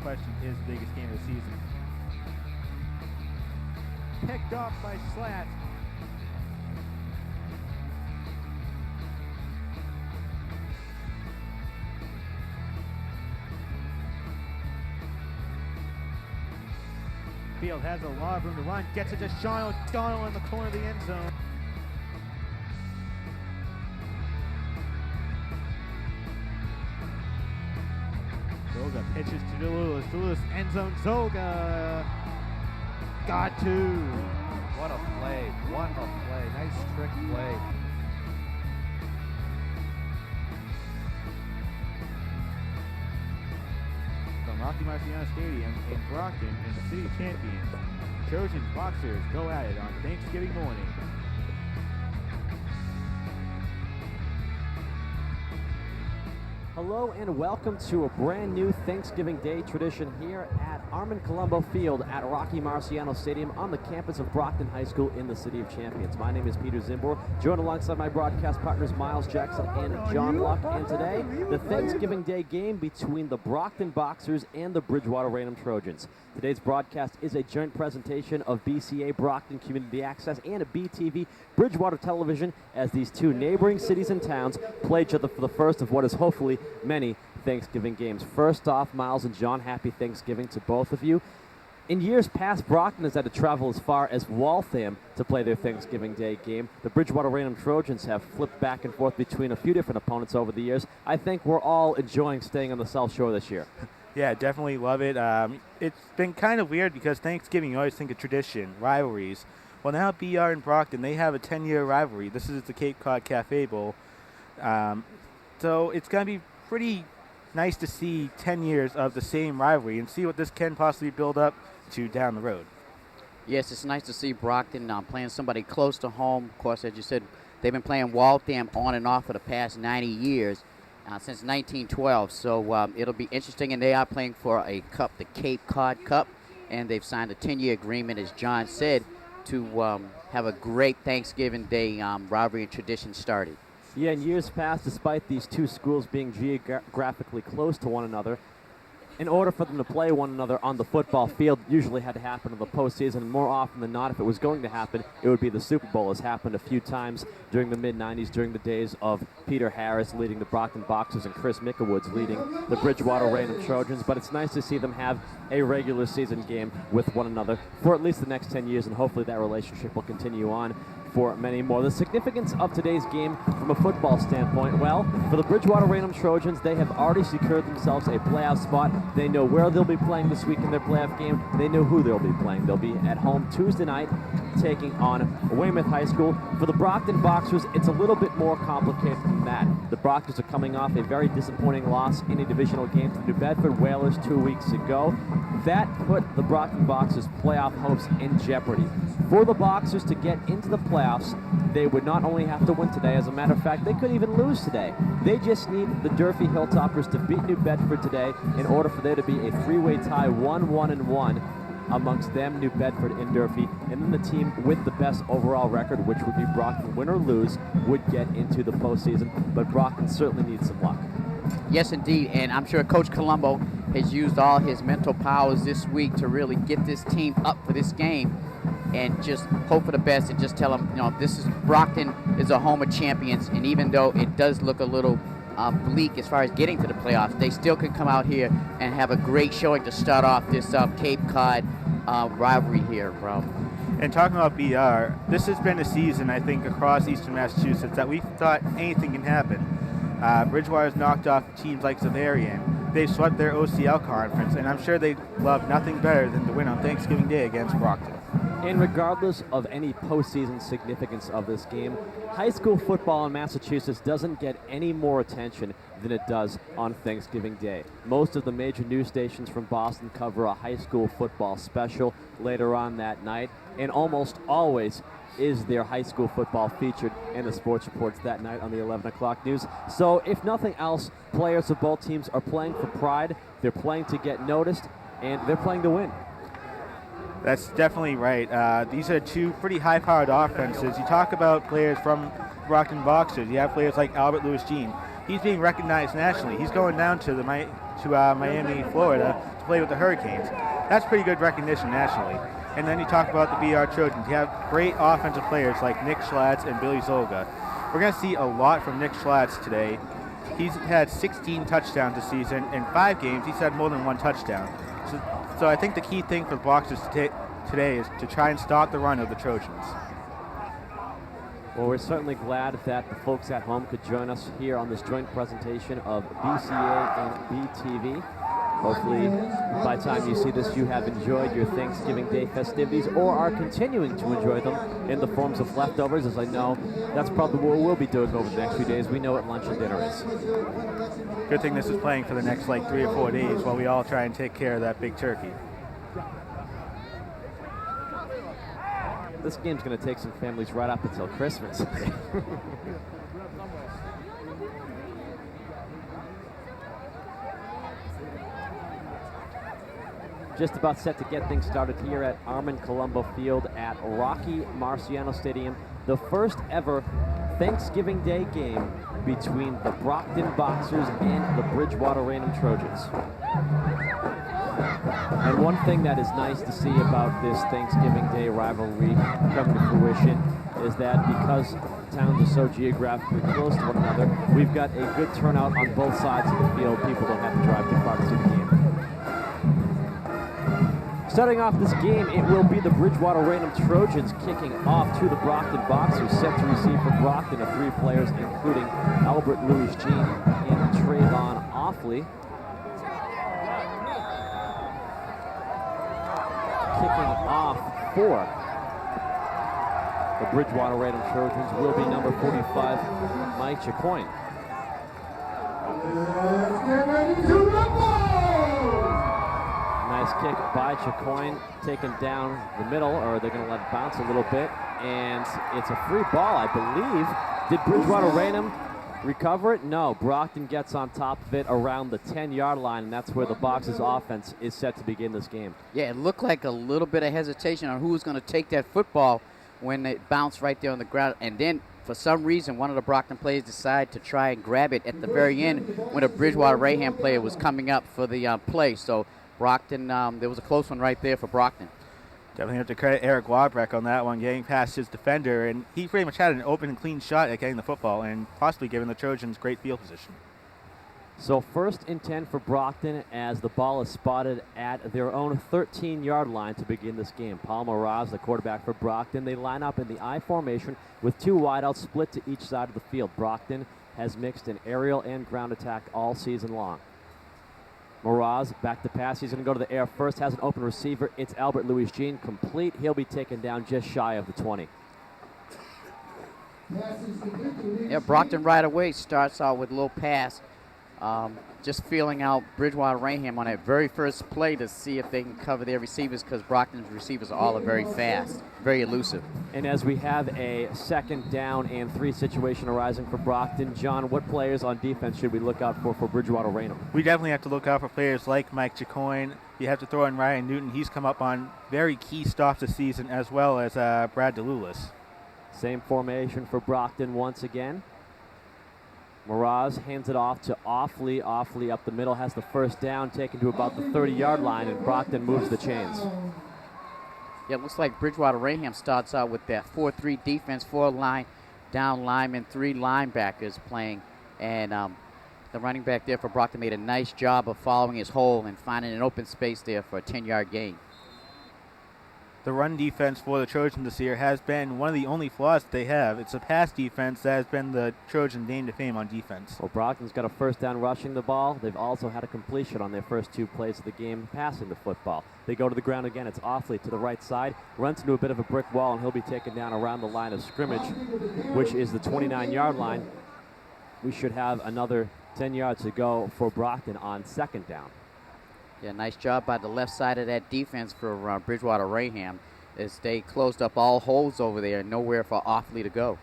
question, is the biggest game of the season. Picked off by Slat. Field has a lot of room to run, gets it to Sean O'Donnell in the corner of the end zone. Zoga pitches to DeLewis. DeLewis end zone. Zoga got two. What a play. What a play. Nice trick play. From Rocky Marciano Stadium in Brockton in the City Champions, Trojans Boxers go at it on Thanksgiving morning. Hello and welcome to a brand new Thanksgiving Day tradition here at Armond Colombo Field at Rocky Marciano Stadium on the campus of Brockton High School in the City of Champions. My name is Peter Zimbor, joined alongside my broadcast partners Miles Jackson and John Luck. And today, the Thanksgiving Day game between the Brockton Boxers and the Bridgewater-Raynham Trojans. Today's broadcast is a joint presentation of BCA Brockton Community Access and a BTV Bridgewater Television as these two neighboring cities and towns play each other for the first of what is hopefully many Thanksgiving games. First off, Miles and John, happy Thanksgiving to both of you. In years past, Brockton has had to travel as far as Waltham to play their Thanksgiving Day game. The Bridgewater-Raynham Trojans have flipped back and forth between a few different opponents over the years. I think we're all enjoying staying on the South Shore this year. Yeah, definitely love it. It's been kind of weird because Thanksgiving, you always think of tradition, rivalries. Well, now BR and Brockton, they have a 10-year rivalry. This is the Cape Cod Cafe Bowl. So it's going to be pretty nice to see 10 years of the same rivalry and see what this can possibly build up to down the road. Yes, it's nice to see Brockton playing somebody close to home. Of course, as you said, they've been playing Waltham on and off for the past 90 years, since 1912. So it'll be interesting, and they are playing for a cup, the Cape Cod Cup, and they've signed a 10-year agreement, as John said, to have a great Thanksgiving Day rivalry and tradition started. Yeah, in years past, despite these two schools being geographically close to one another, in order for them to play one another on the football field, usually had to happen in the postseason. And more often than not, if it was going to happen, it would be the Super Bowl, as happened a few times during the mid-'90s, during the days of Peter Harris leading the Brockton Boxers and Chris Mickowoods leading the Bridgewater-Raynham Trojans. But it's nice to see them have a regular season game with one another for at least the next 10 years, and hopefully that relationship will continue on for many more. The significance of today's game from a football standpoint, well, for the Bridgewater-Raynham Trojans, they have already secured themselves a playoff spot. They know where they'll be playing this week in their playoff game. They know who they'll be playing. They'll be at home Tuesday night taking on Weymouth High School. For the Brockton Boxers, it's a little bit more complicated than that. The Boxers are coming off a very disappointing loss in a divisional game to New Bedford Whalers 2 weeks ago. That put the Brockton Boxers' playoff hopes in jeopardy. For the Boxers to get into the playoffs, they would not only have to win today, as a matter of fact, they could even lose today. They just need the Durfee Hilltoppers to beat New Bedford today in order for there to be a three-way tie, 1-1-1 amongst them, New Bedford, and Durfee. And then the team with the best overall record, which would be Brockton, win or lose, would get into the postseason. But Brockton certainly needs some luck. Yes, indeed, and I'm sure Coach Colombo has used all his mental powers this week to really get this team up for this game and just hope for the best and just tell them, this is Brockton is a home of champions, and even though it does look a little bleak as far as getting to the playoffs, they still can come out here and have a great showing to start off this Cape Cod rivalry here, bro. And talking about BR, this has been a season, I think, across Eastern Massachusetts that we thought anything can happen. Bridgewater's knocked off teams like Xaverian. They swept their OCL conference, and I'm sure they'd love nothing better than to win on Thanksgiving Day against Brockton. And regardless of any postseason significance of this game, high school football in Massachusetts doesn't get any more attention than it does on Thanksgiving Day. Most of the major news stations from Boston cover a high school football special later on that night, and almost always is their high school football featured in the sports reports that night on the 11 o'clock news. So if nothing else, players of both teams are playing for pride, they're playing to get noticed, and they're playing to win. That's definitely right. These are two pretty high-powered offenses. You talk about players from Brockton Boxers. You have players like Albert Lewis Jean. He's being recognized nationally. He's going down to the to Miami, Florida, to play with the Hurricanes. That's pretty good recognition nationally. And then you talk about the BR Trojans. You have great offensive players like Nick Schlatt and Billy Zolga. We're going to see a lot from Nick Schlatt today. He's had 16 touchdowns this season. In 5 games, he's had more than 1 touchdown. So I think the key thing for the Boxers today is to try and stop the run of the Trojans. Well, we're certainly glad that the folks at home could join us here on this joint presentation of BCA and BTV. Hopefully, by the time you see this, you have enjoyed your Thanksgiving Day festivities or are continuing to enjoy them in the forms of leftovers, as I know that's probably what we'll be doing over the next few days. We know what lunch and dinner is. Good thing this is playing for the next like 3 or 4 days while we all try and take care of that big turkey. This game's going to take some families right up until Christmas. Just about set to get things started here at Armond Colombo Field at Rocky Marciano Stadium. The first ever Thanksgiving Day game between the Brockton Boxers and the Bridgewater-Raynham Trojans. And one thing that is nice to see about this Thanksgiving Day rivalry coming to fruition is that because towns are so geographically close to one another, we've got a good turnout on both sides of the field. People don't have to drive too far to see the game. Starting off this game, it will be the Bridgewater-Raynham Trojans kicking off to the Brockton Boxers, set to receive for Brockton of 3 players, including Albert Louis-Jean and Trayvon Offley. Kicking off for the Bridgewater-Raynham Trojans will be number 45, Mike Chacoin. Nice kick by Chacoin, taken down the middle, or they're going to let it bounce a little bit, and it's a free ball, I believe. Did Bridgewater-Raynham recover it? No, Brockton gets on top of it around the 10-yard line, and that's where the Boxers' offense is set to begin this game. Yeah, it looked like a little bit of hesitation on who was going to take that football when it bounced right there on the ground, and then for some reason, one of the Brockton players decided to try and grab it at the very end when a Bridgewater-Raynham player was coming up for the play. So Brockton, there was a close one right there for Brockton. Definitely have to credit Eric Wabreck on that one, getting past his defender, and he pretty much had an open and clean shot at getting the football and possibly giving the Trojans great field position. So 1st and 10 for Brockton as the ball is spotted at their own 13-yard line to begin this game. Paul Moraz, the quarterback for Brockton. They line up in the I formation with 2 wideouts split to each side of the field. Brockton has mixed an aerial and ground attack all season long. Moraz back to pass. He's going to go to the air first. Has an open receiver. It's Albert Louis-Jean complete. He'll be taken down just shy of the 20. Yeah, Brockton right away starts out with a little pass. Just feeling out Bridgewater-Raynham on that very first play to see if they can cover their receivers, because Brockton's receivers all are very fast, very elusive. And as we have a 2nd down and 3 situation arising for Brockton, John, what players on defense should we look out for Bridgewater-Raynham? We definitely have to look out for players like Mike Chacoin. You have to throw in Ryan Newton. He's come up on very key stops this season, as well as Brad DeLulis. Same formation for Brockton once again. Moraz hands it off to Offley. Offley up the middle has the first down, taken to about the 30-yard line, and Brockton moves the chains. Yeah, it looks like Bridgewater-Raynham starts out with that 4-3 defense, 4 line down linemen, 3 linebackers playing, and the running back there for Brockton made a nice job of following his hole and finding an open space there for a 10-yard gain. The run defense for the Trojans this year has been one of the only flaws that they have. It's a pass defense that has been the Trojan name to fame on defense. Well, Brockton's got a first down rushing the ball. They've also had a completion on their first 2 plays of the game passing the football. They go to the ground again. It's Offley to the right side, runs into a bit of a brick wall, and he'll be taken down around the line of scrimmage, which is the 29-yard line. We should have another 10 yards to go for Brockton on 2nd down. Yeah, nice job by the left side of that defense for Bridgewater-Raynham, as they closed up all holes over there and nowhere for Offley to go.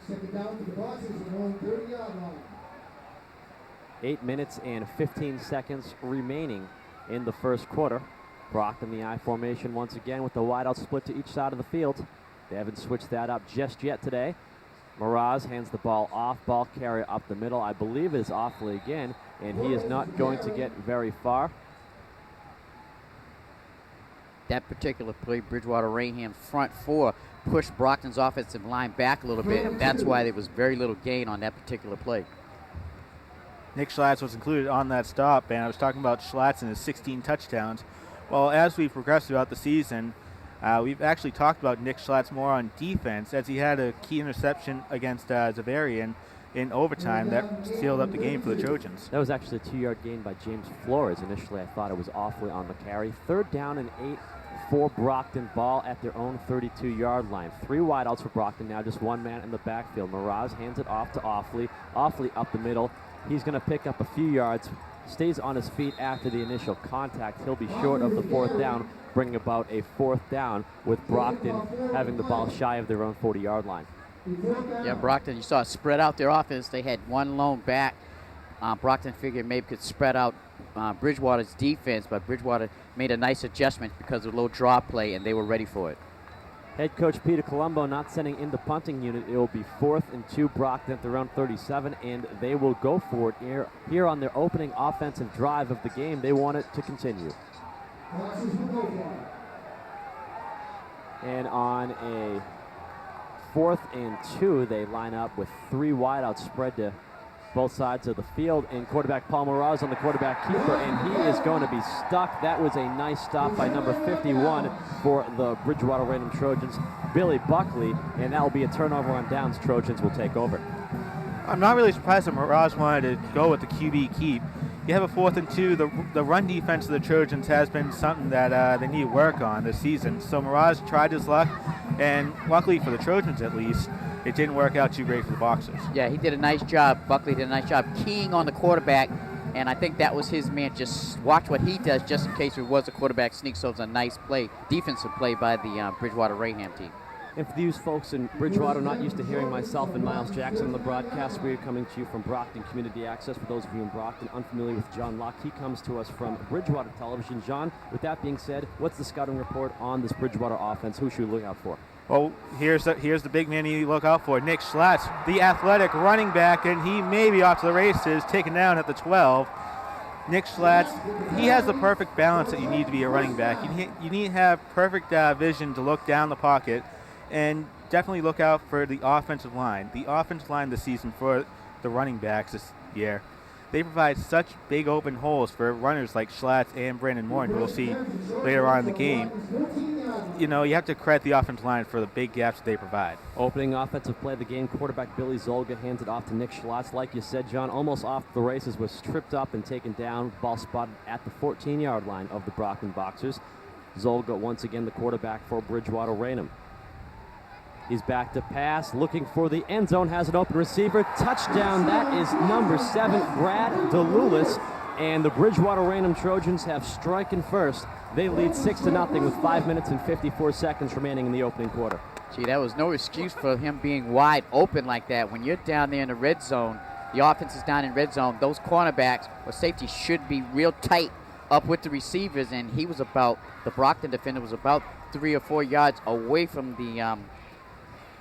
Second down to the Boxers at their own 30-yard line. 8 minutes and 15 seconds remaining in the first quarter. Brockton the I formation once again with the wideout split to each side of the field. They haven't switched that up just yet today. Miraz hands the ball off, ball carrier up the middle. I believe it is Offley again, and he is not going to get very far. That particular play, Bridgewater-Raynham's front four pushed Brockton's offensive line back a little bit, and that's why there was very little gain on that particular play. Nick Schlatt was included on that stop, and I was talking about Schlatt and his 16 touchdowns. Well, as we progressed throughout the season, we've actually talked about Nick Schlatt more on defense, as he had a key interception against Zavarian in overtime that sealed up the game for the Trojans. That was actually a 2-yard gain by James Flores. Initially, I thought it was Offley on the carry. 3rd down and 8 for Brockton, ball at their own 32-yard line. 3 wideouts for Brockton, now just 1 man in the backfield. Miraz hands it off to Offley. Offley up the middle. He's going to pick up a few yards, stays on his feet after the initial contact. He'll be short of the 4th down, bringing about a 4th down with Brockton having the ball shy of their own 40-yard line. Yeah, Brockton, you saw it spread out their offense. They had one lone back. Brockton figured maybe could spread out Bridgewater's defense, but Bridgewater made a nice adjustment because of a little draw play, and they were ready for it. Head coach Peter Colombo not sending in the punting unit. It will be 4th and 2, Brockton at their own 37, and they will go for it here on their opening offensive drive of the game. They want it to continue. And on a 4th and 2, they line up with 3 wideouts spread to both sides of the field, and quarterback Paul Miraz on the quarterback keeper, and he is going to be stuck. That was a nice stop by number 51 for the Bridgewater-Raynham Trojans, Billy Buckley, and that will be a turnover on downs. Trojans will take over. I'm not really surprised that Miraz wanted to go with the QB keep. You have a 4th and 2. The run defense of the Trojans has been something that they need to work on this season. So Miraz tried his luck, and luckily for the Trojans at least, it didn't work out too great for the Boxers. Yeah, he did a nice job. Buckley did a nice job keying on the quarterback, and I think that was his man. Just watch what he does just in case it was a quarterback sneak. So it was a nice play, defensive play by the Bridgewater-Raynham team. And for these folks in Bridgewater not used to hearing myself and Miles Jackson on the broadcast, we are coming to you from Brockton Community Access. For those of you in Brockton unfamiliar with John Locke, he comes to us from Bridgewater Television. John, with that being said, what's the scouting report on this Bridgewater offense? Who should we look out for? Well, here's the big man you look out for, Nick Schlatt, the athletic running back, and he may be off to the races, taken down at the 12. Nick Schlatt, he has the perfect balance that you need to be a running back. You need to have perfect vision to look down the pocket, and definitely look out for the offensive line. The offensive line this season for the running backs this year, they provide such big open holes for runners like Schlatt and Brandon Moore, who we'll see later on in the game. You know, you have to credit the offensive line for the big gaps that they provide. Opening offensive play of the game, quarterback Billy Zolga hands it off to Nick Schlatt. Like you said, John, almost off the races, was tripped up and taken down. Ball spotted at the 14-yard line of the Brockton Boxers. Zolga, once again, the quarterback for Bridgewater-Raynham. He's back to pass, looking for the end zone, has an open receiver. Touchdown, that is number 7, Brad DeLulis. And the Bridgewater-Raynham Trojans have striking first. They lead 6-0 with 5 minutes and 54 seconds remaining in the opening quarter. Gee, that was no excuse for him being wide open like that. When you're down there in the red zone, the offense is down in red zone, those cornerbacks or safeties should be real tight up with the receivers, and the Brockton defender was about 3 or 4 yards away from the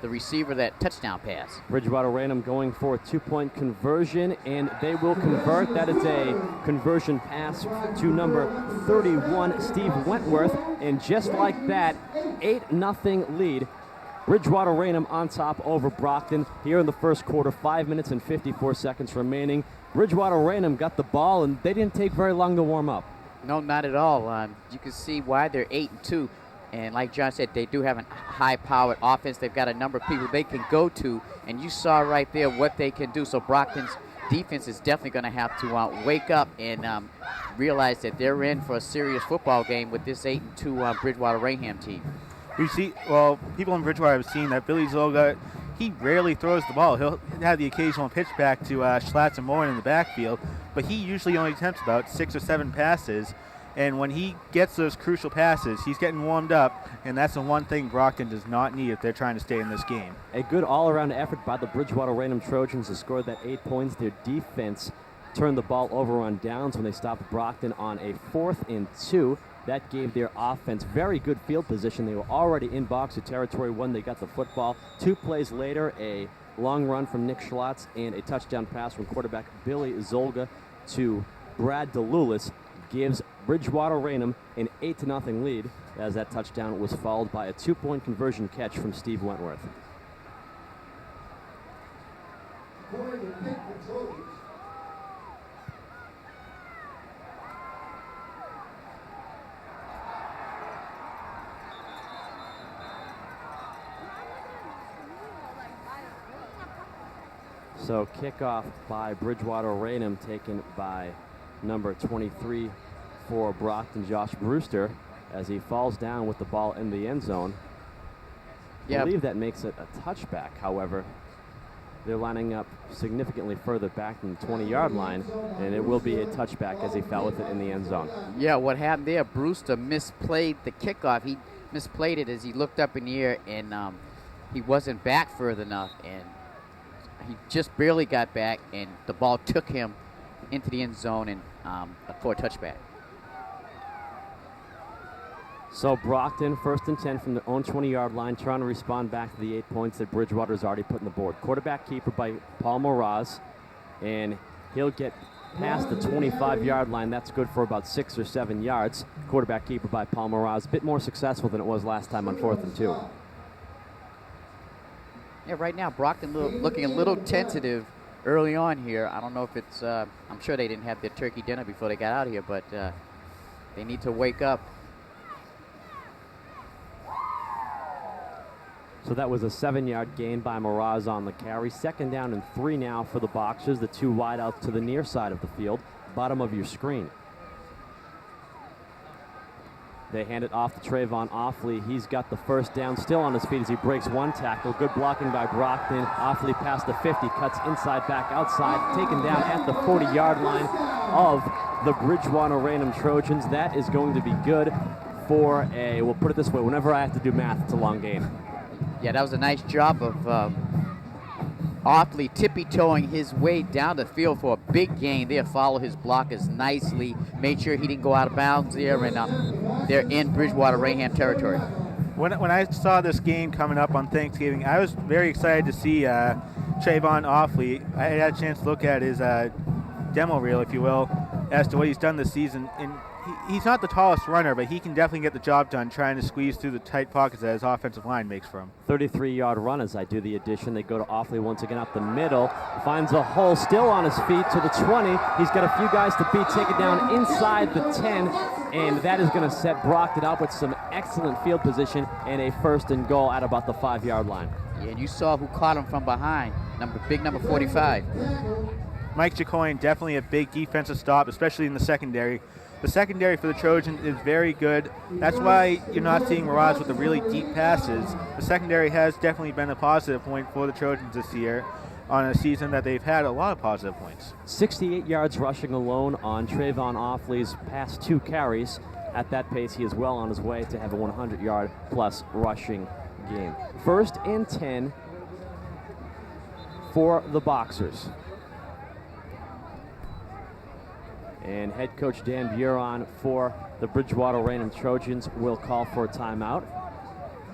receiver that touchdown pass. Bridgewater-Raynham going for a 2-point conversion, and they will convert. That is a conversion pass to number 31, Steve Wentworth, and just like that, 8-0 lead. Bridgewater-Raynham on top over Brockton here in the first quarter, 5 minutes and 54 seconds remaining. Bridgewater-Raynham got the ball, and they didn't take very long to warm up. No, not at all. You can see why they're 8-2. And like John said, they do have a high-powered offense. They've got a number of people they can go to, and you saw right there what they can do. So Brockton's defense is definitely going to have to wake up and realize that they're in for a serious football game with this 8-2 Bridgewater-Raynham team. People in Bridgewater have seen that Billy Zolga, he rarely throws the ball. He'll have the occasional pitch back to Schlatt and Moore in the backfield, but he usually only attempts about 6 or 7 passes. And when he gets those crucial passes, he's getting warmed up, and that's the one thing Brockton does not need if they're trying to stay in this game. A good all-around effort by the Bridgewater-Raynham Trojans to score that 8 points. Their defense turned the ball over on downs when they stopped Brockton on a 4th and 2. That gave their offense very good field position. They were already in Boxer territory when they got the football. 2 plays later, a long run from Nick Schlotz and a touchdown pass from quarterback Billy Zolga to Brad DeLulis gives Bridgewater-Raynham an 8-0 lead, as that touchdown was followed by a 2-point conversion catch from Steve Wentworth. Going to kick the Trojans. So kickoff by Bridgewater-Raynham, taken by number 23 for Brockton, Josh Brewster, as he falls down with the ball in the end zone. I believe that makes it a touchback. However, they're lining up significantly further back than the 20-yard line, and it will be a touchback as he fell with it in the end zone. Yeah, what happened there, Brewster misplayed the kickoff. He misplayed it as he looked up in the air, and he wasn't back further enough, and he just barely got back, and the ball took him into the end zone and for a touchback. So Brockton, 1st and 10 from their own 20-yard line, trying to respond back to the 8 points that Bridgewater's already put on the board. Quarterback keeper by Paul Moraz, and he'll get past the 25-yard line. That's good for about 6 or 7 yards. Quarterback keeper by Paul Moraz, a bit more successful than it was last time on 4th and 2. Yeah, right now Brockton looking a little tentative early on here. I don't know if it's, I'm sure they didn't have their turkey dinner before they got out here, but they need to wake up. So that was a 7-yard gain by Moraz on the carry. 2nd down and 3 now for the Boxers. The 2 wideouts to the near side of the field, bottom of your screen. They hand it off to Trayvon Offley. He's got the 1st down, still on his feet as he breaks 1 tackle. Good blocking by Brockton. Offley past the 50, cuts inside, back outside, taken down at the 40-yard line of the Bridgewater-Raynham Trojans. That is going to be good for a, we'll put it this way, whenever I have to do math, it's a long game. Yeah, that was a nice job of Offley tippy-toeing his way down the field for a big gain there. Followed his blockers nicely, made sure he didn't go out of bounds there, and they're in Bridgewater-Raynham territory. When I saw this game coming up on Thanksgiving, I was very excited to see Trayvon Offley. I had a chance to look at his demo reel, if you will, as to what he's done this season. And he's not the tallest runner, but he can definitely get the job done trying to squeeze through the tight pockets that his offensive line makes for him. 33-yard run as I do the addition. They go to Offley once again up the middle. Finds a hole, still on his feet to the 20. He's got a few guys to beat, take it down inside the 10, and that is going to set Brockton up with some excellent field position and a 1st and goal at about the 5-yard line. Yeah, and you saw who caught him from behind, big number 45. Mike Jacoin, definitely a big defensive stop, especially in the secondary. The secondary for the Trojans is very good. That's why you're not seeing Mirage with the really deep passes. The secondary has definitely been a positive point for the Trojans this year on a season that they've had a lot of positive points. 68 yards rushing alone on Trayvon Offley's past 2 carries. At that pace, he is well on his way to have a 100-yard plus rushing game. 1st and 10 for the Boxers. And head coach Dan Buron for the Bridgewater-Raynham Trojans will call for a timeout.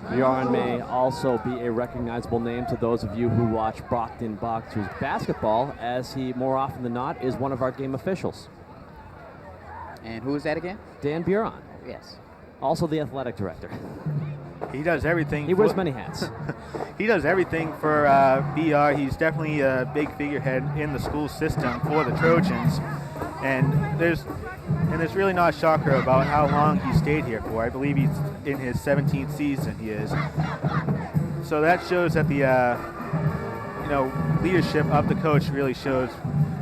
Buron may also be a recognizable name to those of you who watch Brockton Boxers basketball, as he more often than not is one of our game officials. And who is that again? Dan Buron. Yes. Also the athletic director. He does everything. He wears many hats. He does everything for BR. He's definitely a big figurehead in the school system for the Trojans. And there's really not a shocker about how long he stayed here for. I believe he's in his 17th season. He is. So that shows that the leadership of the coach really shows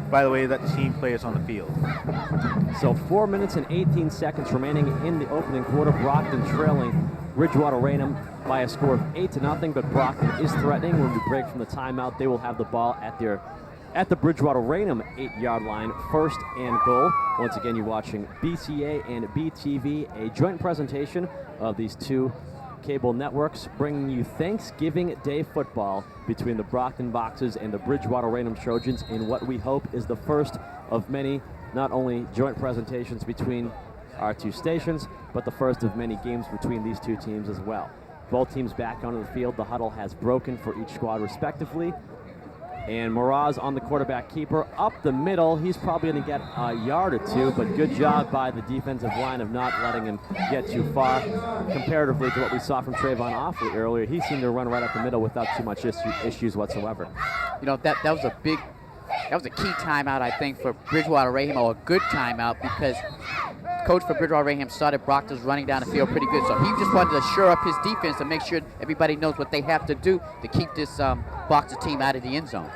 by the way that the team plays on the field. So 4 minutes and 18 seconds remaining in the opening quarter. Brockton trailing Bridgewater-Raynham by a score of 8-0. But Brockton is threatening. When we break from the timeout, they will have the ball at the Bridgewater-Raynham 8-yard line, 1st and goal. Once again, you're watching BCA and BTV, a joint presentation of these 2 cable networks, bringing you Thanksgiving Day football between the Brockton Boxers and the Bridgewater-Raynham Trojans in what we hope is the first of many, not only joint presentations between our two stations, but the first of many games between these two teams as well. Both teams back onto the field. The huddle has broken for each squad respectively. And Mraz on the quarterback keeper up the middle. He's probably going to get a yard or two, but good job by the defensive line of not letting him get too far. Comparatively to what we saw from Trayvon Offley earlier, he seemed to run right up the middle without too much issues whatsoever. You know, that was a key timeout, I think, for Bridgewater-Raynham, or a good timeout, because coach for Bridgewater-Raynham started Brockton's running down the field pretty good. So he just wanted to shore up his defense to make sure everybody knows what they have to do to keep this Brockton team out of the end zone.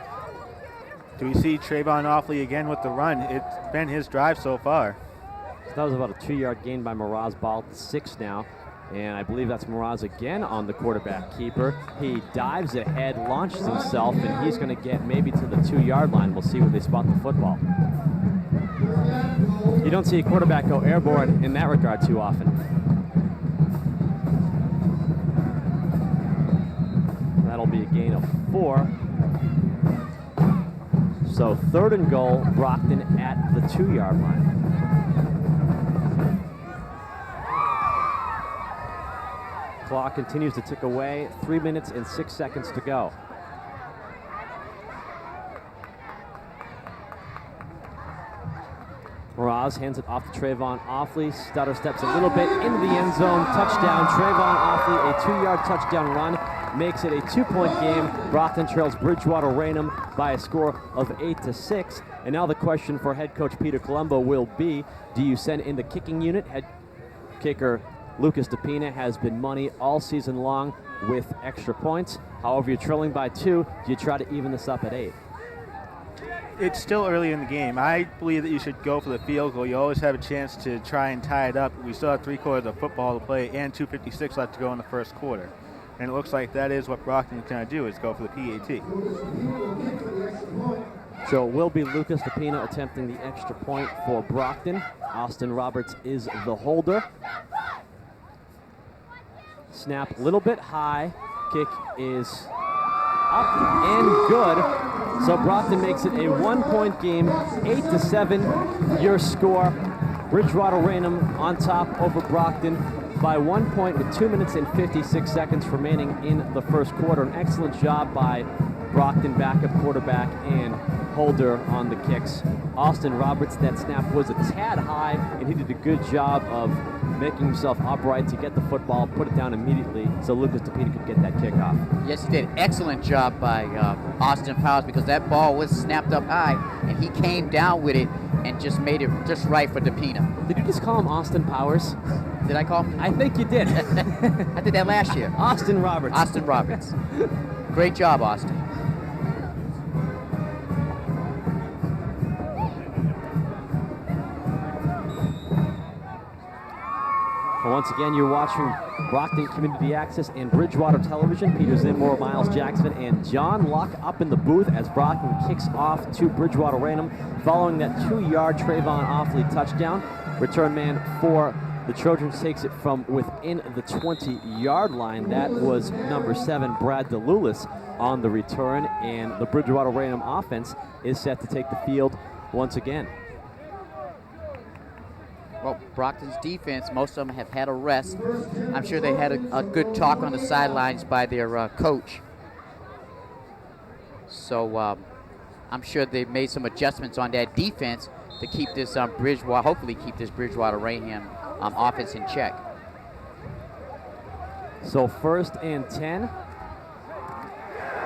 Do we see Trayvon Offley again with the run? It's been his drive so far. So that was about a 2-yard gain by Mraz. Ball at 6 now. And I believe that's Mraz again on the quarterback keeper. He dives ahead, launches himself, and he's going to get maybe to the 2-yard line. We'll see where they spot the football. You don't see a quarterback go airborne in that regard too often. That'll be a gain of 4. So 3rd and goal, Brockton at the 2-yard line. Clock continues to tick away. 3 minutes and 6 seconds to go. Mraz hands it off to Trayvon Offley. Stutter steps a little bit into the end zone. Touchdown, Trayvon Offley. A 2-yard touchdown run makes it a 2-point game. Brockton trails Bridgewater-Raynham by a score of 8-6. And now the question for head coach Peter Colombo will be, do you send in the kicking unit? Head kicker Lucas DePina has been money all season long with extra points. However, you're trailing by 2. Do you try to even this up at 8? It's still early in the game. I believe that you should go for the field goal. You always have a chance to try and tie it up. We still have 3/4 of football to play and 2:56 left to go in the first quarter. And it looks like that is what Brockton is going to do, is go for the PAT. So it will be Lucas DePina attempting the extra point for Brockton. Austin Roberts is the holder. Snap a little bit high. Kick is up and good. So Brockton makes it a 1-point game, 8-7. Your score. Bridgewater-Raynham on top over Brockton by 1 point with 2 minutes and 56 seconds remaining in the first quarter. An excellent job by Brockton backup quarterback and holder on the kicks. Austin Roberts, that snap was a tad high, and he did a good job of making himself upright to get the football, put it down immediately so Lucas DePina could get that kickoff. Yes, he did. Excellent job by Austin Powers, because that ball was snapped up high, and he came down with it and just made it just right for DePina. Did you just call him Austin Powers? Did I call him? I think you did. I did that last year. Austin Roberts. Austin Roberts. Great job, Austin. Well, once again, you're watching Brockton Community Access and Bridgewater Television. Peter Zimmer, Miles Jackson, and John Luck up in the booth as Brockton kicks off to Bridgewater-Raynham following that 2-yard Trayvon Offley touchdown. Return man for the Trojans takes it from within the 20-yard line. That was number 7, Brad DeLulis, on the return, and the Bridgewater-Raynham offense is set to take the field once again. Well, Brockton's defense, most of them have had a rest. I'm sure they had a good talk on the sidelines by their coach. So I'm sure they've made some adjustments on that defense to keep this hopefully keep this Bridgewater-Raynham offense in check. So 1st and 10.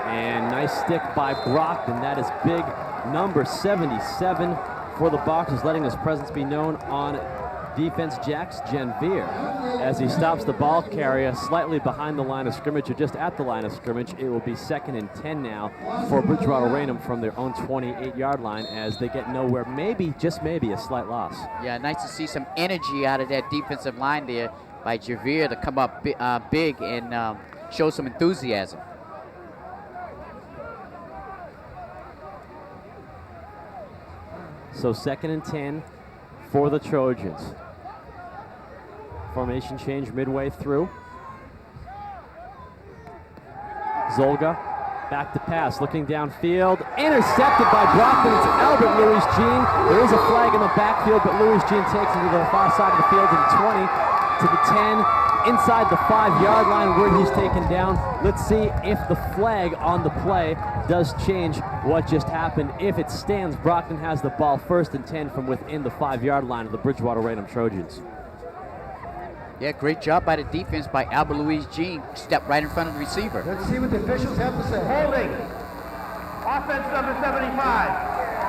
And nice stick by Brockton. That is big number 77 for the Boxers, letting his presence be known on defense. Jax Janvier, as he stops the ball carrier slightly behind the line of scrimmage, or just at the line of scrimmage. It will be 2nd and 10 now for Bridgewater-Raynham from their own 28-yard line, as they get nowhere, maybe, just maybe, a slight loss. Yeah, nice to see some energy out of that defensive line there by Janvier to come up big and show some enthusiasm. So 2nd and 10 for the Trojans. Formation change midway through. Zolga Back to pass, looking downfield, intercepted by Brockton. It's Albert Louis Jean. There is a flag in the backfield, but Louis Jean takes it to the far side of the field and 20 to the 10, inside the 5-yard line where he's taken down. Let's see if the flag on the play does change what just happened. If it stands, Brockton has the ball 1st and 10 from within the 5-yard line of the Bridgewater-Raynham Trojans. Yeah, great job by the defense by Albert Louis Jean. Stepped right in front of the receiver. Let's see what the officials have to say. Holding. Offense number 75.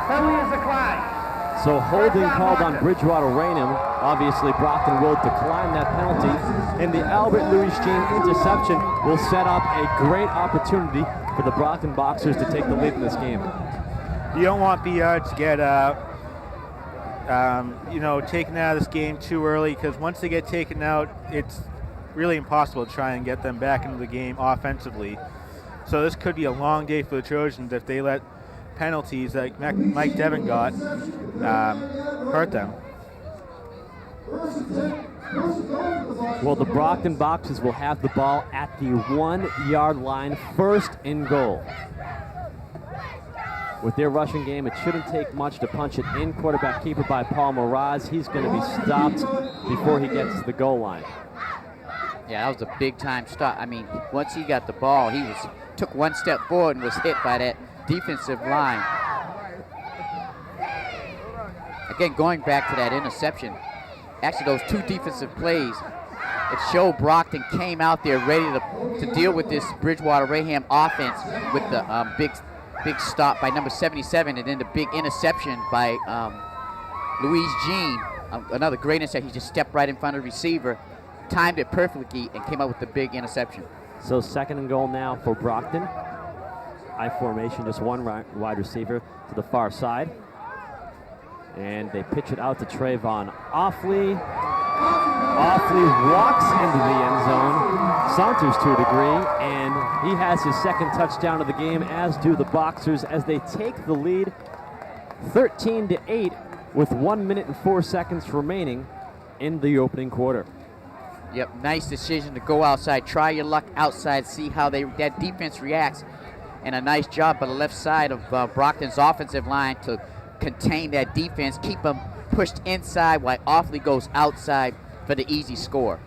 Penalty is declined. So holding called on Bridgewater-Raynham. Obviously, Brockton will decline that penalty. And the Albert Louis Jean interception will set up a great opportunity for the Brockton Boxers to take the lead in this game. You don't want BR to get taken out of this game too early, because once they get taken out, it's really impossible to try and get them back into the game offensively. So this could be a long day for the Trojans if they let penalties like Mike Devon got hurt them. Well, the Brockton Boxers will have the ball at the 1-yard line, 1st and goal. With their rushing game, it shouldn't take much to punch it in. Quarterback keeper by Paul Moraz. He's going to be stopped before he gets to the goal line. Yeah, that was a big-time stop. I mean, once he got the ball, he took one step forward and was hit by that defensive line. Again, going back to that interception, actually those 2 defensive plays, it showed Brockton came out there ready to deal with this Bridgewater-Raynham offense with the big stop by number 77, and then the big interception by Louise Jean. Another great interception. He just stepped right in front of the receiver, timed it perfectly, and came up with the big interception. So 2nd and goal now for Brockton. I formation, just one wide receiver to the far side. And they pitch it out to Trayvon Offley. Offley walks into the end zone, saunters to a degree, and he has his 2nd touchdown of the game, as do the Boxers, as they take the lead 13-8 with 1 minute and 4 seconds remaining in the opening quarter. Yep, nice decision to go outside, try your luck outside, see how that defense reacts, and a nice job by the left side of Brockton's offensive line to contain that defense, keep them pushed inside while Offley goes outside for the easy score.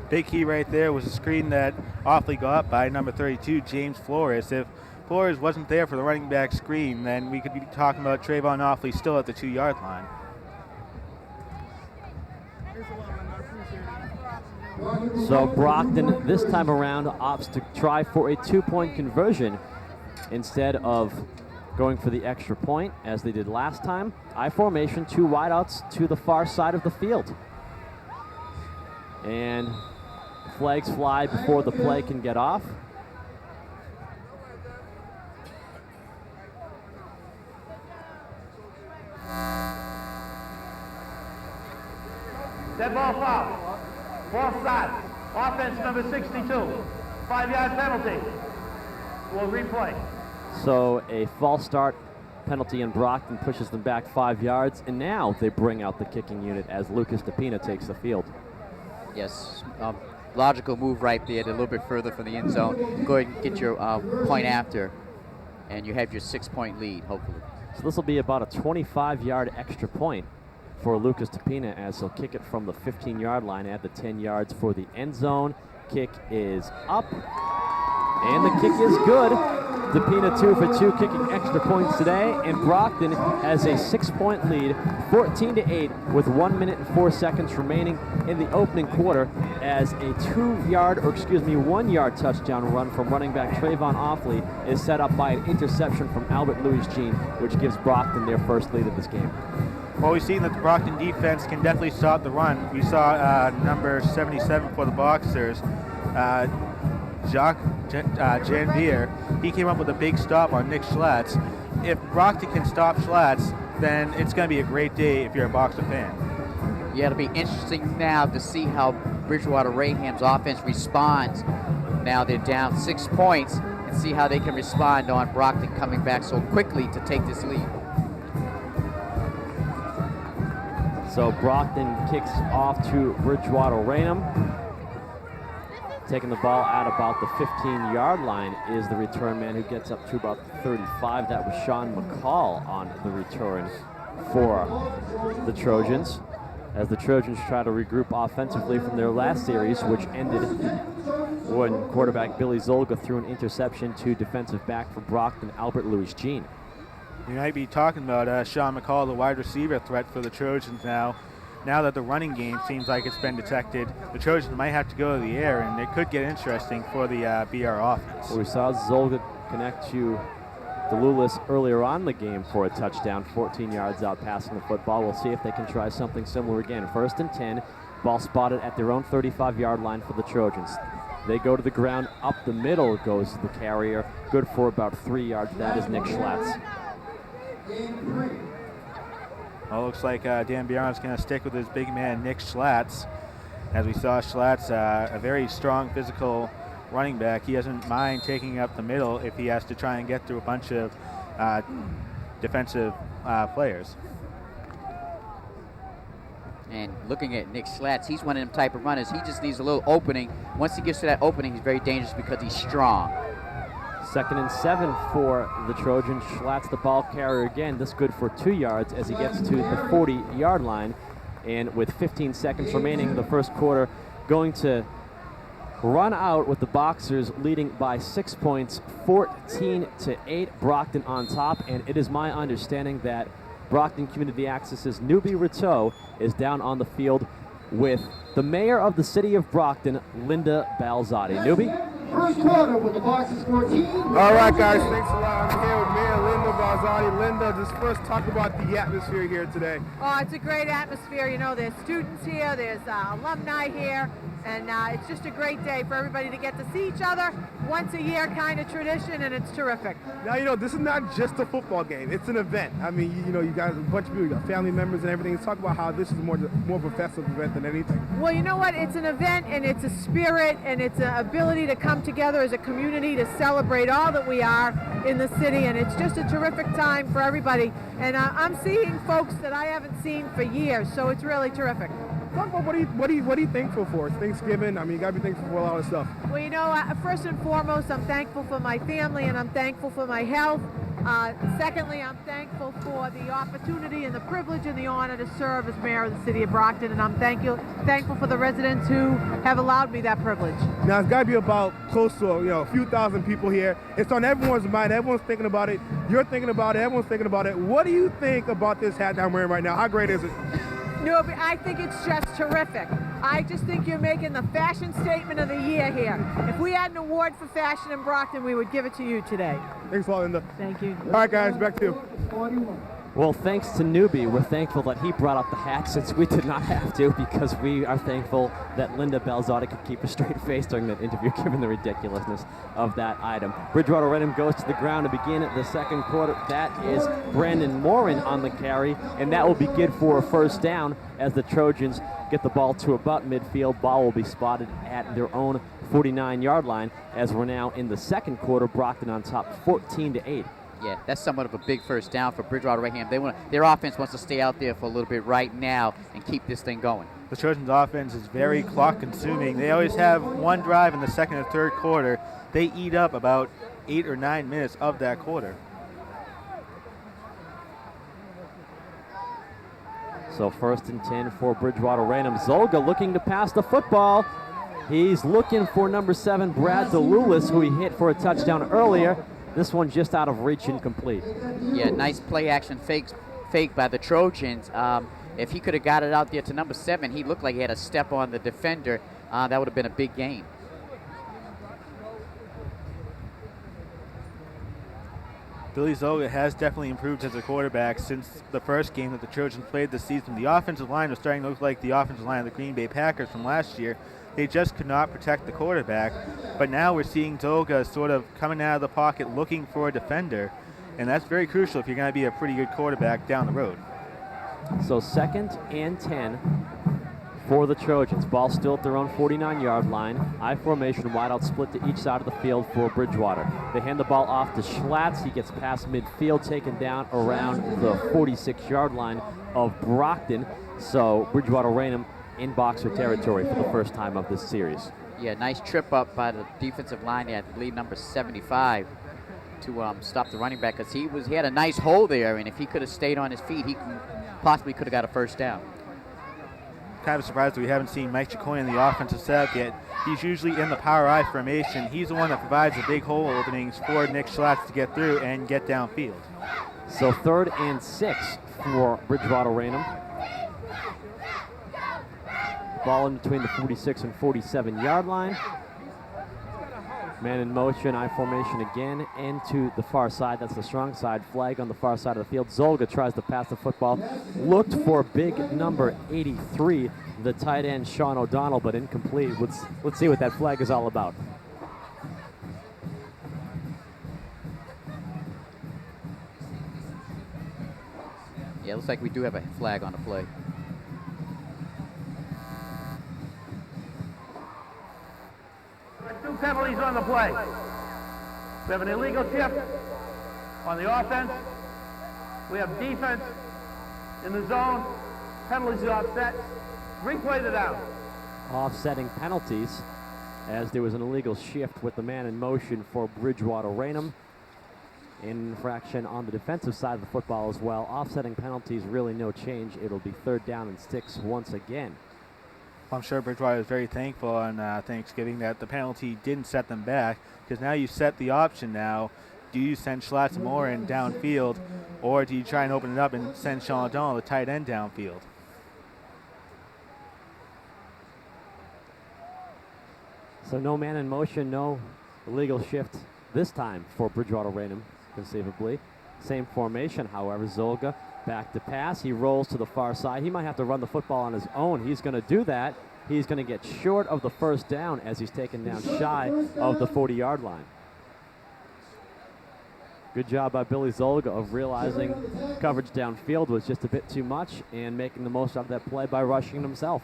Big key right there was a screen that Offley got by number 32, James Flores. If Flores wasn't there for the running back screen, then we could be talking about Trayvon Offley still at the 2-yard line. So Brockton this time around opts to try for a 2-point conversion instead of going for the extra point as they did last time. I formation, 2 wideouts to the far side of the field. And flags fly before the play can get off. Dead ball foul. False start. Offense number 62. 5-yard penalty. We'll replay. So a false start penalty, and Brockton pushes them back 5 yards, and now they bring out the kicking unit as Lucas DePina takes the field. Yes, logical move right there, a little bit further from the end zone. Go ahead and get your point after, and you have your 6-point lead, hopefully. So this will be about a 25-yard extra point for Lucas DePina, as he'll kick it from the 15-yard line at the 10 yards for the end zone. Kick is up, and the kick is good. DePina 2 for 2, kicking extra points today, and Brockton has a 6-point lead, 14-8, with 1 minute and 4 seconds remaining in the opening quarter, as a 1-yard touchdown run from running back Trayvon Offley is set up by an interception from Albert Louis Jean, which gives Brockton their first lead of this game. Well, we've seen that the Brockton defense can definitely stop the run. We saw number 77 for the Boxers, Jacques Janvier. He came up with a big stop on Nick Schlatt's. If Brockton can stop Schlatt's, then it's going to be a great day if you're a Boxer fan. Yeah, it'll be interesting now to see how Bridgewater-Raynham's offense responds. Now they're down 6 points, and see how they can respond on Brockton coming back so quickly to take this lead. So Brockton kicks off to Bridgewater-Raynham. Taking the ball at about the 15-yard line is the return man who gets up to about 35. That was Sean McCall on the return for the Trojans, as the Trojans try to regroup offensively from their last series, which ended when quarterback Billy Zolga threw an interception to defensive back for Brockton, Albert Louis Jean. You might be talking about Sean McCall, the wide receiver threat for the Trojans now. Now that the running game seems like it's been detected, the Trojans might have to go to the air, and it could get interesting for the BR offense. We saw Zolga connect to DeLulis earlier on in the game for a touchdown, 14 yards out passing the football. We'll see if they can try something similar again. 1st and 10, ball spotted at their own 35-yard line for the Trojans. They go to the ground, up the middle goes the carrier, good for about 3 yards. That is Nick Schlatt. Well, looks like Dan Bjarne's going to stick with his big man, Nick Schlatt. As we saw, Schlatt's a very strong physical running back. He doesn't mind taking up the middle if he has to try and get through a bunch of defensive players. And looking at Nick Schlatt, he's one of them type of runners. He just needs a little opening. Once he gets to that opening, he's very dangerous because he's strong. 2nd and 7 for the Trojans. Schlatt's the ball carrier again. This good for 2 yards as he gets to the 40-yard line. And with 15 seconds remaining in the first quarter, going to run out with the Boxers leading by 6 points, 14-8. Brockton on top. And it is my understanding that Brockton Community Access's Newbie Rateau is down on the field with the mayor of the city of Brockton, Linda Balzotti. Newbie? First quarter with the Boxers 14. All right, guys, thanks a lot. I'm here with Mayor Linda Balzotti. Linda, just first talk about the atmosphere here today. Oh, it's a great atmosphere. You know, there's students here, there's alumni here, and it's just a great day for everybody to get to see each other. Once a year kind of tradition, and it's terrific. Now, you know, this is not just a football game. It's an event. I mean, you know, you got a bunch of people, you got family members and everything. Let's talk about how this is more of a festive event than anything. Well, you know what? It's an event, and it's a spirit, and it's an ability to come together as a community to celebrate all that we are in the city, and it's just a terrific time for everybody. And I'm seeing folks that I haven't seen for years, so it's really terrific. Talk about what are you thankful for? It's Thanksgiving. I mean, you got to be thankful for a lot of stuff. Well, you know, first and foremost, I'm thankful for my family, and I'm thankful for my health. Secondly, I'm thankful for the opportunity and the privilege and the honor to serve as mayor of the city of Brockton, and I'm thankful for the residents who have allowed me that privilege. Now, it's got to be about close to a few thousand people here. It's on everyone's mind. Everyone's thinking about it. You're thinking about it. Everyone's thinking about it. What do you think about this hat that I'm wearing right now? How great is it? No, but I think it's just terrific. I just think you're making the fashion statement of the year here. If we had an award for fashion in Brockton, we would give it to you today. Thanks a lot, Linda. Thank you. All right, guys, back to you. Well, thanks to Newbie, we're thankful that he brought up the hat since we did not have to, because we are thankful that Linda Balzotti could keep a straight face during that interview, given the ridiculousness of that item. Bridgewater-Raynham goes to the ground to begin the second quarter. That is Brandon Morin on the carry, and that will be good for a first down as the Trojans get the ball to about midfield. Ball will be spotted at their own 49-yard line as we're now in the second quarter. Brockton on top 14-8. Yeah, that's somewhat of a big first down for Bridgewater-Raynham. Their offense wants to stay out there for a little bit right now and keep this thing going. The Trojans' offense is very clock-consuming. They always have one drive in the second or third quarter. They eat up about 8 or 9 minutes of that quarter. So 1st and 10 for Bridgewater-Raynham. Zolga looking to pass the football. He's looking for number 7, Brad DeLulis, who he hit for a touchdown earlier. This one just out of reach, incomplete. Yeah, nice play action fake by the Trojans. If he could have got it out there to number 7, he looked like he had a step on the defender. That would have been a big gain. Billy Zolga has definitely improved as a quarterback since the first game that the Trojans played this season. The offensive line was starting to look like the offensive line of the Green Bay Packers from last year. They just could not protect the quarterback. But now we're seeing Zolga sort of coming out of the pocket looking for a defender. And that's very crucial if you're going to be a pretty good quarterback down the road. So 2nd and 10 for the Trojans. Ball still at their own 49-yard line. I formation, wide out split to each side of the field for Bridgewater. They hand the ball off to Schlatt. He gets past midfield, taken down around the 46-yard line of Brockton. So Bridgewater-Raynham in Boxer territory for the first time of this series. Yeah, nice trip up by the defensive line there, I believe number 75, to stop the running back, because he had a nice hole there, and if he could have stayed on his feet, he possibly could have got a first down. Kind of surprised that we haven't seen Mike Chacon in the offensive setup yet. He's usually in the power I formation. He's the one that provides the big hole openings for Nick Schlatt to get through and get downfield. So 3rd and 6 for Bridgewater-Raynham. Ball in between the 46 and 47-yard line. Man in motion, I formation again, into the far side. That's the strong side. Flag on the far side of the field. Zolga tries to pass the football. Looked for big number 83, the tight end Sean O'Donnell, but incomplete. Let's see what that flag is all about. Yeah, it looks like we do have a flag on the play. Two penalties on the play. We have an illegal tip on the offense. We have defense in the zone. Penalties offset. Replay the down. Offsetting penalties, as there was an illegal shift with the man in motion for Bridgewater-Raynham. Infraction on the defensive side of the football as well. Offsetting penalties, really no change. It'll be 3rd down and 6 once again. I'm sure Bridgewater is very thankful on Thanksgiving that the penalty didn't set them back, because now you set the option now. Do you send Schlatt more in downfield, or do you try and open it up and send Sean O'Donnell, the tight end, downfield? So no man in motion, no illegal shift this time for Bridgewater-Raynham, conceivably. Same formation, however. Zolga back to pass. He rolls to the far side. He might have to run the football on his own. He's going to do that. He's going to get short of the first down as he's taken down shy of the 40-yard line. Good job by Billy Zolga of realizing coverage downfield was just a bit too much and making the most out of that play by rushing himself.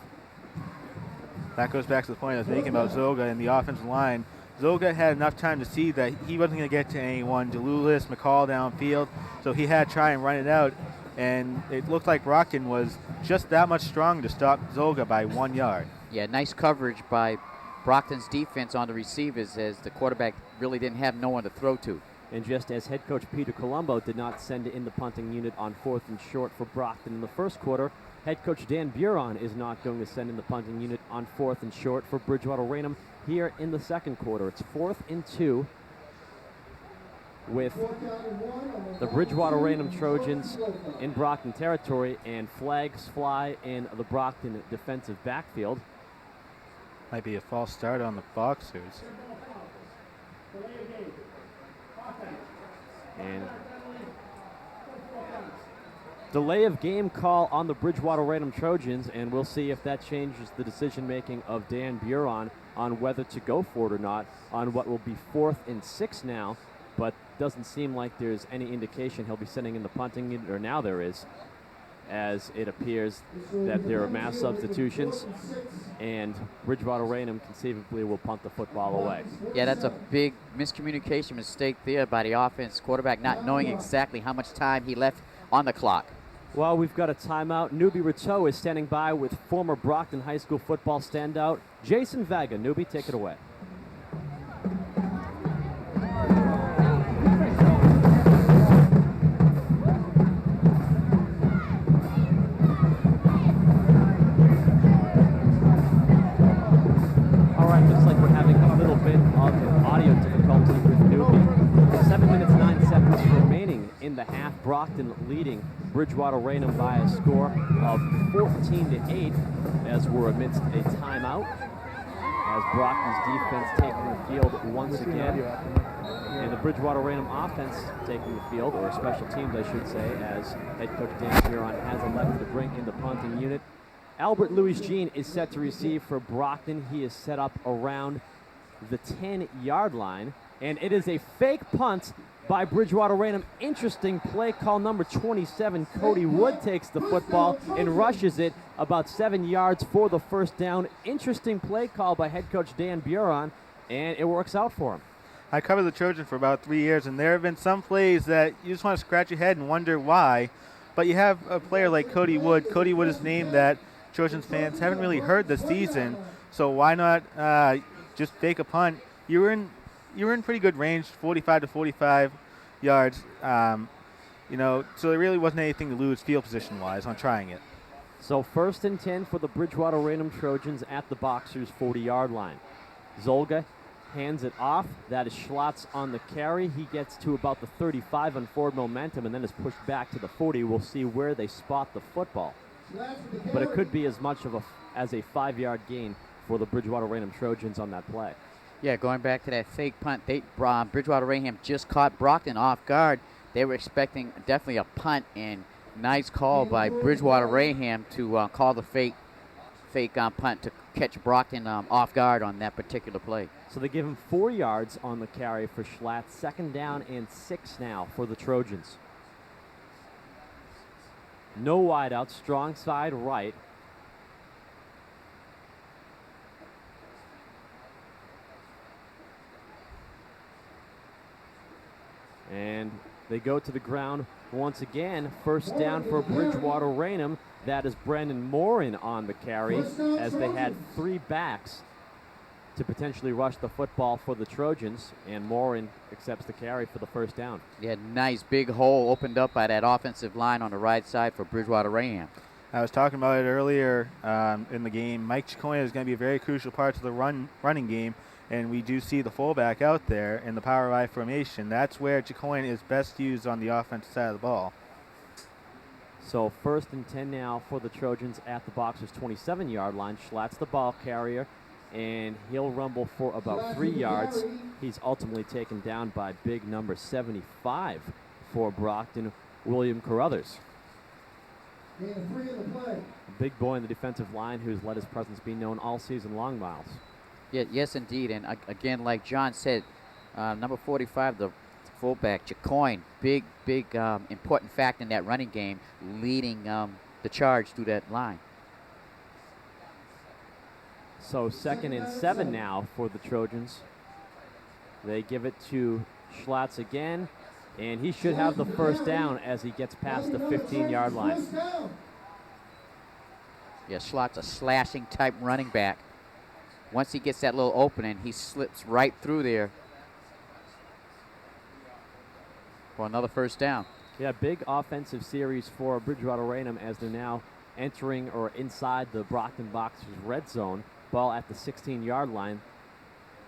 That goes back to the point I was making about Zolga and the offensive line. Zolga had enough time to see that he wasn't going to get to anyone, DeLulis, McCall downfield, so he had to try and run it out, and it looked like Brockton was just that much stronger to stop Zolga by 1 yard. Yeah, nice coverage by Brockton's defense on the receivers, as the quarterback really didn't have no one to throw to. And just as head coach Peter Colombo did not send in the punting unit on 4th and short for Brockton in the first quarter, head coach Dan Buron is not going to send in the punting unit on 4th and short for Bridgewater-Raynham here in the second quarter. It's 4th and 2 with the Bridgewater-Raynham Trojans in Brockton territory, and flags fly in the Brockton defensive backfield. Might be a false start on the Boxers. And delay of game call on the Bridgewater-Raynham Trojans, and we'll see if that changes the decision-making of Dan Buron on whether to go for it or not on what will be 4th and 6 now, but doesn't seem like there's any indication he'll be sending in the punting unit, or now there is, as it appears that there are mass substitutions, and Bridgewater-Raynham conceivably will punt the football away. Yeah, that's a big miscommunication mistake there by the offense quarterback, not knowing exactly how much time he left on the clock. Well, we've got a timeout. Newbie Rateau is standing by with former Brockton High School football standout Jason Vega. Newbie, take it away. All right, looks like we're having a little bit of an audio difficulty with Newbie. 7 minutes, 9 seconds remaining in the half. Brockton leading Bridgewater-Raynham by a score of 14-8 as we're amidst a timeout, as Brockton's defense taking the field once again, and the Bridgewater-Raynham offense taking the field, or special teams I should say, as head coach Dan Buron has elected to bring in the punting unit. Albert Louis Jean is set to receive for Brockton. He is set up around the 10-yard line, and it is a fake punt by Bridgewater-Raynham. Interesting play call. Number 27, Cody Wood, takes the football and rushes it about 7 yards for the first down. Interesting play call by head coach Dan Buron, and it works out for him. I covered the Trojans for about 3 years, and there have been some plays that you just want to scratch your head and wonder why. But you have a player like Cody Wood. Cody Wood is a name that Trojans fans haven't really heard this season, so why not just fake a punt. You were in pretty good range, 45 to 45 yards. So there really wasn't anything to lose field position-wise on trying it. So 1st and 10 for the Bridgewater-Raynham Trojans at the Boxers' 40-yard line. Zolga hands it off. That is Schlotz on the carry. He gets to about the 35 on forward momentum and then is pushed back to the 40. We'll see where they spot the football. But it could be as much as a 5-yard gain for the Bridgewater-Raynham Trojans on that play. Yeah, going back to that fake punt, Bridgewater-Raynham just caught Brockton off guard. They were expecting definitely a punt, and nice call by Bridgewater-Raynham to call the fake punt to catch Brockton off guard on that particular play. So they give him 4 yards on the carry for Schlatt. 2nd down and 6 now for the Trojans. No wideout, strong side right. And they go to the ground once again. 1st down for Bridgewater-Raynham. That is Brandon Morin on the carry, as they had 3 backs to potentially rush the football for the Trojans, and Morin accepts the carry for the 1st down. Yeah, nice big hole opened up by that offensive line on the right side for Bridgewater-Raynham. I was talking about it earlier in the game. Mike Chicoine is going to be a very crucial part of the running game, and we do see the fullback out there in the power I formation. That's where Chicoine is best used on the offensive side of the ball. So 1st and 10 now for the Trojans at the Boxers' 27-yard line. Schlatt's the ball carrier, and he'll rumble for about 3 yards. He's ultimately taken down by big number 75 for Brockton, William Carruthers. A big boy in the defensive line who's let his presence be known all season long, Miles. Yeah, yes, indeed. And again, like John said, number 45, the fullback, Chicoine, big, important fact in that running game, leading the charge through that line. So 2nd and 7 now for the Trojans. They give it to Schlotz again, and he should have the 1st down as he gets past the 15-yard line. Yeah, Schlotz, a slashing type running back. Once he gets that little opening, he slips right through there for another 1st down. Yeah, big offensive series for Bridgewater-Raynham as they're now entering or inside the Brockton Boxers red zone. Ball at the 16-yard line.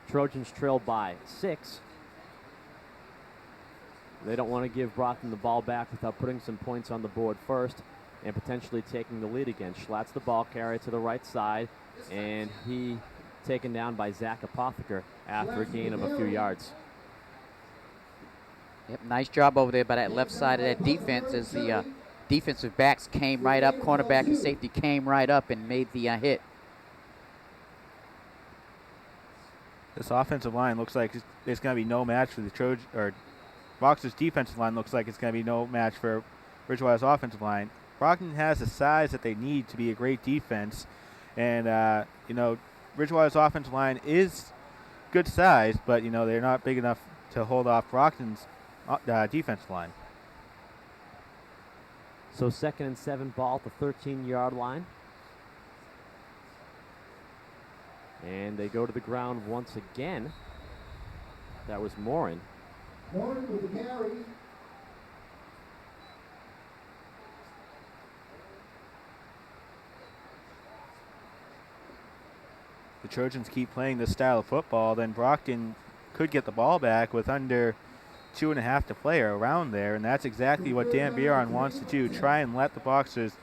Trojans trail by 6. They don't want to give Brockton the ball back without putting some points on the board first and potentially taking the lead again. Schlatt's the ball carrier to the right side, and he taken down by Zach Apotheker after a gain of a few yards. Yep, nice job over there by that left side of that defense as the defensive backs came right up, cornerback and safety came right up and made the hit. This offensive line looks like it's going to be no match for the Trojans, or Boxers' defensive line looks like it's going to be no match for Bridgewater's offensive line. Brockton has the size that they need to be a great defense, and Bridgewater's offensive line is good size, but they're not big enough to hold off Brockton's defensive line. So 2nd and 7, ball at the 13-yard line. And they go to the ground once again. That was Morin. Morin with the carry. The Trojans keep playing this style of football, then Brockton could get the ball back with under 2.5 to play or around there, and that's exactly what Dan Biron wants to do, try and let the Boxers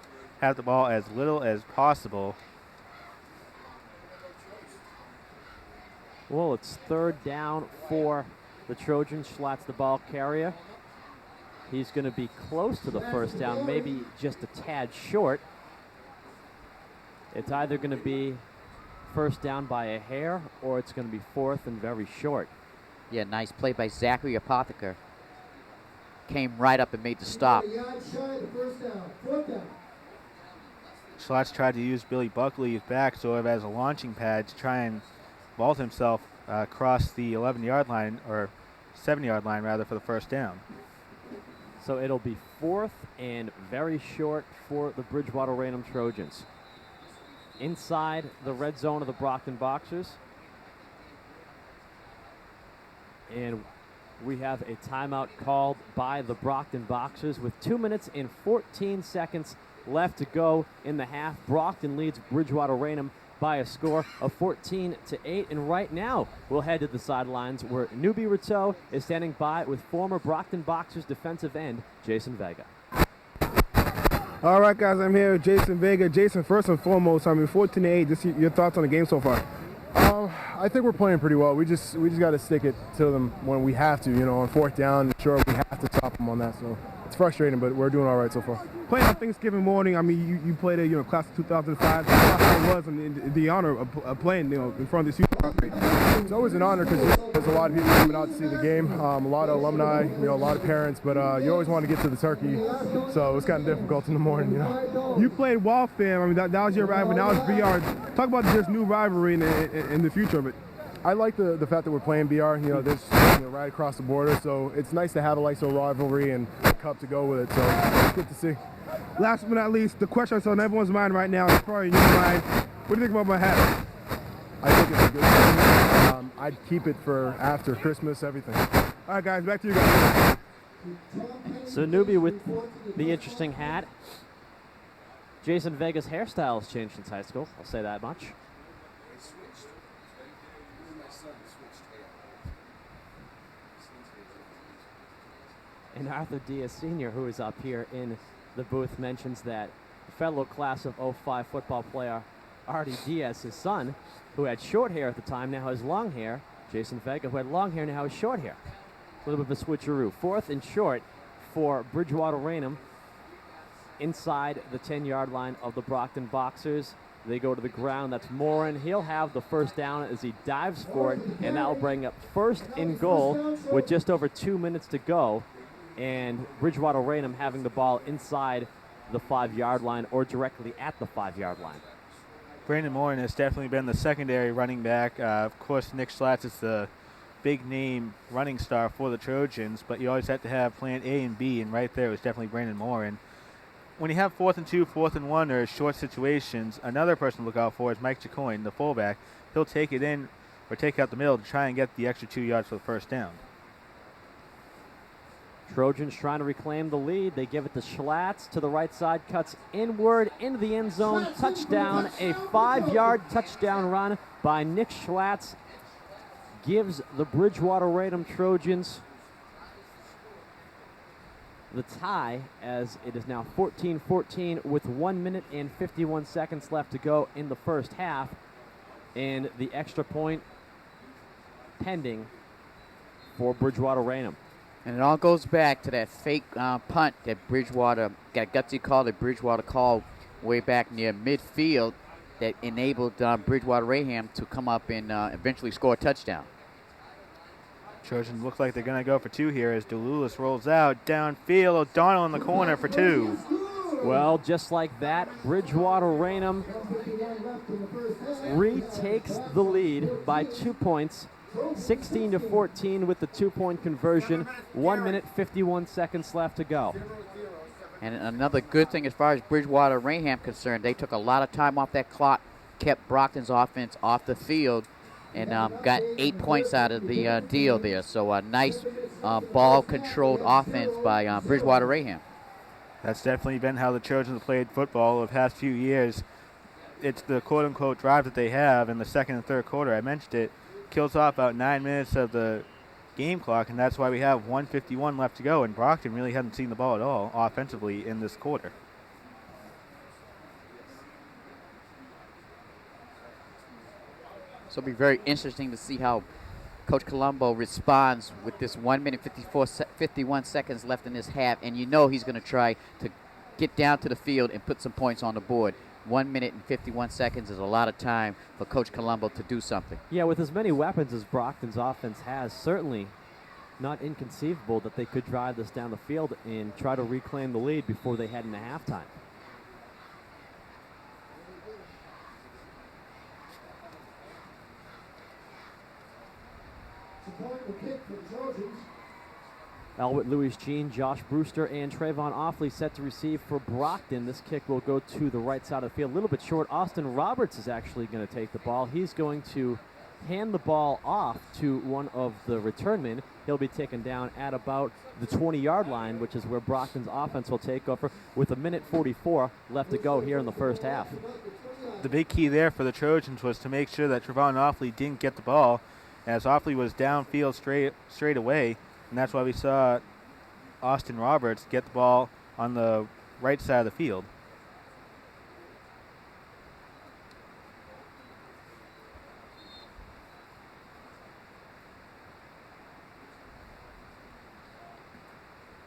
have the ball as little as possible. Well, it's 3rd down for the Trojans. Schlatt's the ball carrier. He's going to be close to the 1st down, maybe just a tad short. It's either going to be 1st down by a hair, or it's going to be 4th and very short. Yeah, nice play by Zachary Apotheker. Came right up and made the stop. Schlotz tried to use Billy Buckley's back sort of as a launching pad to try and vault himself across the 11-yard line, or 7-yard line rather, for the 1st down. So it'll be 4th and very short for the Bridgewater-Raynham Trojans. Inside the red zone of the Brockton Boxers. And we have a timeout called by the Brockton Boxers with 2 minutes and 14 seconds left to go in the half. Brockton leads Bridgewater-Raynham by a score of 14-8. And right now, we'll head to the sidelines where Newbie Rateau is standing by with former Brockton Boxers defensive end Jason Vega. All right, guys, I'm here with Jason Vega. Jason, first and foremost, 14-8. Just your thoughts on the game so far? I think we're playing pretty well. We just got to stick it to them when we have to. On fourth down, sure, we have to stop them on that. So it's frustrating, but we're doing all right so far. Playing on Thanksgiving morning, you played a class of 2005. How it was and the honor of playing in front of this huge crowd. It's always an honor because there's a lot of people coming out to see the game. A lot of alumni, a lot of parents, but you always want to get to the turkey, so it's kind of difficult in the morning. You played Waltham. That was your rival. Now it's BR. Talk about this new rivalry in the future of it. I like the fact that we're playing BR. There's right across the border, so it's nice to have a rivalry and a cup to go with it. So it's good to see. Last but not least, the question that's on everyone's mind right now is probably in your mind. What do you think about my hat? I think it's a good thing. I'd keep it for after Christmas, everything. All right, guys, back to you guys. So Newbie with the interesting hat. Jason Vega's hairstyle has changed since high school. I'll say that much. And Arthur Diaz Sr., who is up here in the booth, mentions that fellow class of 05 football player Artie Diaz, his son, who had short hair at the time, now has long hair. Jason Vega, who had long hair, now has short hair. A little bit of a switcheroo. 4th and short for Bridgewater-Raynham inside the 10-yard line of the Brockton Boxers. They go to the ground. That's Morin. He'll have the first down as he dives for it, and that will bring up 1st and goal with just over 2 minutes to go. And Bridgewater-Raynham having the ball inside the 5-yard line or directly at the 5-yard line. Brandon Morin has definitely been the secondary running back. Of course, Nick Schlatz is the big name running star for the Trojans, but you always have to have plan A and B, and right there was definitely Brandon Morin. When you have 4th and 2, 4th and 1, or short situations, another person to look out for is Mike Jacoin, the fullback. He'll take it in or take out the middle to try and get the extra 2 yards for the first down. Trojans trying to reclaim the lead. They give it to Schlatz to the right side, cuts inward into the end zone. Touchdown, a 5-yard touchdown run by Nick Schlatz gives the Bridgewater-Raynham Trojans the tie, as it is now 14-14 with 1 minute and 51 seconds left to go in the first half, and the extra point pending for Bridgewater-Raynham. And it all goes back to that fake punt that Bridgewater, that gutsy call that Bridgewater called way back near midfield that enabled Bridgewater-Raynham to come up and eventually score a touchdown. Trojans look like they're going to go for 2 here as DeLulis rolls out downfield. O'Donnell in the corner for 2. Well, just like that, Bridgewater-Raynham retakes the lead by 2 points. 16-14 with the 2-point conversion. 1 minute, 51 seconds left to go. And another good thing as far as Bridgewater-Raynham concerned, they took a lot of time off that clock, kept Brockton's offense off the field, and got 8 points out of the deal there. So a nice ball-controlled offense by Bridgewater-Raynham. That's definitely been how the Trojans have played football the past few years. It's the quote-unquote drive that they have in the second and third quarter. I mentioned it. Kills off about 9 minutes of the game clock, and that's why we have 1:51 left to go, and Brockton really hasn't seen the ball at all offensively in this quarter. So it'll be very interesting to see how Coach Colombo responds with this 1 minute, 51 seconds left in this half, and you know he's going to try to get down to the field and put some points on the board. 1 minute and 51 seconds is a lot of time for Coach Colombo to do something. Yeah, with as many weapons as Brockton's offense has, certainly not inconceivable that they could drive this down the field and try to reclaim the lead before they head into halftime. Albert Louis Jean, Josh Brewster, and Trayvon Offley set to receive for Brockton. This kick will go to the right side of the field. A little bit short. Austin Roberts is actually going to take the ball. He's going to hand the ball off to one of the returnmen. He'll be taken down at about the 20-yard line, which is where Brockton's offense will take over with 1:44 left to go here in the first half. The big key there for the Trojans was to make sure that Trevon Offley didn't get the ball, as Offley was downfield straight away, and that's why we saw Austin Roberts get the ball on the right side of the field.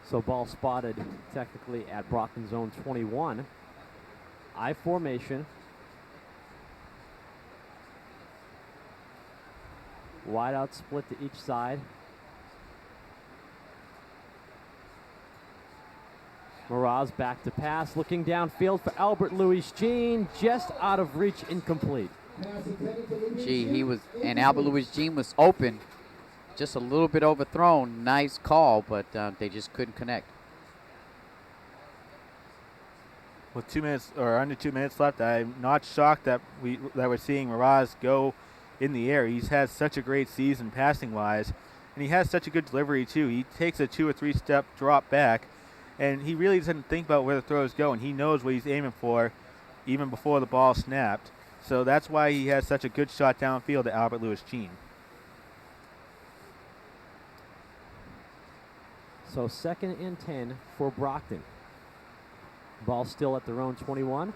So ball spotted technically at Brockton zone 21. I formation. Wide out split to each side. Mraz back to pass, looking downfield for Albert Louis Jean, just out of reach, incomplete. Albert Louis Jean was open, just a little bit overthrown. Nice call, but they just couldn't connect. With 2 minutes or under 2 minutes left, I'm not shocked that we're seeing Mraz go in the air. He's had such a great season passing wise, and he has such a good delivery too. He takes a 2 or 3 step drop back, and he really doesn't think about where the throw is going. He knows what he's aiming for even before the ball snapped. So that's why he has such a good shot downfield to Albert Louis Jean. So 2nd and 10 for Brockton. Ball still at their own 21.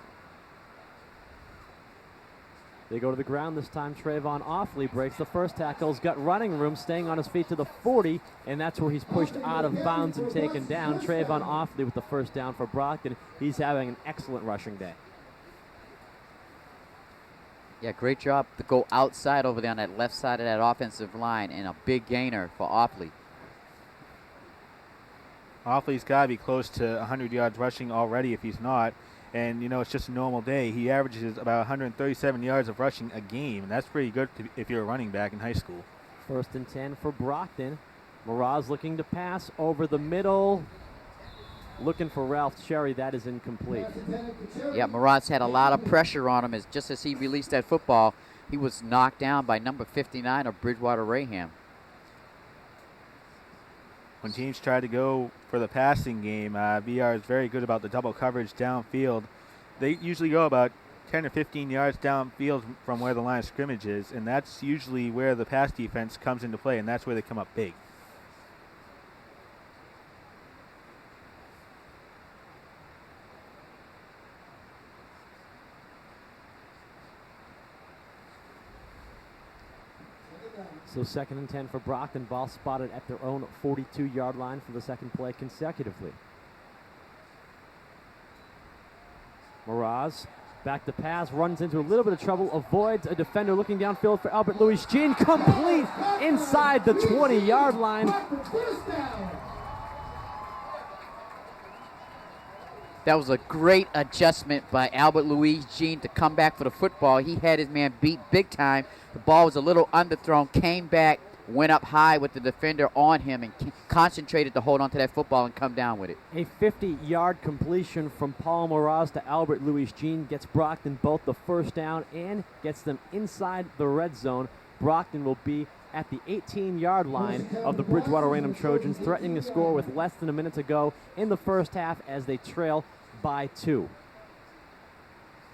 They go to the ground this time. Trevon Offley breaks the first tackle. He's got running room, staying on his feet to the 40, and that's where he's pushed out of bounds and taken down. Trevon Offley with the first down for Brockton. He's having an excellent rushing day. Yeah, great job to go outside over there on that left side of that offensive line, and a big gainer for Offley. Offley's got to be close to 100 yards rushing already if he's not. And, you know, it's just a normal day. He averages about 137 yards of rushing a game, and that's pretty good if you're a running back in high school. 1st and 10 for Brockton. Mraz looking to pass over the middle. Looking for Ralph Cherry. That is incomplete. Yeah, Mraz had a lot of pressure on him just as he released that football. He was knocked down by number 59 of Bridgewater-Raynham. When teams try to go for the passing game, VR is very good about the double coverage downfield. They usually go about 10 or 15 yards downfield from where the line of scrimmage is, and that's usually where the pass defense comes into play, and that's where they come up big. So 2nd and 10 for Brockton. Ball spotted at their own 42-yard line for the second play consecutively. Mraz back to pass, runs into a little bit of trouble, avoids a defender looking downfield for Albert Louis Jean. Complete inside the 20-yard line. That was a great adjustment by Albert Louis Jean to come back for the football. He had his man beat big time. The ball was a little underthrown, came back, went up high with the defender on him, and concentrated to hold on to that football and come down with it. A 50-yard completion from Paul Mraz to Albert Louis Jean gets Brockton both the first down and gets them inside the red zone. Brockton will be at the 18-yard line of the Bridgewater-Raynham Trojans, threatening to score with less than a minute to go in the first half as they trail by 2.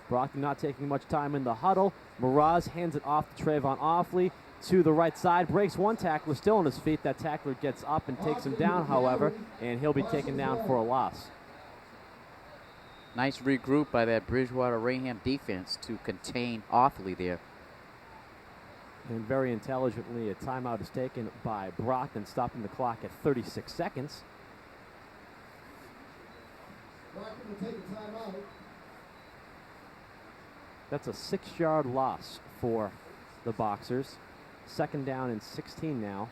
Brockton not taking much time in the huddle. Mraz hands it off to Trevon Offley to the right side, breaks one tackler, still on his feet. That tackler gets up and takes him down, however, and he'll be taken down for a loss. Nice regroup by that Bridgewater-Raynham defense to contain Offley there. And very intelligently, a timeout is taken by Brockton, stopping the clock at 36 seconds. Brockton will take a timeout. That's a 6-yard loss for the Boxers. 2nd down and 16 now.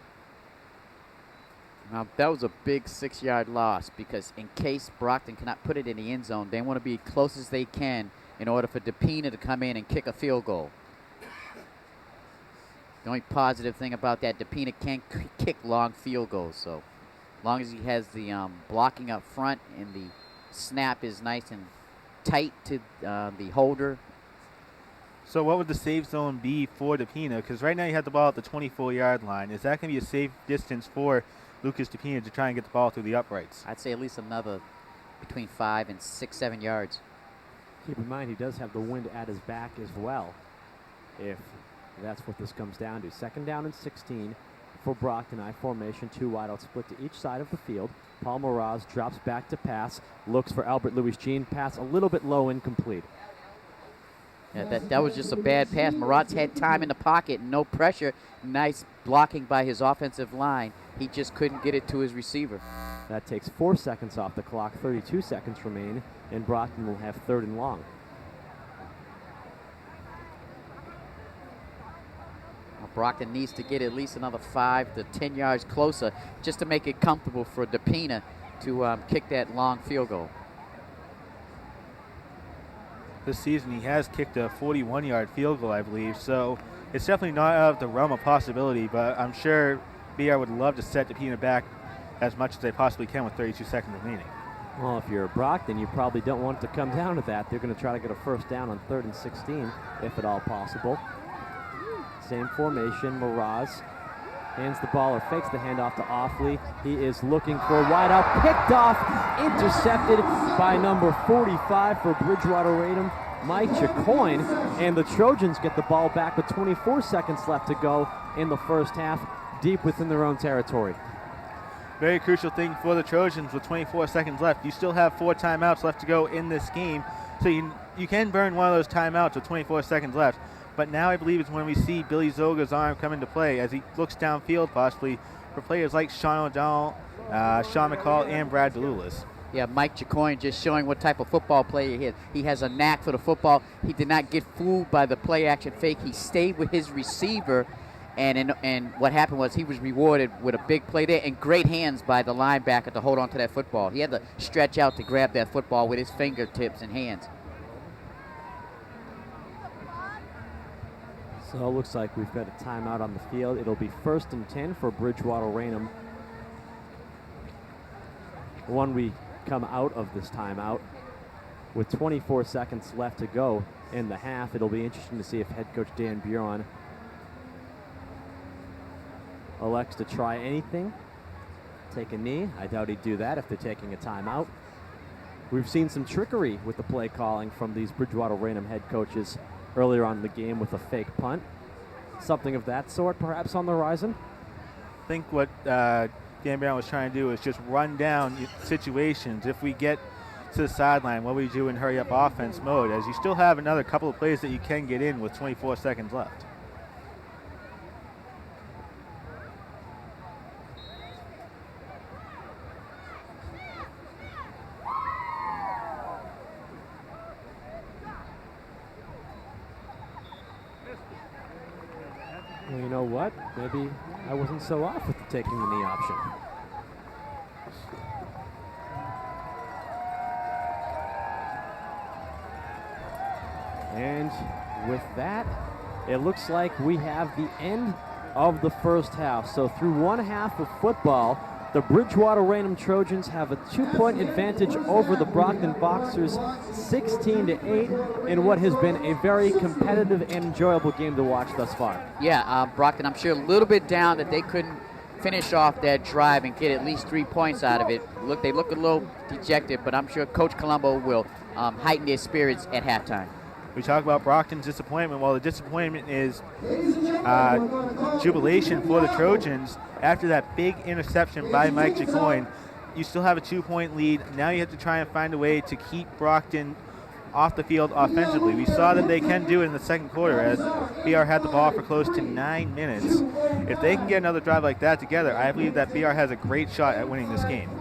Now, that was a big 6-yard loss because in case Brockton cannot put it in the end zone, they want to be close as they can in order for DePina to come in and kick a field goal. The only positive thing about that, DePina can't kick long field goals. So as long as he has the blocking up front and the snap is nice and tight to the holder, So what would the safe zone be for DePina? Because right now you have the ball at the 24-yard line. Is that going to be a safe distance for Lucas DePina to try and get the ball through the uprights? I'd say at least another between 5 and 6, 7 yards. Keep in mind he does have the wind at his back as well, if that's what this comes down to. 2nd down and 16 for Brockton. I formation, 2 wide out, split to each side of the field. Paul Moraz drops back to pass, looks for Albert Louis Jean. Pass a little bit low, incomplete. Yeah, that was just a bad pass. Moraz had time in the pocket, no pressure. Nice blocking by his offensive line. He just couldn't get it to his receiver. That takes 4 seconds off the clock. 32 seconds remain, and Brockton will have 3rd and long. Brockton needs to get at least another 5 to 10 yards closer just to make it comfortable for DePina to kick that long field goal. This season he has kicked a 41-yard field goal, I believe, so it's definitely not out of the realm of possibility, but I'm sure BR would love to set DePina back as much as they possibly can with 32 seconds remaining. Well, if you're Brockton, you probably don't want it to come down to that. They're going to try to get a 1st down on 3rd and 16, if at all possible. Same formation. Moraz hands the ball or fakes the handoff to Offley. He is looking for a wide out, picked off, intercepted by number 45 for Bridgewater-Raynham, Mike Chacoin, and the Trojans get the ball back with 24 seconds left to go in the 1st half, deep within their own territory. Very crucial thing for the Trojans with 24 seconds left. You still have 4 timeouts left to go in this game, so you can burn one of those timeouts with 24 seconds left. But now I believe it's when we see Billy Zoga's arm come into play as he looks downfield possibly for players like Sean O'Donnell, Sean McCall, and Brad DeLulis. Yeah, Mike Chacoin just showing what type of football player he is. He has a knack for the football. He did not get fooled by the play-action fake. He stayed with his receiver, and what happened was he was rewarded with a big play there and great hands by the linebacker to hold on to that football. He had to stretch out to grab that football with his fingertips and hands. So it looks like we've got a timeout on the field. It'll be 1st and 10 for Bridgewater-Raynham. When we come out of this timeout, with 24 seconds left to go in the half, it'll be interesting to see if head coach Dan Buron elects to try anything. Take a knee. I doubt he'd do that if they're taking a timeout. We've seen some trickery with the play calling from these Bridgewater-Raynham head coaches earlier on in the game with a fake punt. Something of that sort perhaps on the horizon? I think what Dan Brown was trying to do is just run down situations. If we get to the sideline, what we do in hurry-up offense mode, as you still have another couple of plays that you can get in with 24 seconds left. Well, you know what? Maybe I wasn't so off with taking the knee option. And with that, it looks like we have the end of the 1st half. So through 1 half of football, the Bridgewater-Raynham Trojans have a 2-point advantage over the Brockton Boxers, 16-8, in what has been a very competitive and enjoyable game to watch thus far. Yeah, Brockton, I'm sure a little bit down that they couldn't finish off that drive and get at least 3 points out of it. They look a little dejected, but I'm sure Coach Colombo will heighten their spirits at halftime. We talk about Brockton's disappointment. Well, the disappointment is jubilation for the Trojans after that big interception by Mike Chacoin. You still have a 2-point lead. Now you have to try and find a way to keep Brockton off the field offensively. We saw that they can do it in the 2nd quarter as BR had the ball for close to 9 minutes. If they can get another drive like that together, I believe that BR has a great shot at winning this game.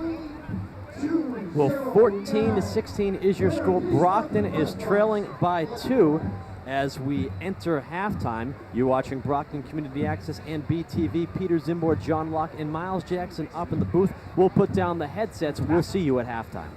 Well, 14-16 is your score. Brockton is trailing by 2 as we enter halftime. You're watching Brockton Community Access and BTV. Peter Zimbor, John Locke, and Miles Jackson up in the booth. We'll put down the headsets. We'll see you at halftime.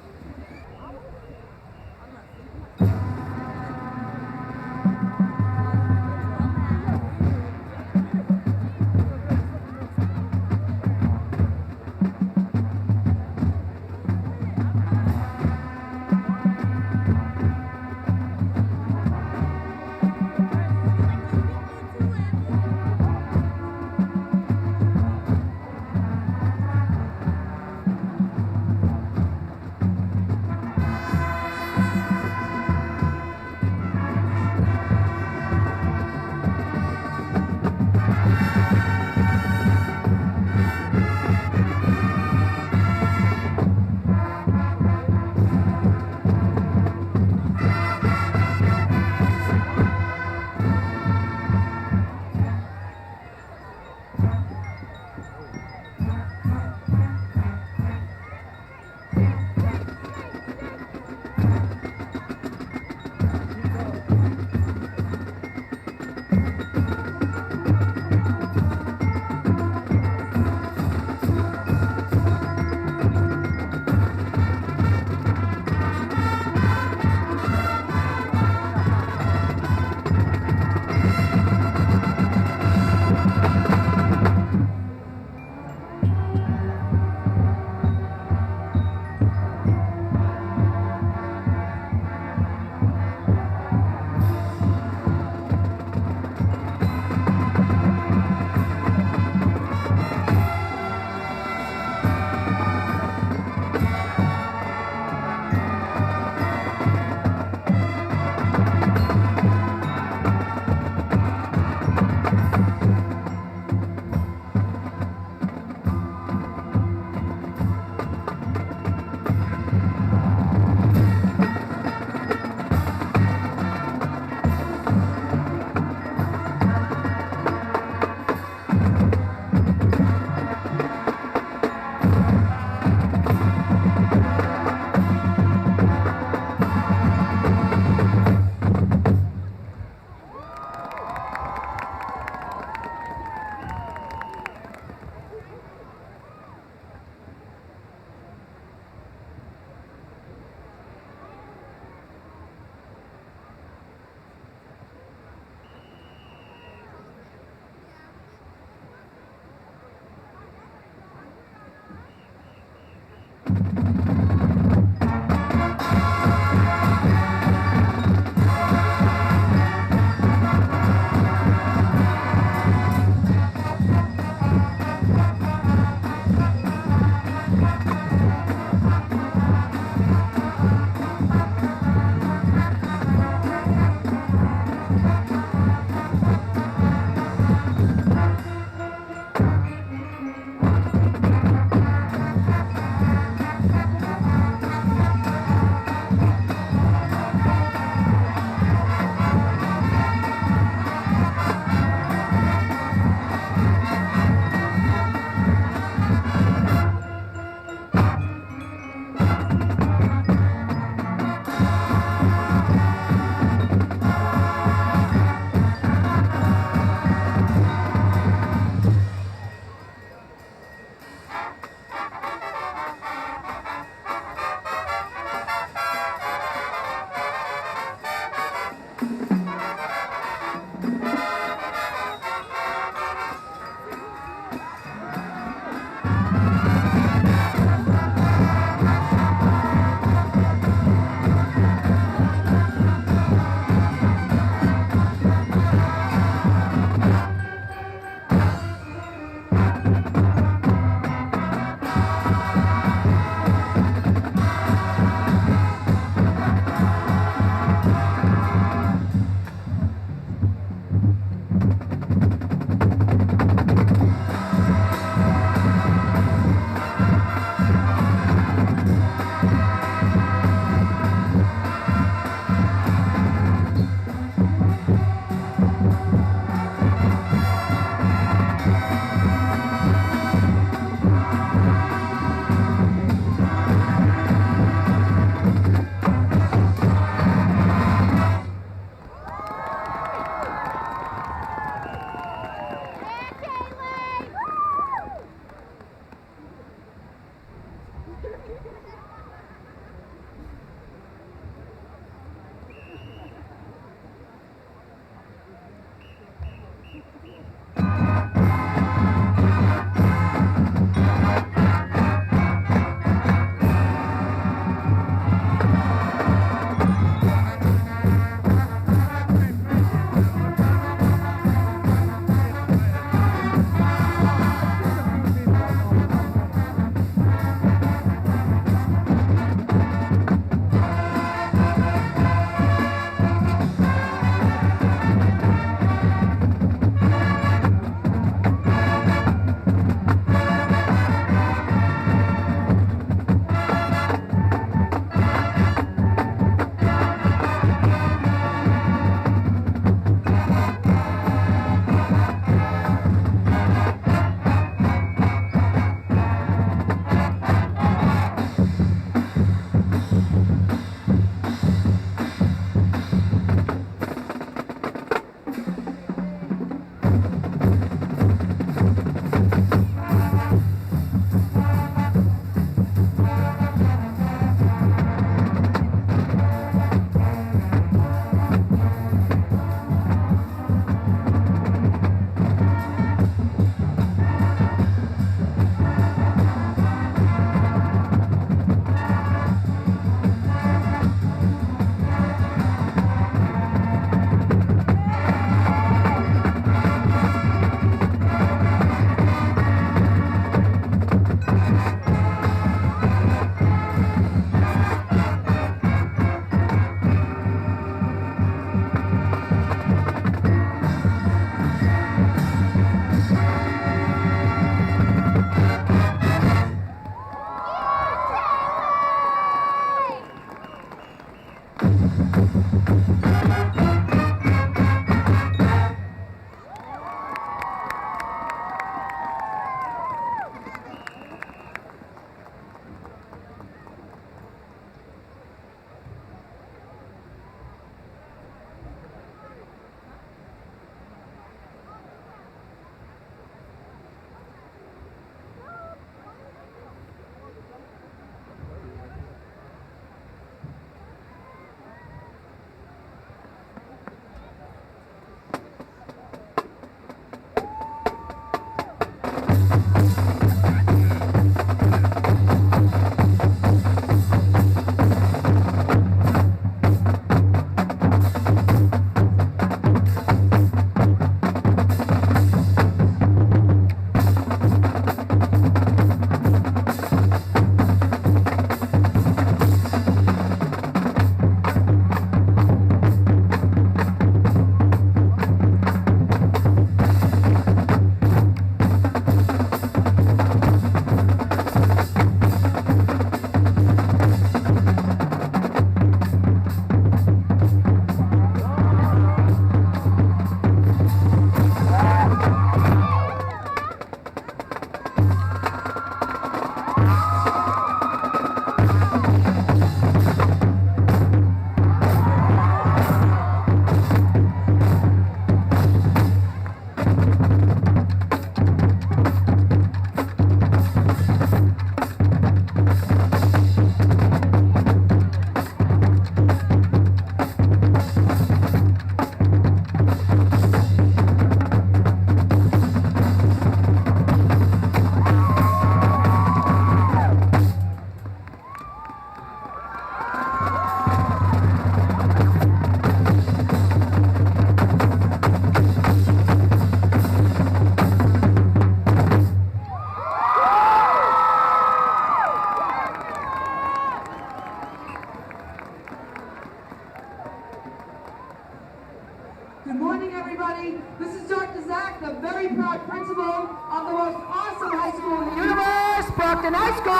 Good morning, everybody. This is Dr. Zach, the very proud principal of the most awesome high school in the universe, Brockton High School.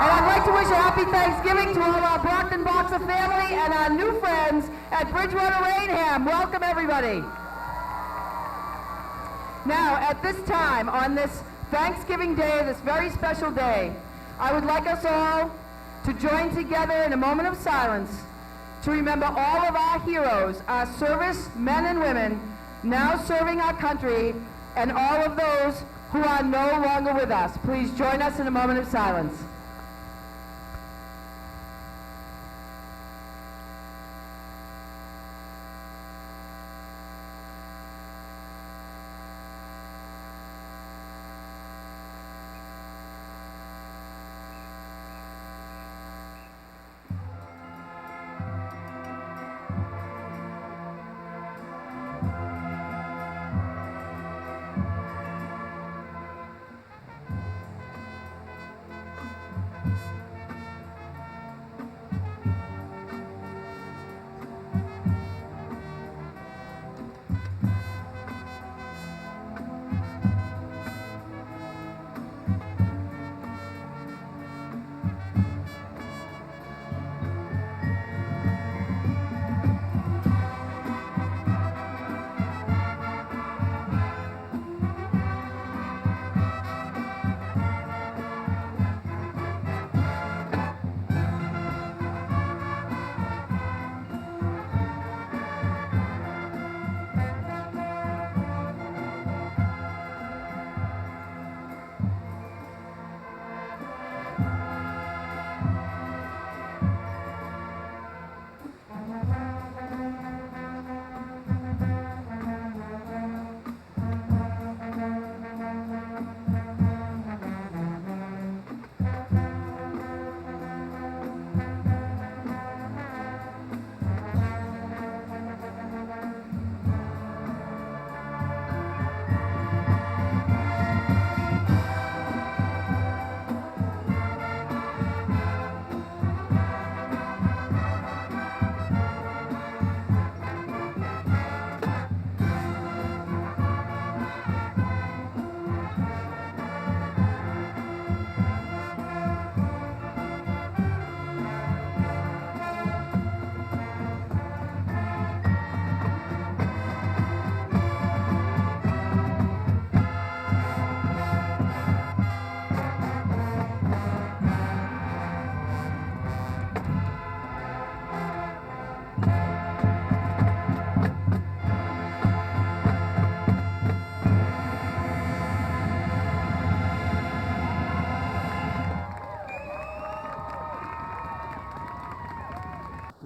And I'd like to wish a happy Thanksgiving to all our Brockton Boxer family and our new friends at Bridgewater-Raynham. Welcome, everybody. Now, at this time, on this Thanksgiving Day, this very special day, I would like us all to join together in a moment of silence to remember all of our heroes, our service men and women, now serving our country, and all of those who are no longer with us. Please join us in a moment of silence.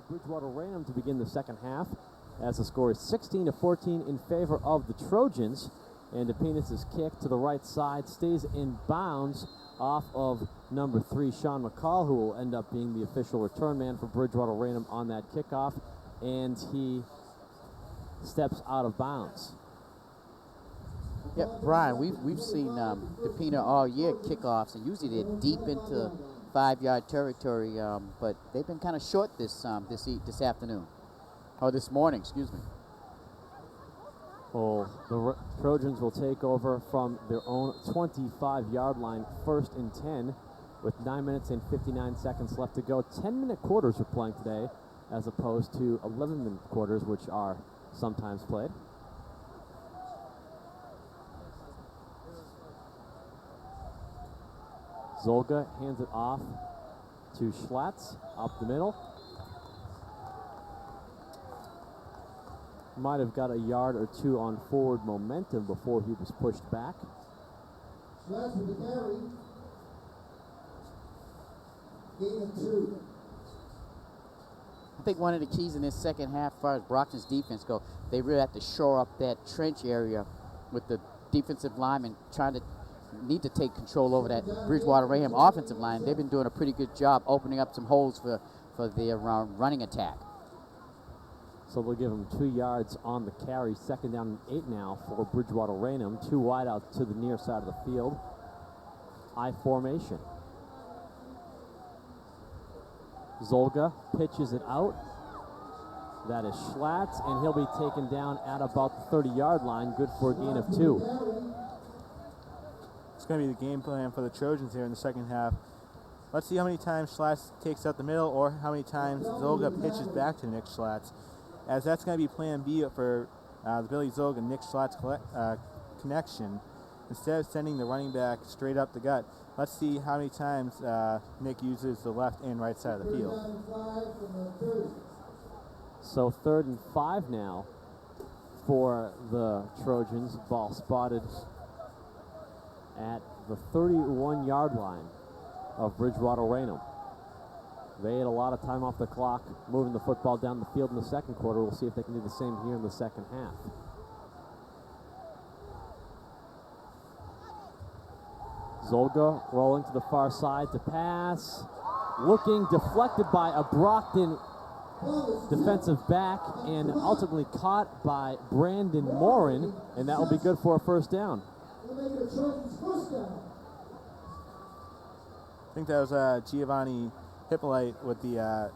Bridgewater-Raynham to begin the second half, as the score is 16-14 in favor of the Trojans. And DePenis' kick to the right side stays in bounds off of number 3, Sean McCall, who will end up being the official return man for Bridgewater-Raynham on that kickoff. And he steps out of bounds. Yeah, Brian, we've seen DePina all year kickoffs, and usually they're deep into 5-yard territory, but they've been kind of short this afternoon, or this morning, excuse me. Well, the Trojans will take over from their own 25-yard line, 1st and 10, with 9 minutes and 59 seconds left to go. 10-minute quarters are playing today, as opposed to 11-minute quarters, which are sometimes played. Zolga hands it off to Schlatt up the middle. Might have got a yard or two on forward momentum before he was pushed back. Schlatt with the carry. Gain of 2. I think one of the keys in this second half, as far as Brockton's defense go, they really have to shore up that trench area with the defensive linemen trying to need to take control over that Bridgewater-Raynham offensive line. They've been doing a pretty good job opening up some holes for their running attack. So they'll give him 2 yards on the carry. 2nd down and 8 now for Bridgewater-Raynham. 2 wide out to the near side of the field. I formation. Zolga pitches it out. That is Schlatt, and he'll be taken down at about the 30-yard line. Good for a gain of 2. It's going to be the game plan for the Trojans here in the second half. Let's see how many times Schlatt takes out the middle or how many times Zolga pitches back to Nick Schlatt, as that's going to be plan B for the Billy Zolga-Nick Schlatt connection. Instead of sending the running back straight up the gut, let's see how many times Nick uses the left and right side of the field. So 3rd and 5 now for the Trojans. Ball spotted at the 31-yard line of Bridgewater-Raynham. They had a lot of time off the clock moving the football down the field in the second quarter. We'll see if they can do the same here in the second half. Zolga rolling to the far side to pass. Looking deflected by a Brockton defensive back and ultimately caught by Brandon Morin, and that will be good for a first down. I think that was Giovanni Hippolyte with the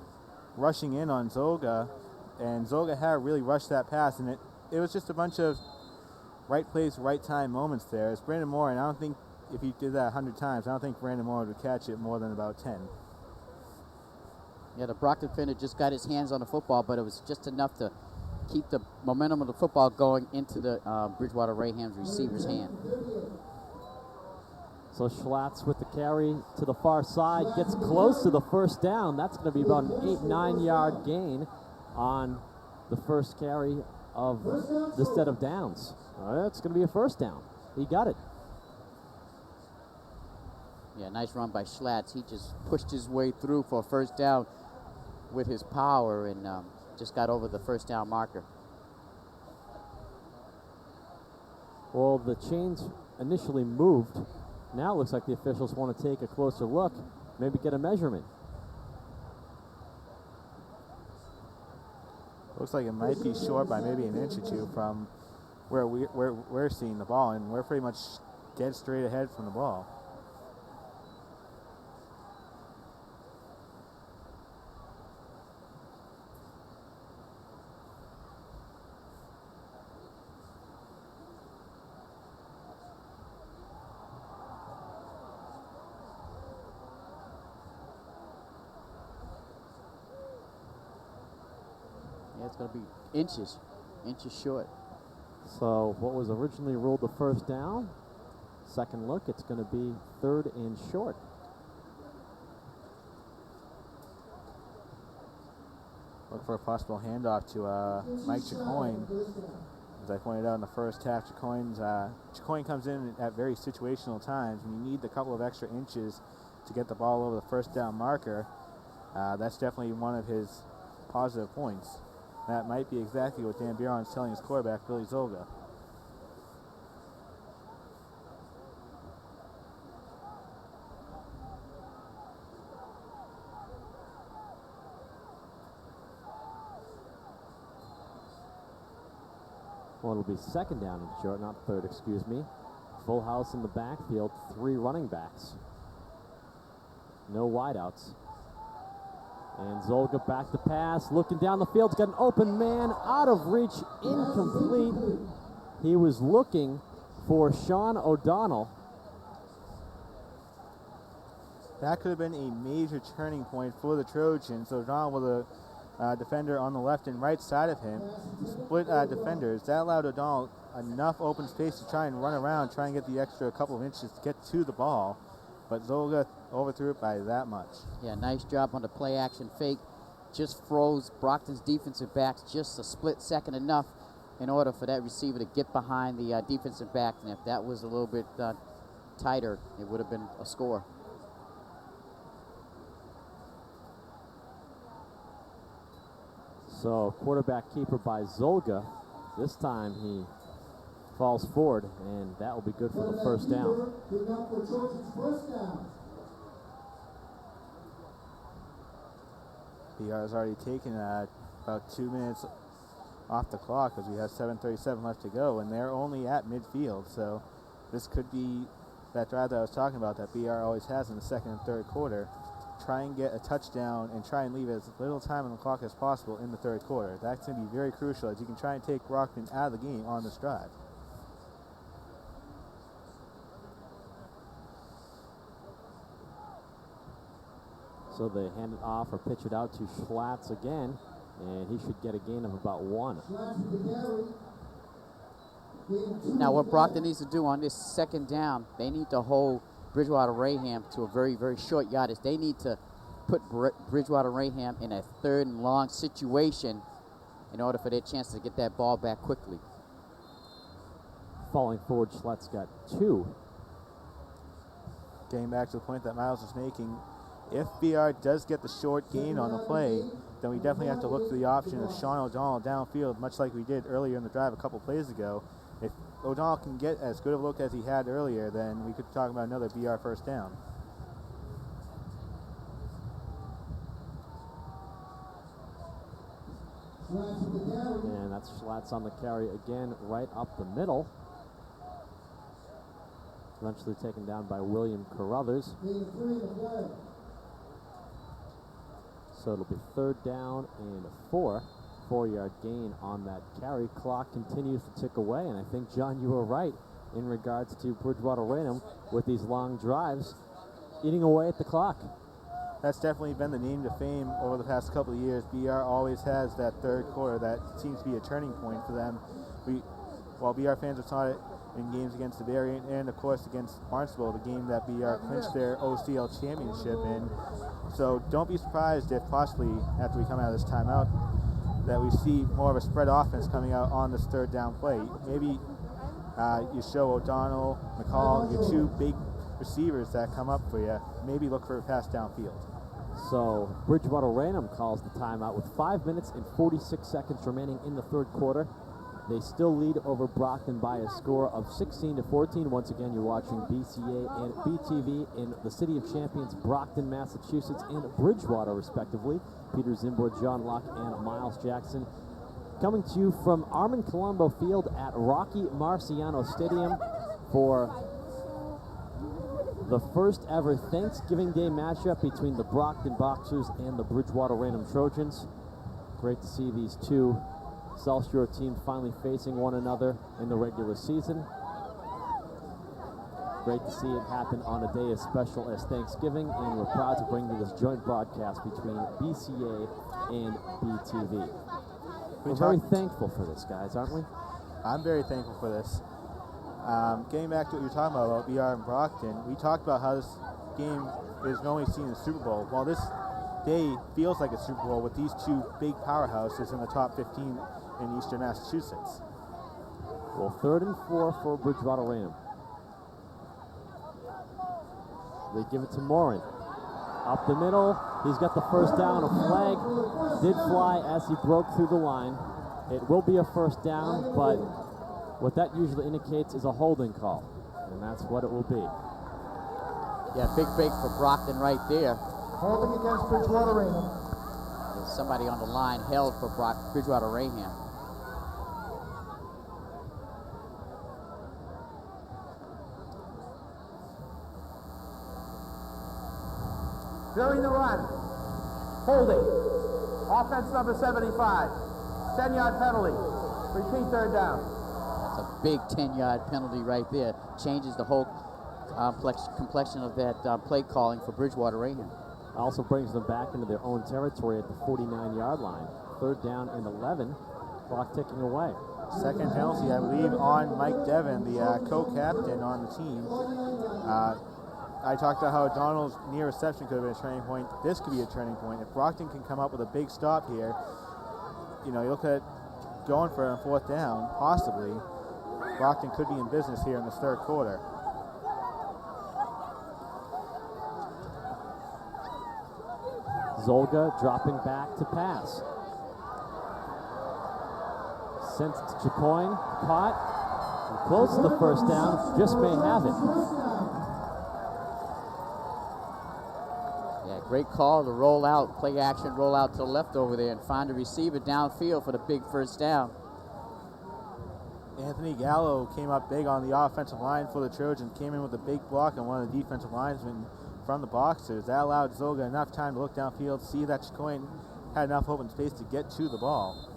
rushing in on Zolga, and Zolga had really rushed that pass, and it was just a bunch of right place, right time moments there. As Brandon Morin, I don't think if he did that 100 times, I don't think Brandon Morin would catch it more than about 10. Yeah, the Brockton defender just got his hands on the football, but it was just enough to keep the momentum of the football going into the Bridgewater-Raynham's receiver's hand. So Schlatt's with the carry to the far side, gets close to the first down. That's going to be about an 8-9 yard gain on the first carry of the set of downs. It's going to be a first down. He got it. Yeah, nice run by Schlatt's. He just pushed his way through for a first down with his power and just got over the first down marker. Well, the chains initially moved. Now it looks like the officials want to take a closer look, maybe get a measurement. Looks like it might be short by maybe an inch or two from where we're seeing the ball, and we're pretty much dead straight ahead from the ball. It's going to be inches short. So what was originally ruled the first down, second look, it's going to be 3rd and short. Look for a possible handoff to Mike Chacoin. As I pointed out in the first half, Chacoin comes in at very situational times. When you need a couple of extra inches to get the ball over the first down marker, that's definitely one of his positive points. That might be exactly what Dan Biron's telling his quarterback, Billy Zolga. Well, it'll be second down and short, not third, excuse me. Full house in the backfield, 3 running backs. No wideouts. And Zolga back to pass, looking down the field, got an open man, out of reach, incomplete. He was looking for Sean O'Donnell. That could have been a major turning point for the Trojans. O'Donnell with a defender on the left and right side of him. Split defenders. That allowed O'Donnell enough open space to try and run around, try and get the extra couple of inches to get to the ball. But Zolga overthrew it by that much. Yeah, nice job on the play action fake. Just froze Brockton's defensive backs just a split second enough in order for that receiver to get behind the defensive back. And if that was a little bit tighter, it would have been a score. So quarterback keeper by Zolga. This time he falls forward, and that will be good for the first down. BR has already taken about 2 minutes off the clock because we have 7:37 left to go, and they're only at midfield. So this could be that drive that I was talking about that BR always has in the second and third quarter. Try and get a touchdown and try and leave as little time on the clock as possible in the third quarter. That's going to be very crucial as you can try and take Brockton out of the game on this drive. So they hand it off or pitch it out to Schlatt's again, and he should get a gain of about 1. Now what Brockton needs to do on this second down, they need to hold Bridgewater-Raynham to a very, very short yardage. They need to put Bridgewater-Raynham in a 3rd and long situation in order for their chance to get that ball back quickly. Falling forward, Schlatt's got 2. getting back to the point that Miles was making, if BR does get the short gain on the play, then we definitely have to look for the option of Sean O'Donnell downfield, much like we did earlier in the drive a couple plays ago. If O'Donnell can get as good of a look as he had earlier, then we could talk about another BR first down. And that's Schlatt's on the carry again, right up the middle. Eventually taken down by William Carruthers. So it'll be 3rd down and 4. 4-yard gain on that carry. Clock continues to tick away, and I think, John, you were right in regards to Bridgewater-Raynham with these long drives eating away at the clock. That's definitely been the name to fame over the past couple of years. BR always has that third quarter that seems to be a turning point for them. While BR fans have saw it in games against the Variant and, of course, against Barnstable, the game that BR clinched their OCL championship in. So don't be surprised if possibly after we come out of this timeout that we see more of a spread offense coming out on this 3rd down play. Maybe you show O'Donnell, McCall, your 2 big receivers that come up for you. Maybe look for a pass downfield. So Bridgewater-Raynham calls the timeout with 5 minutes and 46 seconds remaining in the 3rd quarter. They still lead over Brockton by a score of 16-14. Once again, you're watching BCA and BTV in the City of Champions, Brockton, Massachusetts, and Bridgewater, respectively. Peter Zimborg, John Luck, and Miles Jackson. Coming to you from Armond Colombo Field at Rocky Marciano Stadium for the first ever Thanksgiving Day matchup between the Brockton Boxers and the Bridgewater-Raynham Trojans. Great to see these two South Shore teams finally facing one another in the regular season. Great to see it happen on a day as special as Thanksgiving, and we're proud to bring you this joint broadcast between BCA and BTV. We're very thankful for this, guys, aren't we? I'm very thankful for this. Getting back to what you're talking about BR and Brockton, we talked about how this game is normally seen in the Super Bowl. Well, this day feels like a Super Bowl with these 2 big powerhouses in the top 15 in Eastern Massachusetts. Well, 3rd and 4 for Bridgewater-Raynham. They give it to Morin. Up the middle, he's got the first down. A flag did fly as he broke through the line. It will be a first down, but what that usually indicates is a holding call, and that's what it will be. Yeah, big break for Brockton right there. Holding against Bridgewater-Raynham. There's somebody on the line held for Bridgewater-Raynham. During the run, holding. Offense number 75. 10-yard penalty. Repeat 3rd down. That's a big 10-yard penalty right there. Changes the whole complexion of that play calling for Bridgewater-Raynham. Also brings them back into their own territory at the 49-yard line. 3rd down and 11. Clock ticking away. Second penalty, I believe, on Mike Devon, the co-captain on the team. I talked about how O'Donnell's near reception could have been a turning point. This could be a turning point. If Brockton can come up with a big stop here, you look at going for a 4th down, possibly. Brockton could be in business here in this 3rd quarter. Zolga dropping back to pass. Sent to Chacoin, caught, and close to the first down, just may have it. Yeah, great call to roll out, play action, roll out to the left over there and find a receiver downfield for the big first down. Anthony Gallo came up big on the offensive line for the Trojans, came in with a big block on one of the defensive linemen from the Boxers. That allowed Zolga enough time to look downfield, see that Chacoin had enough open space to get to the ball.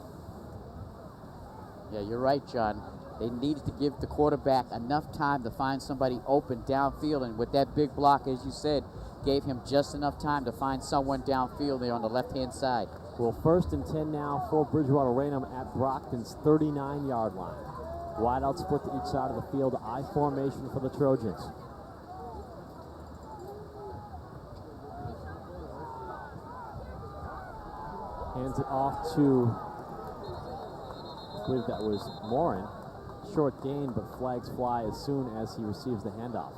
Yeah, you're right, John. They needed to give the quarterback enough time to find somebody open downfield, and with that big block, as you said, gave him just enough time to find someone downfield there on the left-hand side. Well, 1st and 10 now for Bridgewater-Raynham at Brockton's 39-yard line. Wide out split to each side of the field, I formation for the Trojans. Hands it off to, I believe that was Morin. Short gain, but flags fly as soon as he receives the handoff.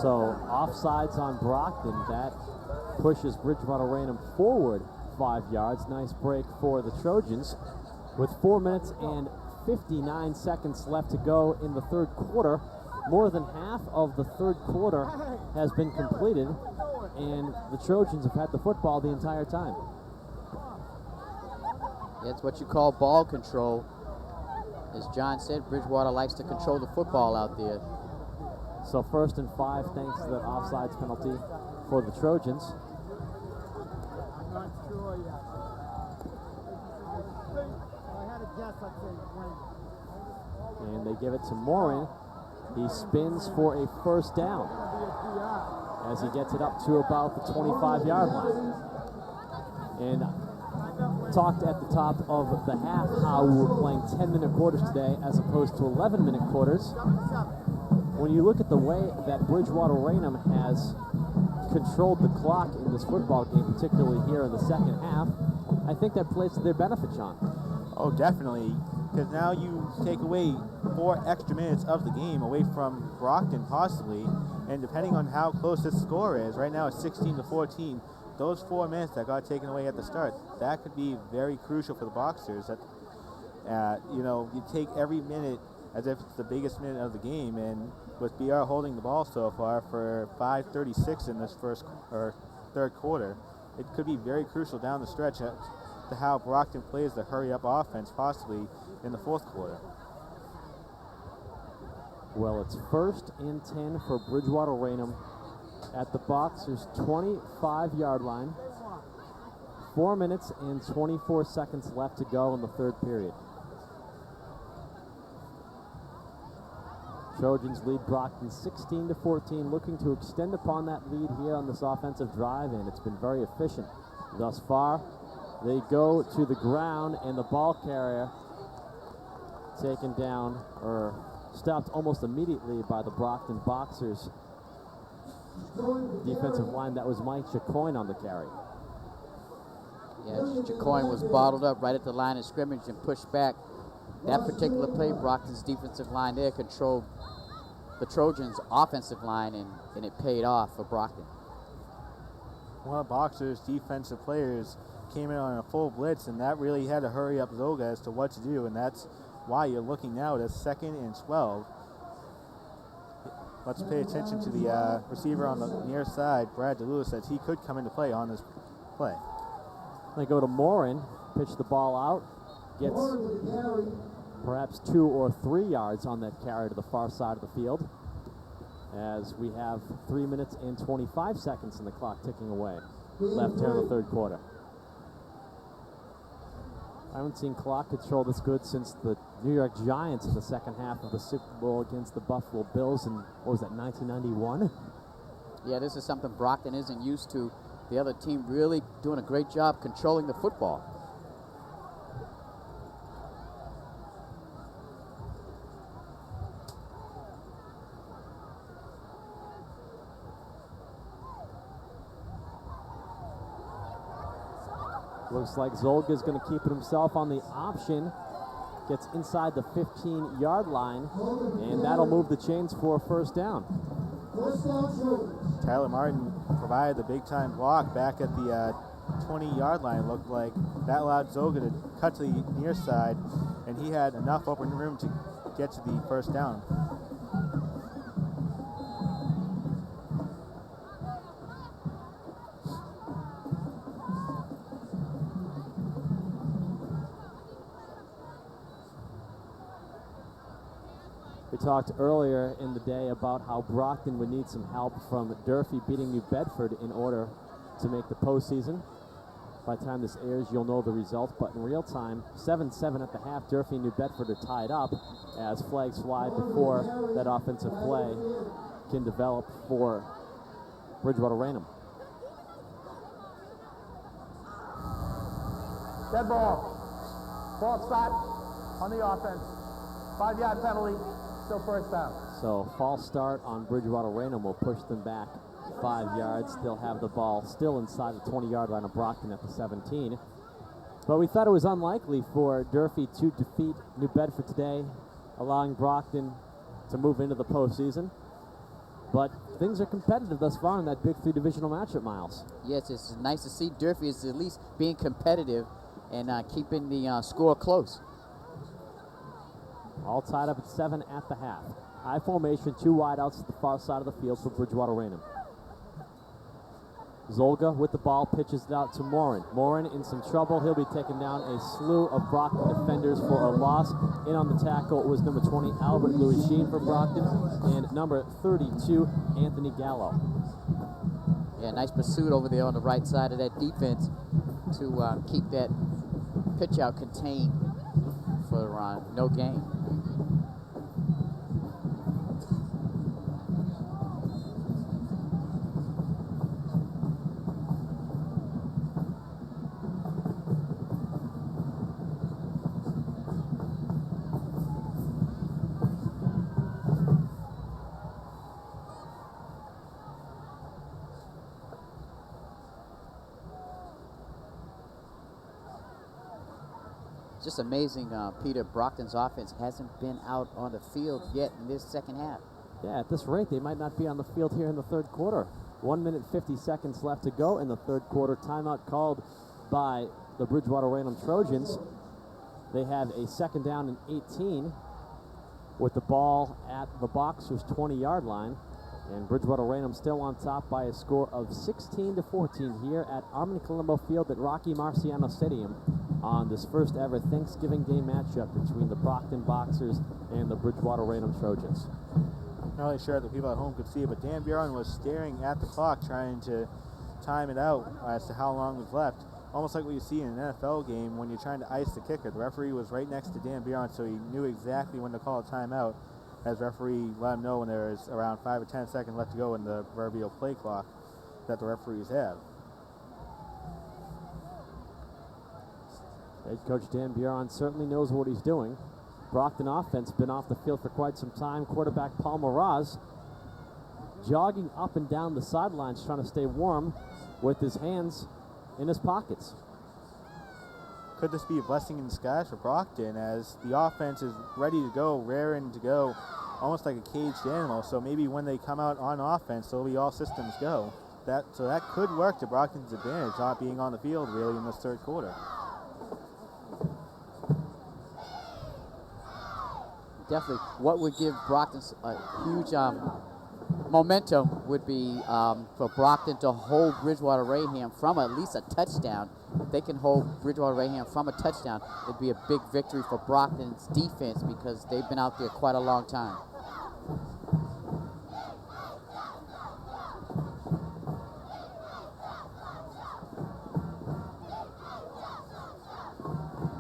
So offsides on Brockton. That pushes Bridgewater-Raynham forward 5 yards. Nice break for the Trojans. With 4 minutes and 59 seconds left to go in the third quarter, more than half of the third quarter has been completed, and the Trojans have had the football the entire time. It's what you call ball control. As John said, Bridgewater likes to control the football out there. So 1st and 5, thanks to that offsides penalty for the Trojans. I'm not sure yet. I had a guess, I'd say Wayne. And they give it to Morin. He spins for a first down as he gets it up to about the 25-yard line. And talked at the top of the half how we were playing 10-minute quarters today as opposed to 11-minute quarters. When you look at the way that Bridgewater-Raynham has controlled the clock in this football game, particularly here in the second half, I think that plays to their benefit, John. Oh, definitely, because now you take away 4 extra minutes of the game away from Brockton possibly, and depending on how close this score is, right now it's 16-14, those 4 minutes that got taken away at the start, that could be very crucial for the Boxers. That, you know, you take every minute as if it's the biggest minute of the game, and with BR holding the ball so far for 5:36 in this third quarter, it could be very crucial down the stretch to how Brockton plays the hurry-up offense possibly in the fourth quarter. Well, it's 1st and 10 for Bridgewater-Raynham at the Boxers' 25-yard line. 4 minutes and 24 seconds left to go in the third period. Trojans lead Brockton 16-14, looking to extend upon that lead here on this offensive drive, and it's been very efficient thus far. They go to the ground, and the ball carrier taken down, or stopped almost immediately by the Brockton Boxers defensive line. That was Mike Jacoin on the carry. Yeah, Jacoin was bottled up right at the line of scrimmage and pushed back. That particular play, Brockton's defensive line there controlled the Trojans' offensive line, and it paid off for Brockton. Well, Boxers' defensive players came in on a full blitz, and that really had to hurry up Zoga as to what to do, and that's why you're looking now at a 2nd and 12. Let's pay attention to the receiver on the near side, Brad DeLewis, as he could come into play on this play. They go to Morin, pitch the ball out, gets perhaps 2 or 3 yards on that carry to the far side of the field, as we have 3 minutes and 25 seconds in the clock ticking away left here in the third quarter. I haven't seen clock control this good since the New York Giants in the second half of the Super Bowl against the Buffalo Bills in, what was that, 1991? Yeah, this is something Brockton isn't used to. The other team really doing a great job controlling the football. Looks like Zolga's going to keep it himself on the option. Gets inside the 15-yard line, and that'll move the chains for a first down. Tyler Martin provided the big-time block back at the 20-yard line, looked like. That allowed Zoga to cut to the near side, and he had enough open room to get to the first down. We talked earlier in the day about how Brockton would need some help from Durfee beating New Bedford in order to make the postseason. By the time this airs, you'll know the result, but in real time, 7-7 at the half, Durfee and New Bedford are tied up as flags fly before that offensive play can develop for Bridgewater-Raynham. Dead ball. False start on the offense. 5-yard penalty. Still first down. So false start on Bridgewater-Raynham will push them back 5 yards. They'll have the ball still inside the 20-yard line of Brockton at the 17. But we thought it was unlikely for Durfee to defeat New Bedford today, allowing Brockton to move into the postseason. But things are competitive thus far in that Big 3 divisional matchup, Miles. Yes, it's nice to see Durfee is at least being competitive and keeping the score close. All tied up at 7 at the half. High formation, 2 wideouts at the far side of the field for Bridgewater-Raynham. Zolga with the ball, pitches it out to Morin. Morin in some trouble. He'll be taking down a slew of Brockton defenders for a loss. In on the tackle was number 20, Albert Louis Sheen for Brockton, and number 32, Anthony Gallo. Yeah, nice pursuit over there on the right side of that defense to keep that pitch out contained for no gain. Just amazing, Peter. Brockton's offense hasn't been out on the field yet in this second half. Yeah, at this rate, they might not be on the field here in the third quarter. 1 minute, 50 seconds left to go in the third quarter. Timeout called by the Bridgewater-Raynham Trojans. They have a second down and 18 with the ball at the Boxers' 20-yard line. And Bridgewater-Raynham still on top by a score of 16-14 here at Armond Colombo Field at Rocky Marciano Stadium on this first ever Thanksgiving Day matchup between the Brockton Boxers and the Bridgewater-Raynham Trojans. Not really sure if the people at home could see it, but Dan Buron was staring at the clock trying to time it out as to how long was left. Almost like what you see in an NFL game when you're trying to ice the kicker. The referee was right next to Dan Buron, so he knew exactly when to call a timeout, as referee let him know when there was around 5 or 10 seconds left to go in the proverbial play clock that the referees have. Head coach Dan Buron certainly knows what he's doing. Brockton offense been off the field for quite some time. Quarterback Paul Moraz jogging up and down the sidelines trying to stay warm with his hands in his pockets. Could this be a blessing in disguise for Brockton, as the offense is ready to go, raring to go, almost like a caged animal? So maybe when they come out on offense, it'll be all systems go. So that could work to Brockton's advantage, not being on the field really in this third quarter. Definitely, what would give Brockton a huge momentum would be for Brockton to hold Bridgewater-Raynham from at least a touchdown. If they can hold Bridgewater-Raynham from a touchdown, it'd be a big victory for Brockton's defense because they've been out there quite a long time.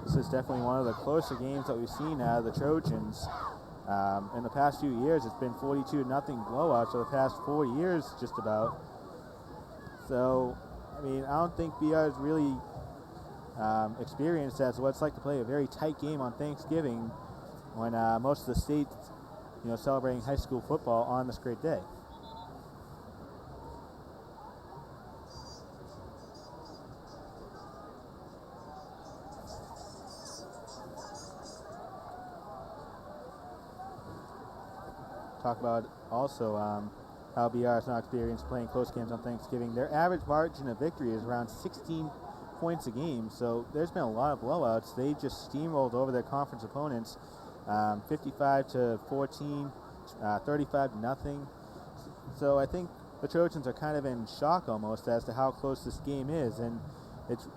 This is definitely one of the closer games that we've seen out of the Trojans. In the past few years, it's been 42-0 blowouts for the past 4 years, just about. So, I mean, I don't think BR is really experienced as what it's like to play a very tight game on Thanksgiving when most of the state's, celebrating high school football on this great day. Talk about also how BR is not experienced playing close games on Thanksgiving. Their average margin of victory is around 16 points a game, so there's been a lot of blowouts. They just steamrolled over their conference opponents, 55-14, 35-0. So I think the Trojans are kind of in shock almost as to how close this game is, and it's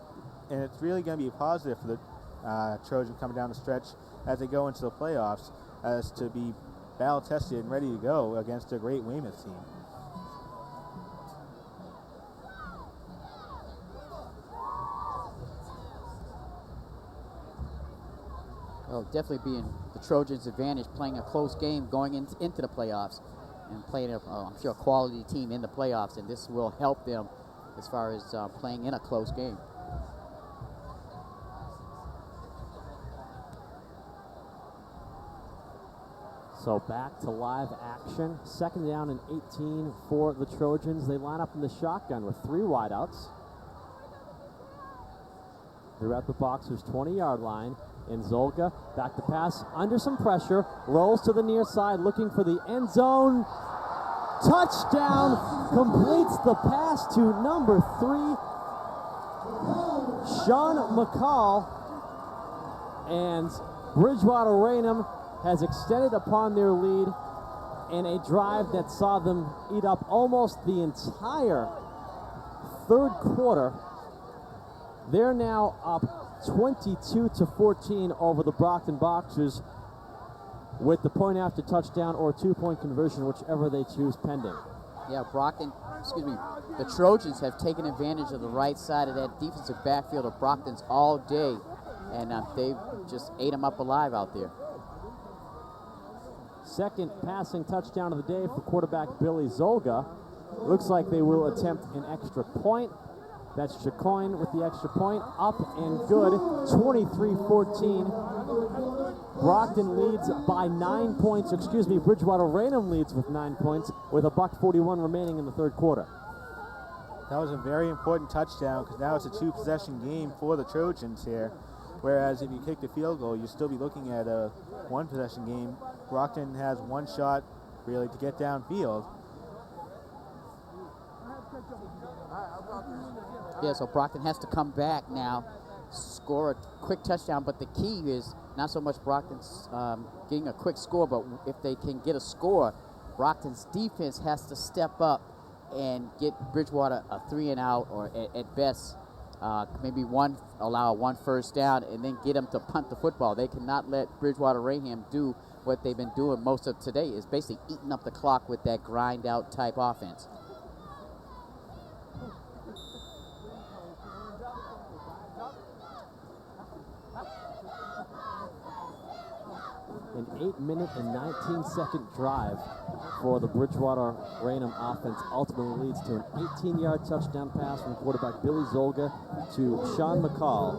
really going to be a positive for the Trojans coming down the stretch as they go into the playoffs, as to be battle-tested and ready to go against a great Weymouth team. Well, definitely being the Trojans' advantage, playing a close game going into the playoffs and playing, I'm sure, a quality team in the playoffs, and this will help them as far as playing in a close game. So back to live action. Second down and 18 for the Trojans. They line up in the shotgun with 3 wideouts. They're at the Boxers' 20-yard line. And Zolga back to pass under some pressure. Rolls to the near side looking for the end zone. Touchdown, completes the pass to number 3, Sean McCall, and Bridgewater-Raynham has extended upon their lead in a drive that saw them eat up almost the entire third quarter. They're now up 22-14 over the Brockton Boxers, with the point after touchdown or 2-point conversion, whichever they choose, pending. Yeah, the Trojans have taken advantage of the right side of that defensive backfield of Brockton's all day, and they just ate them up alive out there. Second passing touchdown of the day for quarterback Billy Zolga. Looks like they will attempt an extra point. That's Chacoin with the extra point, up and good, 23-14. Brockton leads by 9 points, Bridgewater-Raynham leads with 9 points with $1:41 remaining in the third quarter. That was a very important touchdown because now it's a 2-possession game for the Trojans here. Whereas if you kick the field goal, you'll still be looking at a 1-possession game. Brockton has one shot really to get downfield. Yeah, so Brockton has to come back now, score a quick touchdown, but the key is not so much Brockton's getting a quick score, but if they can get a score, Brockton's defense has to step up and get Bridgewater a 3-and-out, or at best, maybe allow one first down, and then get them to punt the football. They cannot let Bridgewater-Raynham do what they've been doing most of today, is basically eating up the clock with that grind-out type offense. An 8-minute and 19-second drive for the Bridgewater-Raynham offense ultimately leads to an 18-yard touchdown pass from quarterback Billy Zolga to Sean McCall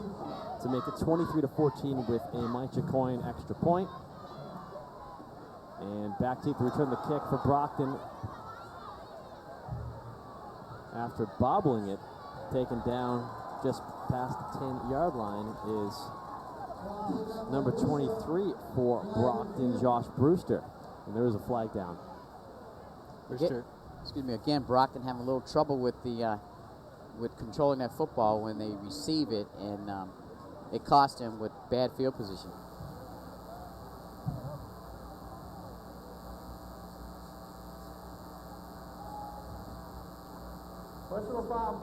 to make it 23-14 with a Mike Chacoin extra point. And back deep to return the kick for Brockton. After bobbling it, taken down just past the 10-yard line is number 23 for Brockton, Josh Brewster. And there is a flag down. Again, Brockton having a little trouble with with controlling that football when they receive it, and it cost them with bad field position. Personal foul,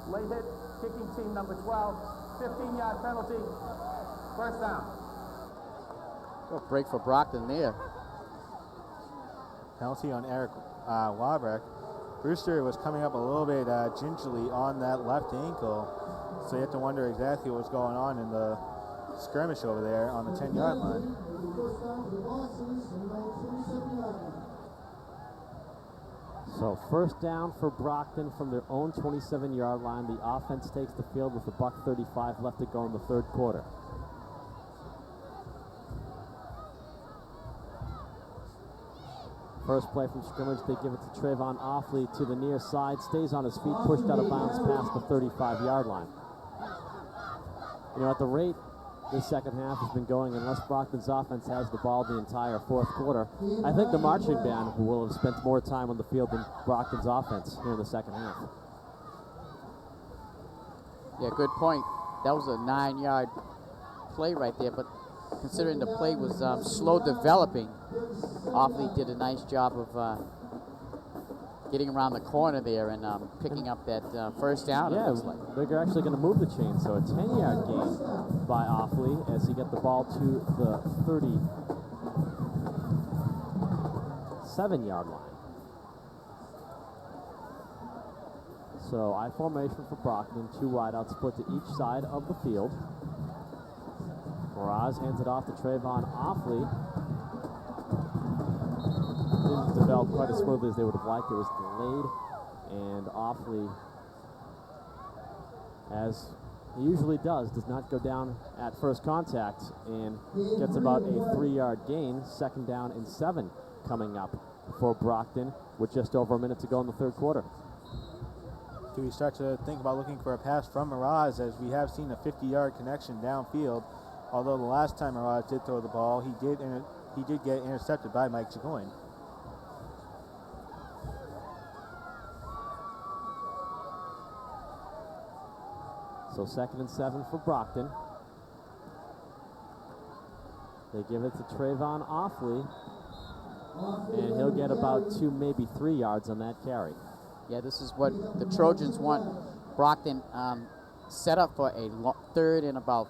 late hit, kicking team number 12, 15-yard penalty, first down. Good break for Brockton there. Penalty on Eric Wabrecht. Brewster was coming up a little bit gingerly on that left ankle, so you have to wonder exactly what was going on in the skirmish over there on the 10-yard line. So first down for Brockton from their own 27-yard line. The offense takes the field with $1:35 left to go in the third quarter. First play from scrimmage, they give it to Trayvon Offley to the near side, stays on his feet, pushed out of bounds past the 35-yard line. You know, at the rate this second half has been going, unless Brockton's offense has the ball the entire fourth quarter, I think the marching band will have spent more time on the field than Brockton's offense here in the second half. Yeah, good point. That was a 9-yard play right there, but considering the play was slow developing, Offley did a nice job of getting around the corner there and picking up that first down. Yeah, they're actually going to move the chain, so a 10-yard gain by Offley as he got the ball to the 37-yard line. So I formation for Brockton, 2 wideouts split to each side of the field. Moraz hands it off to Trayvon Offley. Didn't develop quite as smoothly as they would have liked. It was delayed, and Offley, as he usually does not go down at first contact and gets about a 3-yard gain. Second down and 7 coming up for Brockton with just over a minute to go in the third quarter. Do we start to think about looking for a pass from Moraz, as we have seen a 50-yard connection downfield? Although the last time Moraz did throw the ball, he did get intercepted by Mike Chacoin. So 2nd and 7 for Brockton. They give it to Trayvon Offley, and he'll get about 2, maybe 3 yards on that carry. Yeah, this is what the Trojans want. Brockton set up for a 3rd and about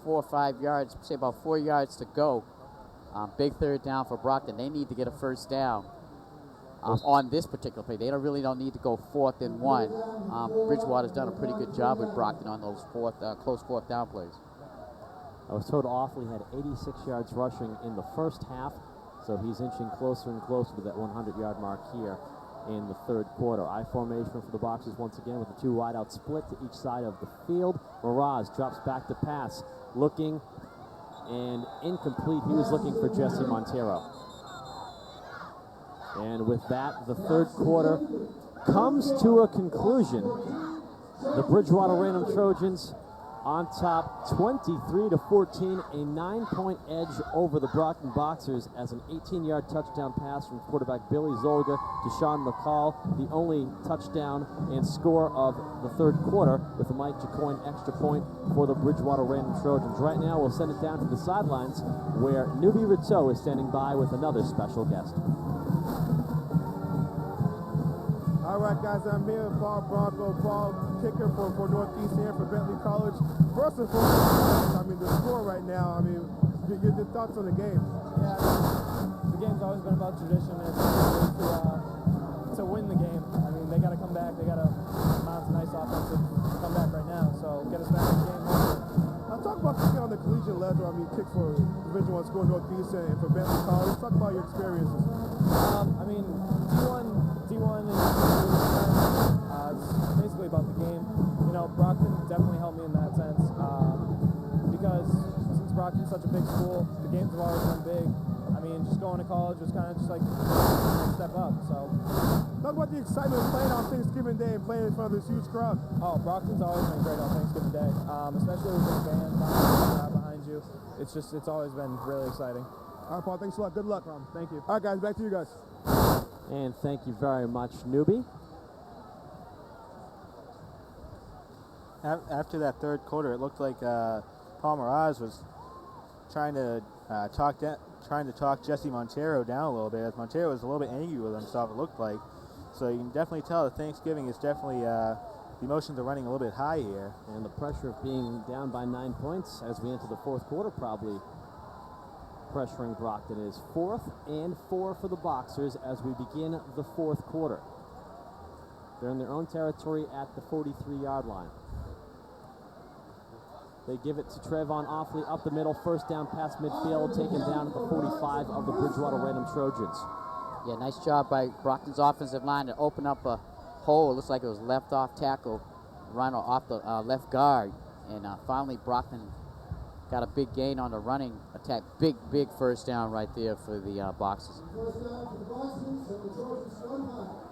4 or 5 yards, say about 4 yards to go. Big 3rd down for Brockton. They need to get a 1st down on this particular play. They really don't need to go 4th and 1. Bridgewater's done a pretty good job with Brockton on those close 4th down plays. I was told Offley had 86 yards rushing in the first half, so he's inching closer and closer to that 100-yard mark here in the 3rd quarter. I formation for the Boxers once again with a 2 wideout split to each side of the field. Miraz drops back to pass, looking and incomplete. He was looking for Jesse Montero. And with that, the 3rd quarter comes to a conclusion. The Bridgewater-Raynham Trojans on top 23-14, a 9-point edge over the Brockton Boxers as an 18-yard touchdown pass from quarterback Billy Zolga to Sean McCall, the only touchdown and score of the 3rd quarter, with a Mike Jacoin extra point for the Bridgewater-Raynham Trojans. Right now, we'll send it down to the sidelines where Newbie Ritteau is standing by with another special guest. All right, guys, I'm here with Paul Bronco, Paul, kicker for Northeast here for Bentley College. First and foremost, I mean, the score right now, I mean, your thoughts on the game? Yeah, the game's always been about tradition. It's to win the game. I mean, they got to come back. They got to mount a nice offensive comeback right now. So get us back in the game. I'll talk about kicking on the collegiate level. I mean, kick for Division I school Northeast and for Bentley College. Talk about your experiences. I mean, D1 and it's basically about the game. You know, Brockton definitely helped me in that sense because since Brockton's such a big school, the games have always been big. I mean, just going to college was kind of just like a step up. So, talk about the excitement of playing on Thanksgiving Day and playing in front of this huge crowd. Oh, Brockton's always been great on Thanksgiving Day, especially with big band behind you. It's always been really exciting. All right, Paul, thanks a lot. Good luck. Thank you. All right, guys, back to you guys. And thank you very much, Newbie. After that 3rd quarter, it looked like Paul Miraz was trying to talk Jesse Montero down a little bit, as Montero was a little bit angry with himself, it looked like. So you can definitely tell that Thanksgiving is definitely, the emotions are running a little bit high here. And the pressure of being down by 9 points as we enter the 4th quarter probably pressuring Brockton. Is 4th and 4 for the Boxers as we begin the 4th quarter. They're in their own territory at the 43-yard line. They give it to Trayvon Offley up the middle, 1st down past midfield, taken down at the 45 of the Bridgewater-Raynham Trojans. Yeah, nice job by Brockton's offensive line to open up a hole. It looks like it was left off tackle, run off the left guard. And finally Brockton got a big gain on the running attack. Big 1st down right there for the Boxers. 1st down for the Boxers, so the Trojans 1 high.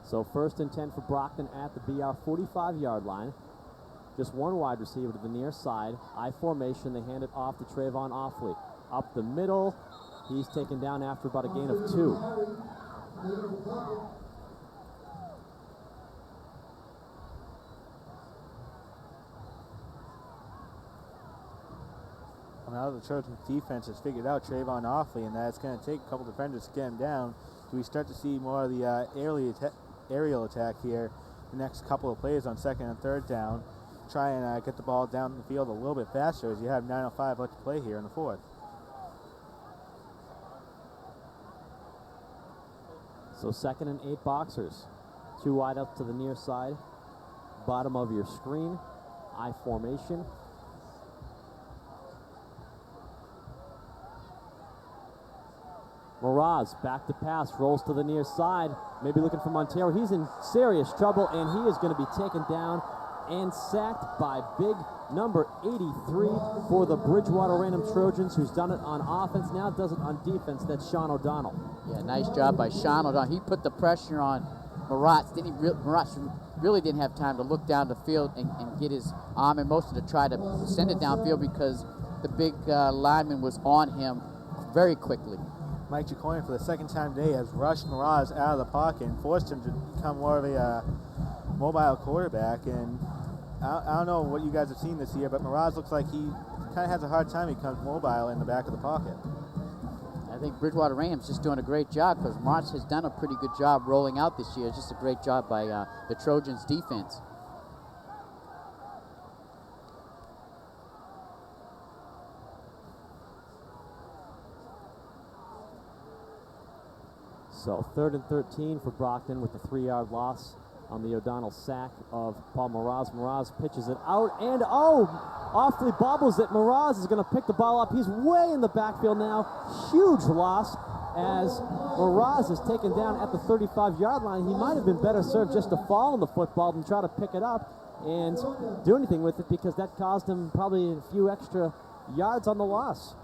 So 1st and 10 for Brockton at the BR 45-yard line. Just one wide receiver to the near side. I formation, they hand it off to Trayvon Offley. Up the middle, he's taken down after about a gain of 2. Now the Trojans defense has figured out Trayvon Offley, and that it's going to take a couple defenders to get him down. Do we start to see more of the aerial attack here the next couple of plays on 2nd and 3rd down? Try and get the ball down the field a little bit faster as you have 9:05 left to play here in the 4th. So 2nd and 8 Boxers. 2 wide up to the near side. Bottom of your screen. I formation. Miraz back to pass, rolls to the near side, maybe looking for Montero. He's in serious trouble, and he is going to be taken down and sacked by big number 83 for the Bridgewater-Raynham Trojans, who's done it on offense, now does it on defense. That's Sean O'Donnell. Yeah, nice job by Sean O'Donnell. He put the pressure on Maratz. Maratz really didn't have time to look down the field and get his arm in motion to try to send it downfield because the big lineman was on him very quickly. Mike Jacoin, for the second time today, has rushed Miraz out of the pocket and forced him to become more of a mobile quarterback. And I don't know what you guys have seen this year, but Miraz looks like he kind of has a hard time. He becomes mobile in the back of the pocket. I think Bridgewater-Raynham's just doing a great job because March has done a pretty good job rolling out this year. It's just a great job by the Trojans defense. So 3rd and 13 for Brockton with the 3-yard loss on the O'Donnell sack of Paul Miraz. Miraz pitches it out and awfully bobbles it. Miraz is going to pick the ball up. He's way in the backfield now. Huge loss as Miraz is taken down at the 35-yard line. He might have been better served just to fall on the football than try to pick it up and do anything with it, because that caused him probably a few extra yards on the loss.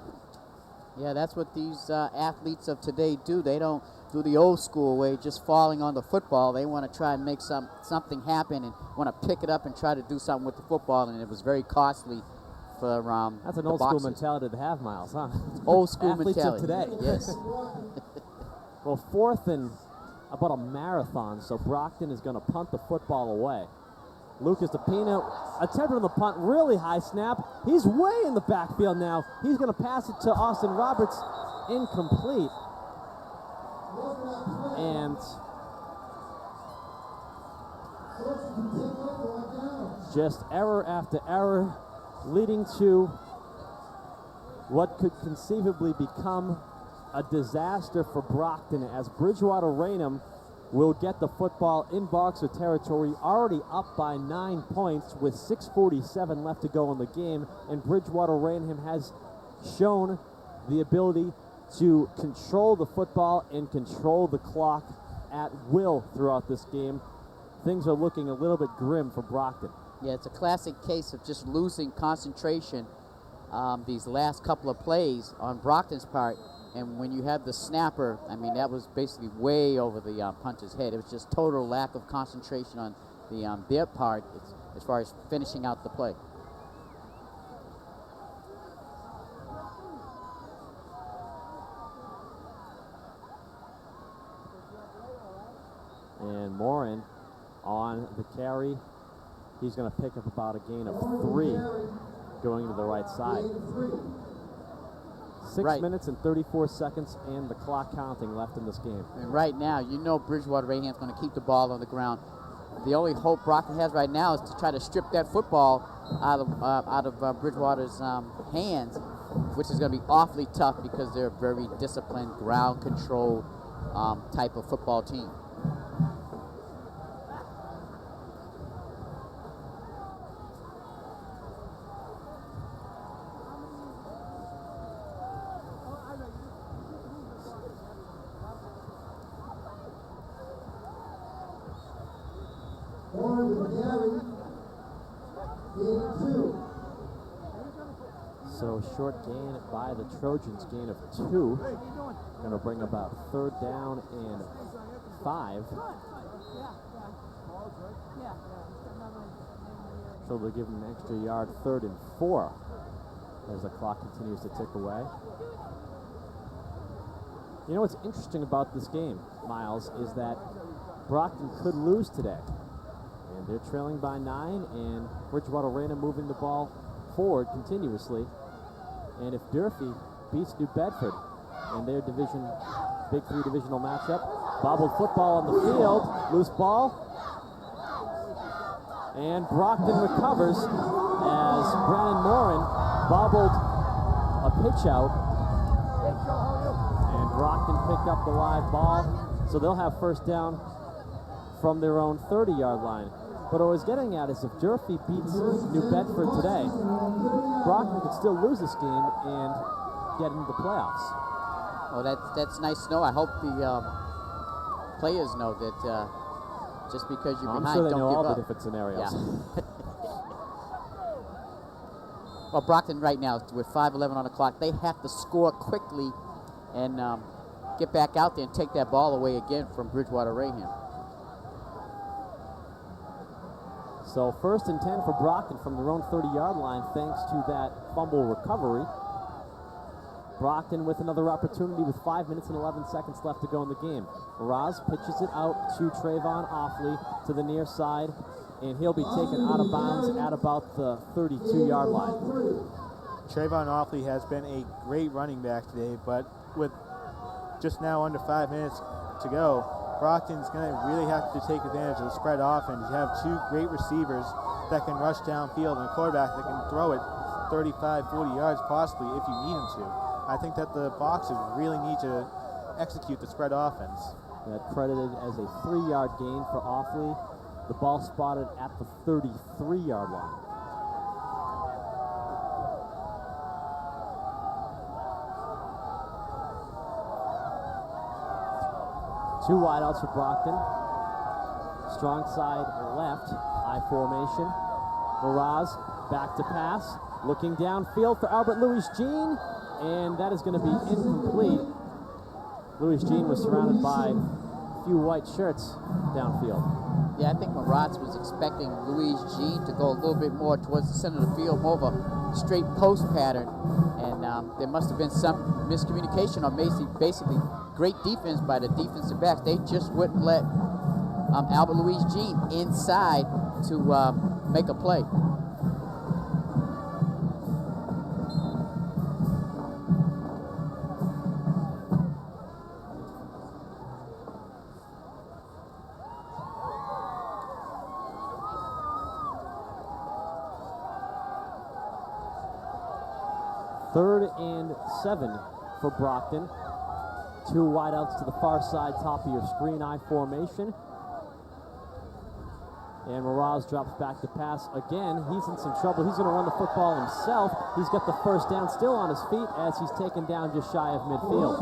Yeah, that's what these athletes of today do. They don't do the old school way, just falling on the football. They want to try and make something happen and want to pick it up and try to do something with the football, and it was very costly for that's an old school mentality to have, Miles, huh? Old school athletes mentality. of today. Yes. Well, 4th and about a marathon, so Brockton is going to punt the football away. Lucas DePina attempted on the punt, really high snap. He's way in the backfield now. He's going to pass it to Austin Roberts, incomplete. And just error after error, leading to what could conceivably become a disaster for Brockton, as Bridgewater-Raynham will get the football in Boxer territory, already up by 9 points with 6:47 left to go in the game, and Bridgewater-Raynham has shown the ability to control the football and control the clock at will throughout this game. Things are looking a little bit grim for Brockton. Yeah, it's a classic case of just losing concentration these last couple of plays on Brockton's part. And when you have the snapper, I mean, that was basically way over the punter's head. It was just total lack of concentration on the their part as far as finishing out the play. And Morin on the carry. He's going to pick up about a gain of 3 going to the right side. 6 minutes and 34 seconds and the clock counting left in this game. And right now, you know Bridgewater-Raynham's going to keep the ball on the ground. The only hope Brockton has right now is to try to strip that football out of Bridgewater's hands, which is going to be awfully tough because they're a very disciplined, ground control type of football team. So short gain by the Trojans, gain of 2. Going to bring about 3rd down and 5. So they'll give them an extra yard, 3rd and 4, as the clock continues to tick away. You know what's interesting about this game, Miles, is that Brockton could lose today. And they're trailing by 9, and Bridgewater-Raynham moving the ball forward continuously. And if Durfee beats New Bedford in their division, Big 3 divisional matchup, bobbled football on the field, loose ball, and Brockton recovers as Brandon Morin bobbled a pitch out, and Brockton picked up the live ball, so they'll have 1st down from their own 30-yard line. What I was getting at is if Durfee beats New Bedford today, Brockton could still lose this game and get into the playoffs. Oh, that's nice to know. I hope the players know that just because you're behind, I'm sure they don't know give all up. the different scenarios. Yeah. Well, Brockton right now, with 5:11 on the clock, they have to score quickly and get back out there and take that ball away again from Bridgewater-Raynham. So 1st and 10 for Brockton from their own 30-yard line thanks to that fumble recovery. Brockton with another opportunity with 5 minutes and 11 seconds left to go in the game. Raz pitches it out to Trayvon Offley to the near side, and he'll be taken out of bounds at about the 32-yard line. Trayvon Offley has been a great running back today, but with just now under 5 minutes to go, Brockton's going to really have to take advantage of the spread offense. You have two great receivers that can rush downfield and a quarterback that can throw it 35, 40 yards possibly if you need him to. I think that the Boxers really need to execute the spread offense. That credited as a 3-yard gain for Offley. The ball spotted at the 33-yard line. Two wideouts for Brockton. Strong side left, I formation. Miraz back to pass. Looking downfield for Albert Louis-Jean, and that is going to be incomplete. Louis-Jean was surrounded by a few white shirts downfield. Yeah, I think Maratz was expecting Louis-Jean to go a little bit more towards the center of the field, more of a straight post pattern, and there must have been some miscommunication or basically great defense by the defensive backs. They just wouldn't let Albert Louis-Jean inside to make a play. Third and 7 for Brockton. Two wideouts to the far side, top of your screen, I formation. And Miraz drops back to pass again. He's in some trouble. He's going to run the football himself. He's got the first down still on his feet as he's taken down just shy of midfield.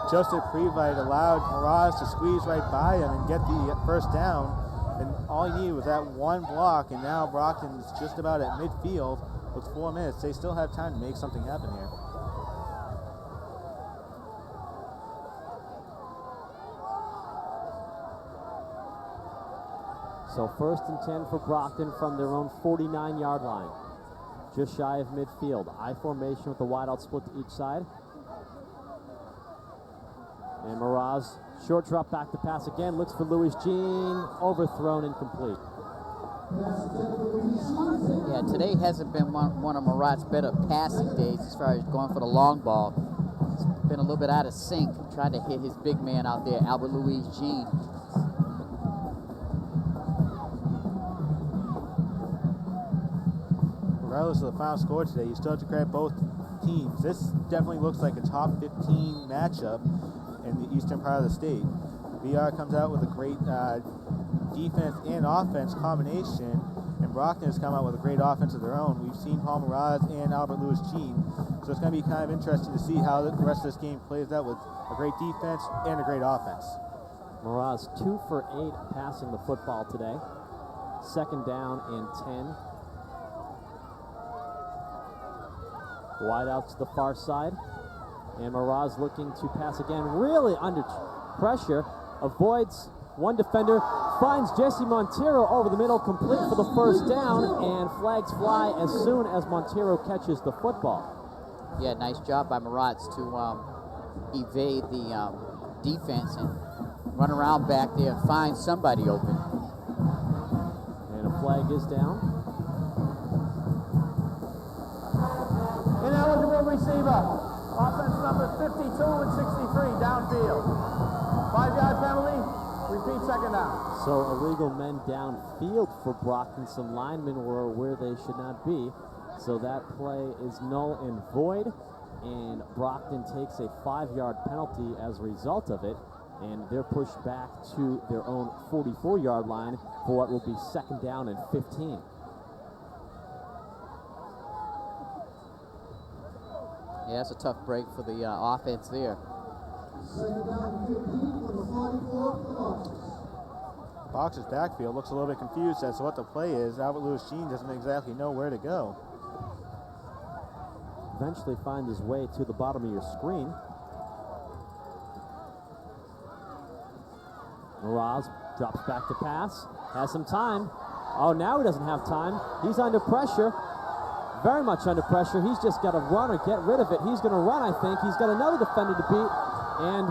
Joseph Previte allowed Miraz to squeeze right by him and get the first down. And all he needed was that one block, and now Brockton's just about at midfield with 4 minutes. They still have time to make something happen here. So 1st and 10 for Brockton from their own 49-yard line. Just shy of midfield. I formation with the wideout split to each side. And Miraz, short drop back to pass again, looks for Louis-Jean, overthrown, incomplete. Yeah, today hasn't been one of Marat's better passing days as far as going for the long ball. It's been a little bit out of sync, trying to hit his big man out there, Albert Louis-Jean. Regardless of the final score today, you still have to credit both teams. This definitely looks like a top 15 matchup in the eastern part of the state. VR comes out with a great defense and offense combination, and Brockton has come out with a great offense of their own. We've seen Paul Miraz and Albert Louis-Jean, so it's going to be kind of interesting to see how the rest of this game plays out with a great defense and a great offense. Miraz 2 for 8 passing the football today. 2nd down and 10. Wide out to the far side. And Miraz looking to pass again, really under pressure. Avoids one defender, finds Jesse Montero over the middle, complete for the first down, and flags fly as soon as Montero catches the football. Yeah, nice job by Maratz to evade the defense and run around back there and find somebody open. And a flag is down. Ineligible receiver. Offense number 52 and 63 downfield. 5-yard penalty. Repeat, 2nd down. So illegal men downfield for Brockton. Some linemen were where they should not be. So that play is null and void. And Brockton takes a 5-yard penalty as a result of it. And they're pushed back to their own 44-yard line for what will be 2nd down and 15. Yeah, that's a tough break for the offense there. Boxers backfield looks a little bit confused as to what the play is. Albert Louis-Jean doesn't exactly know where to go. Eventually finds his way to the bottom of your screen. Miraz drops back to pass, has some time. Oh, now he doesn't have time. He's under pressure, very much under pressure. He's just got to run or get rid of it. He's going to run, I think. He's got another defender to beat and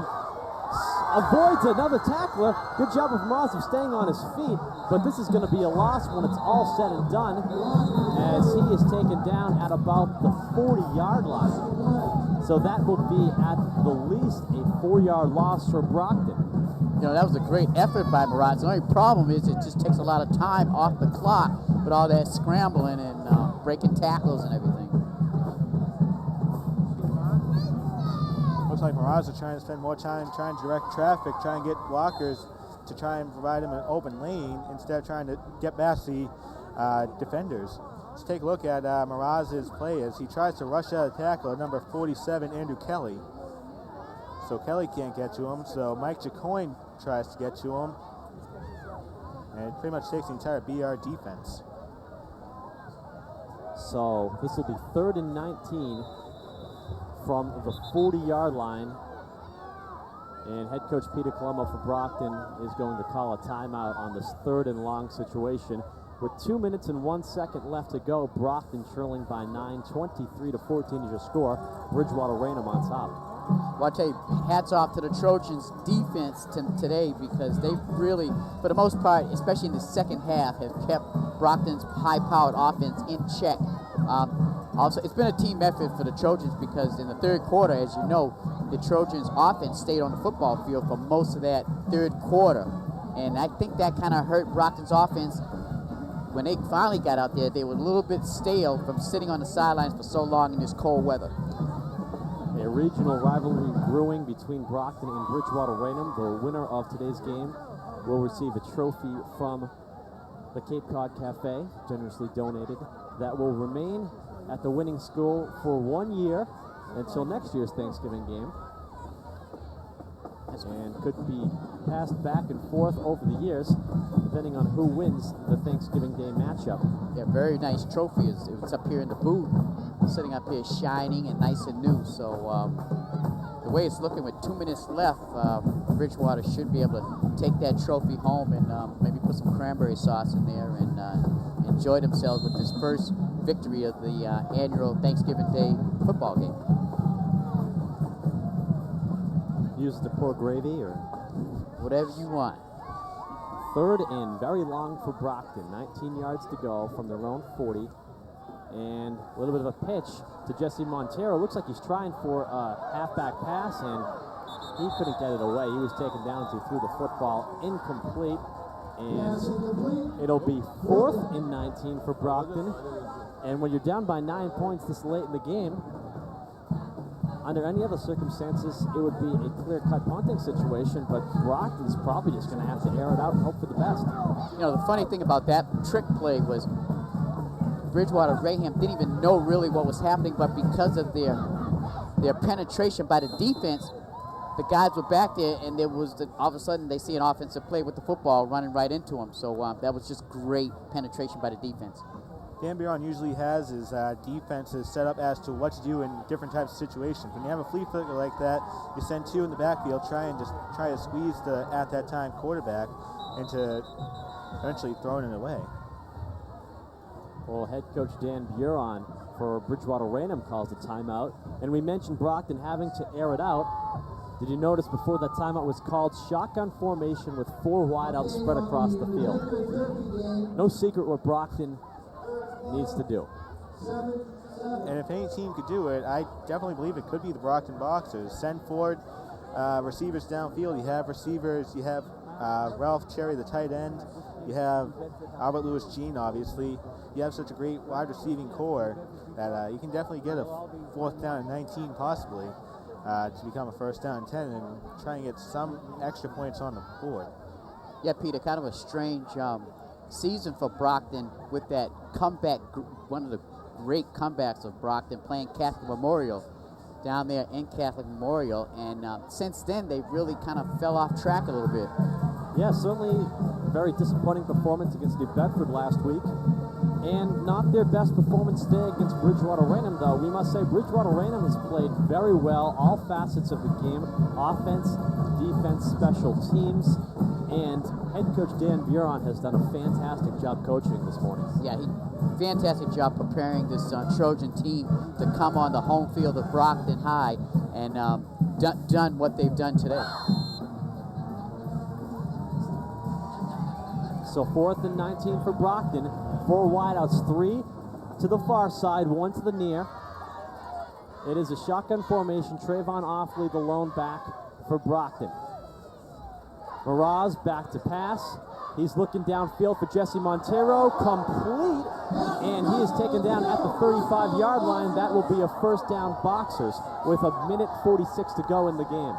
avoids another tackler. Good job of Miraz of staying on his feet, but this is going to be a loss when it's all said and done, as he is taken down at about the 40-yard line. So that will be at the least a 4-yard loss for Brockton. You know, that was a great effort by Miraz. The only problem is it just takes a lot of time off the clock with all that scrambling and breaking tackles and everything. Looks like Miraz is trying to spend more time trying to direct traffic, trying to get blockers to try and provide him an open lane instead of trying to get past the defenders. Let's take a look at Miraz's play as he tries to rush out a tackle at number 47, Andrew Kelly. So Kelly can't get to him, so Mike Jacoin tries to get to him. And it pretty much takes the entire BR defense. So this will be 3rd and 19 from the 40-yard line. And head coach Peter Colombo for Brockton is going to call a timeout on this 3rd and long situation. With 2 minutes and 1 second left to go, Brockton trailing by 9, 23-14 is your score. Bridgewater-Raynham on top. Well, I'll tell you, hats off to the Trojans defense today, because they really, for the most part, especially in the second half, have kept Brockton's high-powered offense in check. Also, it's been a team effort for the Trojans, because in the third quarter, as you know, the Trojans offense stayed on the football field for most of that third quarter. And I think that kind of hurt Brockton's offense. When they finally got out there, they were a little bit stale from sitting on the sidelines for so long in this cold weather. A regional rivalry brewing between Brockton and Bridgewater-Raynham. The winner of today's game will receive a trophy from the Cape Cod Cafe, generously donated, that will remain at the winning school for 1 year until next year's Thanksgiving game, and could be passed back and forth over the years depending on who wins the Thanksgiving Day matchup. Yeah, very nice trophy. It's up here in the booth, sitting up here shining and nice and new. So the way it's looking with 2 minutes left, Bridgewater should be able to take that trophy home and maybe put some cranberry sauce in there and enjoy themselves with this first victory of the annual Thanksgiving Day football game. Use the pour gravy or whatever you want. 3rd and very long for Brockton. 19 yards to go from their own 40. And a little bit of a pitch to Jesse Montero. Looks like he's trying for a halfback pass, and he couldn't get it away. He was taken down as he threw the football incomplete. And it'll be 4th and 19 for Brockton. And when you're down by 9 points this late in the game, under any other circumstances, it would be a clear-cut punting situation, but Brockton's probably just going to have to air it out and hope for the best. You know, the funny thing about that trick play was Bridgewater-Raynham didn't even know really what was happening, but because of their penetration by the defense, the guys were back there, and there was all of a sudden they see an offensive play with the football running right into them. So that was just great penetration by the defense. Dan Biron usually has his defenses set up as to what to do in different types of situations. When you have a flea flicker like that, you send 2 in the backfield, try to squeeze the at that time quarterback into eventually throwing it away. Well, head coach Dan Buron for Bridgewater-Raynham calls the timeout, and we mentioned Brockton having to air it out. Did you notice before that timeout was called, shotgun formation with 4 wideouts spread across the field? No secret what Brockton needs to do. And if any team could do it, I definitely believe it could be the Brockton Boxers. Send forward receivers downfield. You have receivers. You have Ralph Cherry, the tight end. You have Albert Lewis Jean, obviously. You have such a great wide receiving core that you can definitely get a 4th down and 19 possibly to become a 1st down and 10 and try and get some extra points on the board. Yeah, Peter, kind of a strange season for Brockton with that comeback, one of the great comebacks of Brockton, playing Catholic Memorial down there in Catholic Memorial, and since then they really kind of fell off track a little bit. Yeah, certainly a very disappointing performance against New Bedford last week, and not their best performance today against Bridgewater-Raynham, though. We must say Bridgewater-Raynham has played very well, all facets of the game, offense, defense, special teams. And head coach Dan Buron has done a fantastic job coaching this morning. Yeah, fantastic job preparing this Trojan team to come on the home field of Brockton High and done what they've done today. So 4th and 19 for Brockton. 4 wideouts, 3 to the far side, 1 to the near. It is a shotgun formation. Trayvon Offley, the lone back for Brockton. Miraz back to pass. He's looking downfield for Jesse Montero. Complete. And he is taken down at the 35-yard line. That will be a first down Boxers with a minute 46 to go in the game.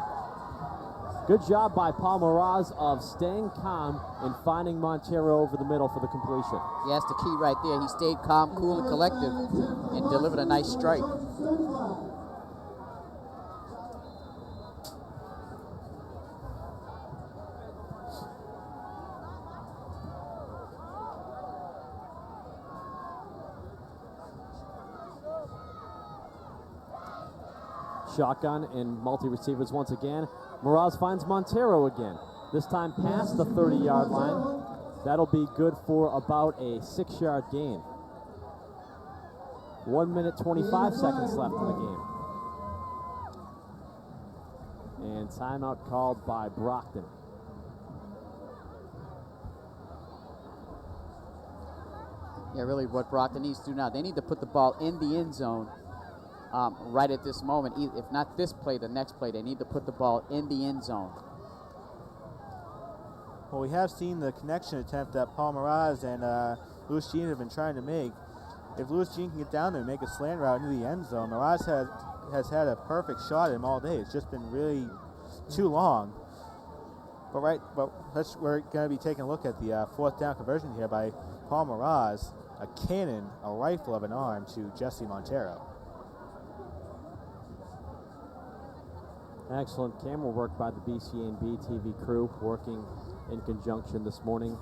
Good job by Paul Miraz of staying calm and finding Montero over the middle for the completion. Yeah, that's the key right there. He stayed calm, cool, and collective and delivered a nice strike. Shotgun and multi-receivers once again. Miraz finds Montero again. This time past the 30-yard line. That'll be good for about a 6-yard gain. 1 minute 25 seconds left in the game. And timeout called by Brockton. Yeah, really what Brockton needs to do now, they need to put the ball in the end zone right at this moment. If not this play, the next play, they need to put the ball in the end zone. Well, we have seen the connection attempt that Paul Miraz and Louis Jean have been trying to make. If Louis Jean can get down there and make a slant route into the end zone, Miraz has had a perfect shot at him all day. It's just been really too long. But we're going to be taking a look at the 4th down conversion here by Paul Miraz. A cannon, a rifle of an arm to Jesse Montero. Excellent camera work by the BCNB TV crew, working in conjunction this morning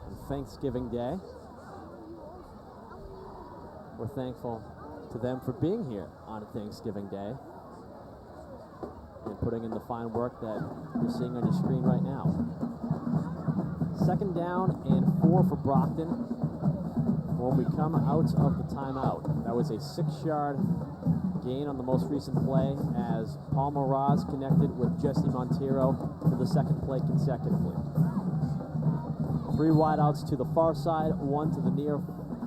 on Thanksgiving Day. We're thankful to them for being here on Thanksgiving Day and putting in the fine work that you're seeing on your screen right now. 2nd down and 4 for Brockton when we come out of the timeout. That was a 6-yard gain on the most recent play as Paul Miraz connected with Jesse Montero for the 2nd play consecutively. 3 wideouts to the far side, 1 to the near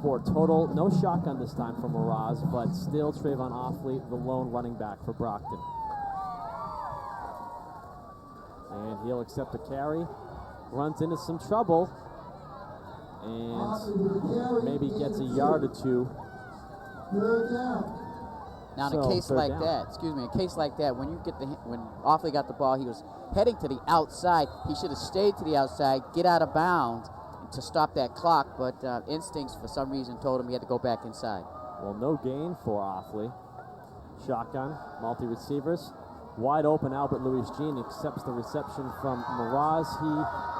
for total. No shotgun this time for Miraz, but still Trayvon Offley, the lone running back for Brockton. And he'll accept a carry, runs into some trouble, and maybe gets a yard or 2. Now, in a case like that, when Offley got the ball, he was heading to the outside. He should have stayed to the outside, get out of bounds to stop that clock, but instincts for some reason told him he had to go back inside. Well, no gain for Offley. Shotgun, multi-receivers. Wide open, Albert Louis Jean accepts the reception from Miraz. He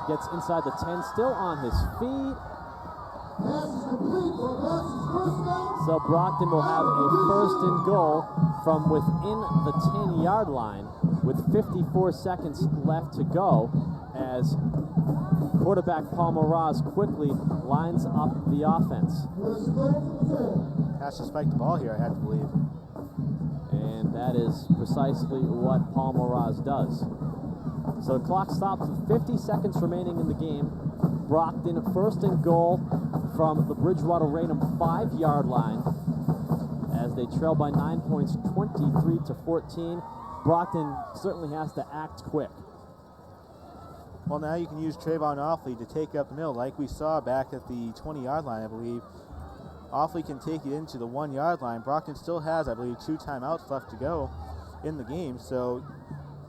gets inside the 10, still on his feet. So Brockton will have a 1st and goal from within the 10-yard line with 54 seconds left to go as quarterback Paul Miraz quickly lines up the offense. Has to spike the ball here, I have to believe. And that is precisely what Paul Miraz does. So the clock stops with 50 seconds remaining in the game. Brockton 1st and goal from the Bridgewater-Raynham 5-yard line as they trail by 9 points, 23-14. Brockton certainly has to act quick. Well, now you can use Trayvon Offley to take up the middle like we saw back at the 20-yard line, I believe. Offley can take it into the 1-yard line. Brockton still has, I believe, 2 timeouts left to go in the game. So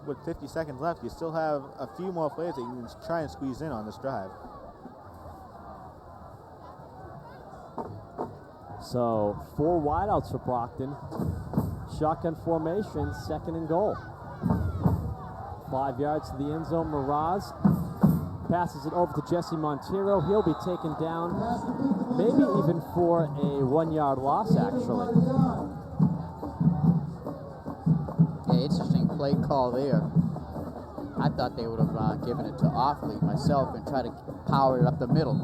with 50 seconds left, you still have a few more plays that you can try and squeeze in on this drive. So 4 wideouts for Brockton. Shotgun formation, 2nd and goal. 5 yards to the end zone. Miraz passes it over to Jesse Montero. He'll be taken down, maybe even for a 1-yard loss, actually. Yeah, interesting play call there. I thought they would have given it to Offley myself and tried to power it up the middle.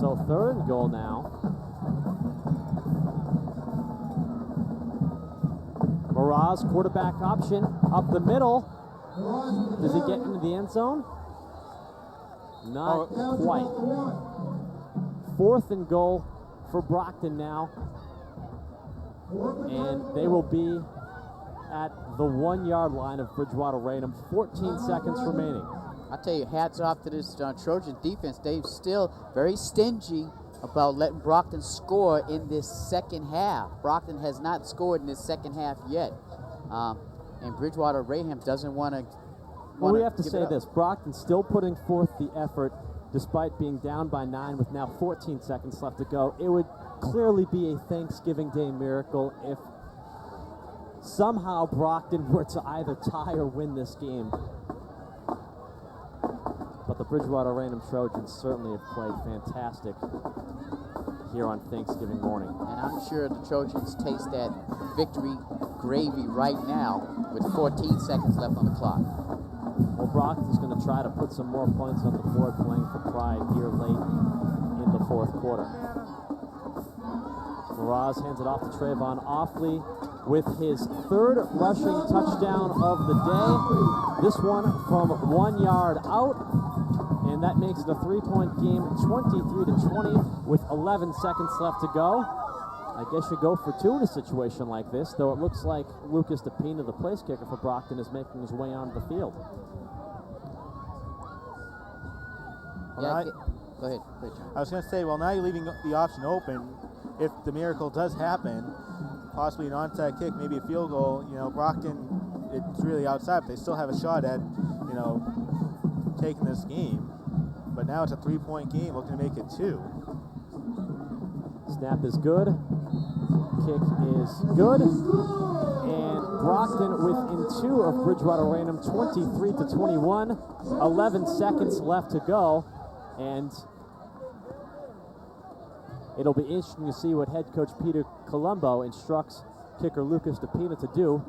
So 3rd and goal now. Miraz, quarterback option, up the middle. Does he get into the end zone? Not quite. 4th and goal for Brockton now. And they will be at the 1-yard line of Bridgewater-Raynham. 14 seconds remaining. I tell you, hats off to this Trojan defense. They're still very stingy about letting Brockton score in this second half. Brockton has not scored in this second half yet. And Bridgewater-Raynham doesn't want to. Well, we have to say this. Brockton still putting forth the effort despite being down by 9 with now 14 seconds left to go. It would clearly be a Thanksgiving Day miracle if somehow Brockton were to either tie or win this game. But the Bridgewater-Raynham Trojans certainly have played fantastic here on Thanksgiving morning. And I'm sure the Trojans taste that victory gravy right now with 14 seconds left on the clock. Well, Brockton's going to try to put some more points on the board playing for pride here late in the 4th quarter. Miraz hands it off to Trayvon Offley with his 3rd rushing touchdown of the day. This one from 1 yard out, and that makes it a 3-point game, 23-20 with 11 seconds left to go. I guess you go for 2 in a situation like this, though it looks like Lucas DePina, the place kicker for Brockton, is making his way onto the field. Yeah, go ahead, John. I was going to say, well, now you're leaving the option open. If the miracle does happen, possibly an onside kick, maybe a field goal, Brockton, it's really outside, but they still have a shot at, taking this game. But now it's a 3-point game, looking to make it 2. Snap is good. Kick is good. And Brockton within 2 of Bridgewater-Raynham, 23-21. 11 seconds left to go. And it'll be interesting to see what head coach Peter Colombo instructs kicker Lucas DePina to do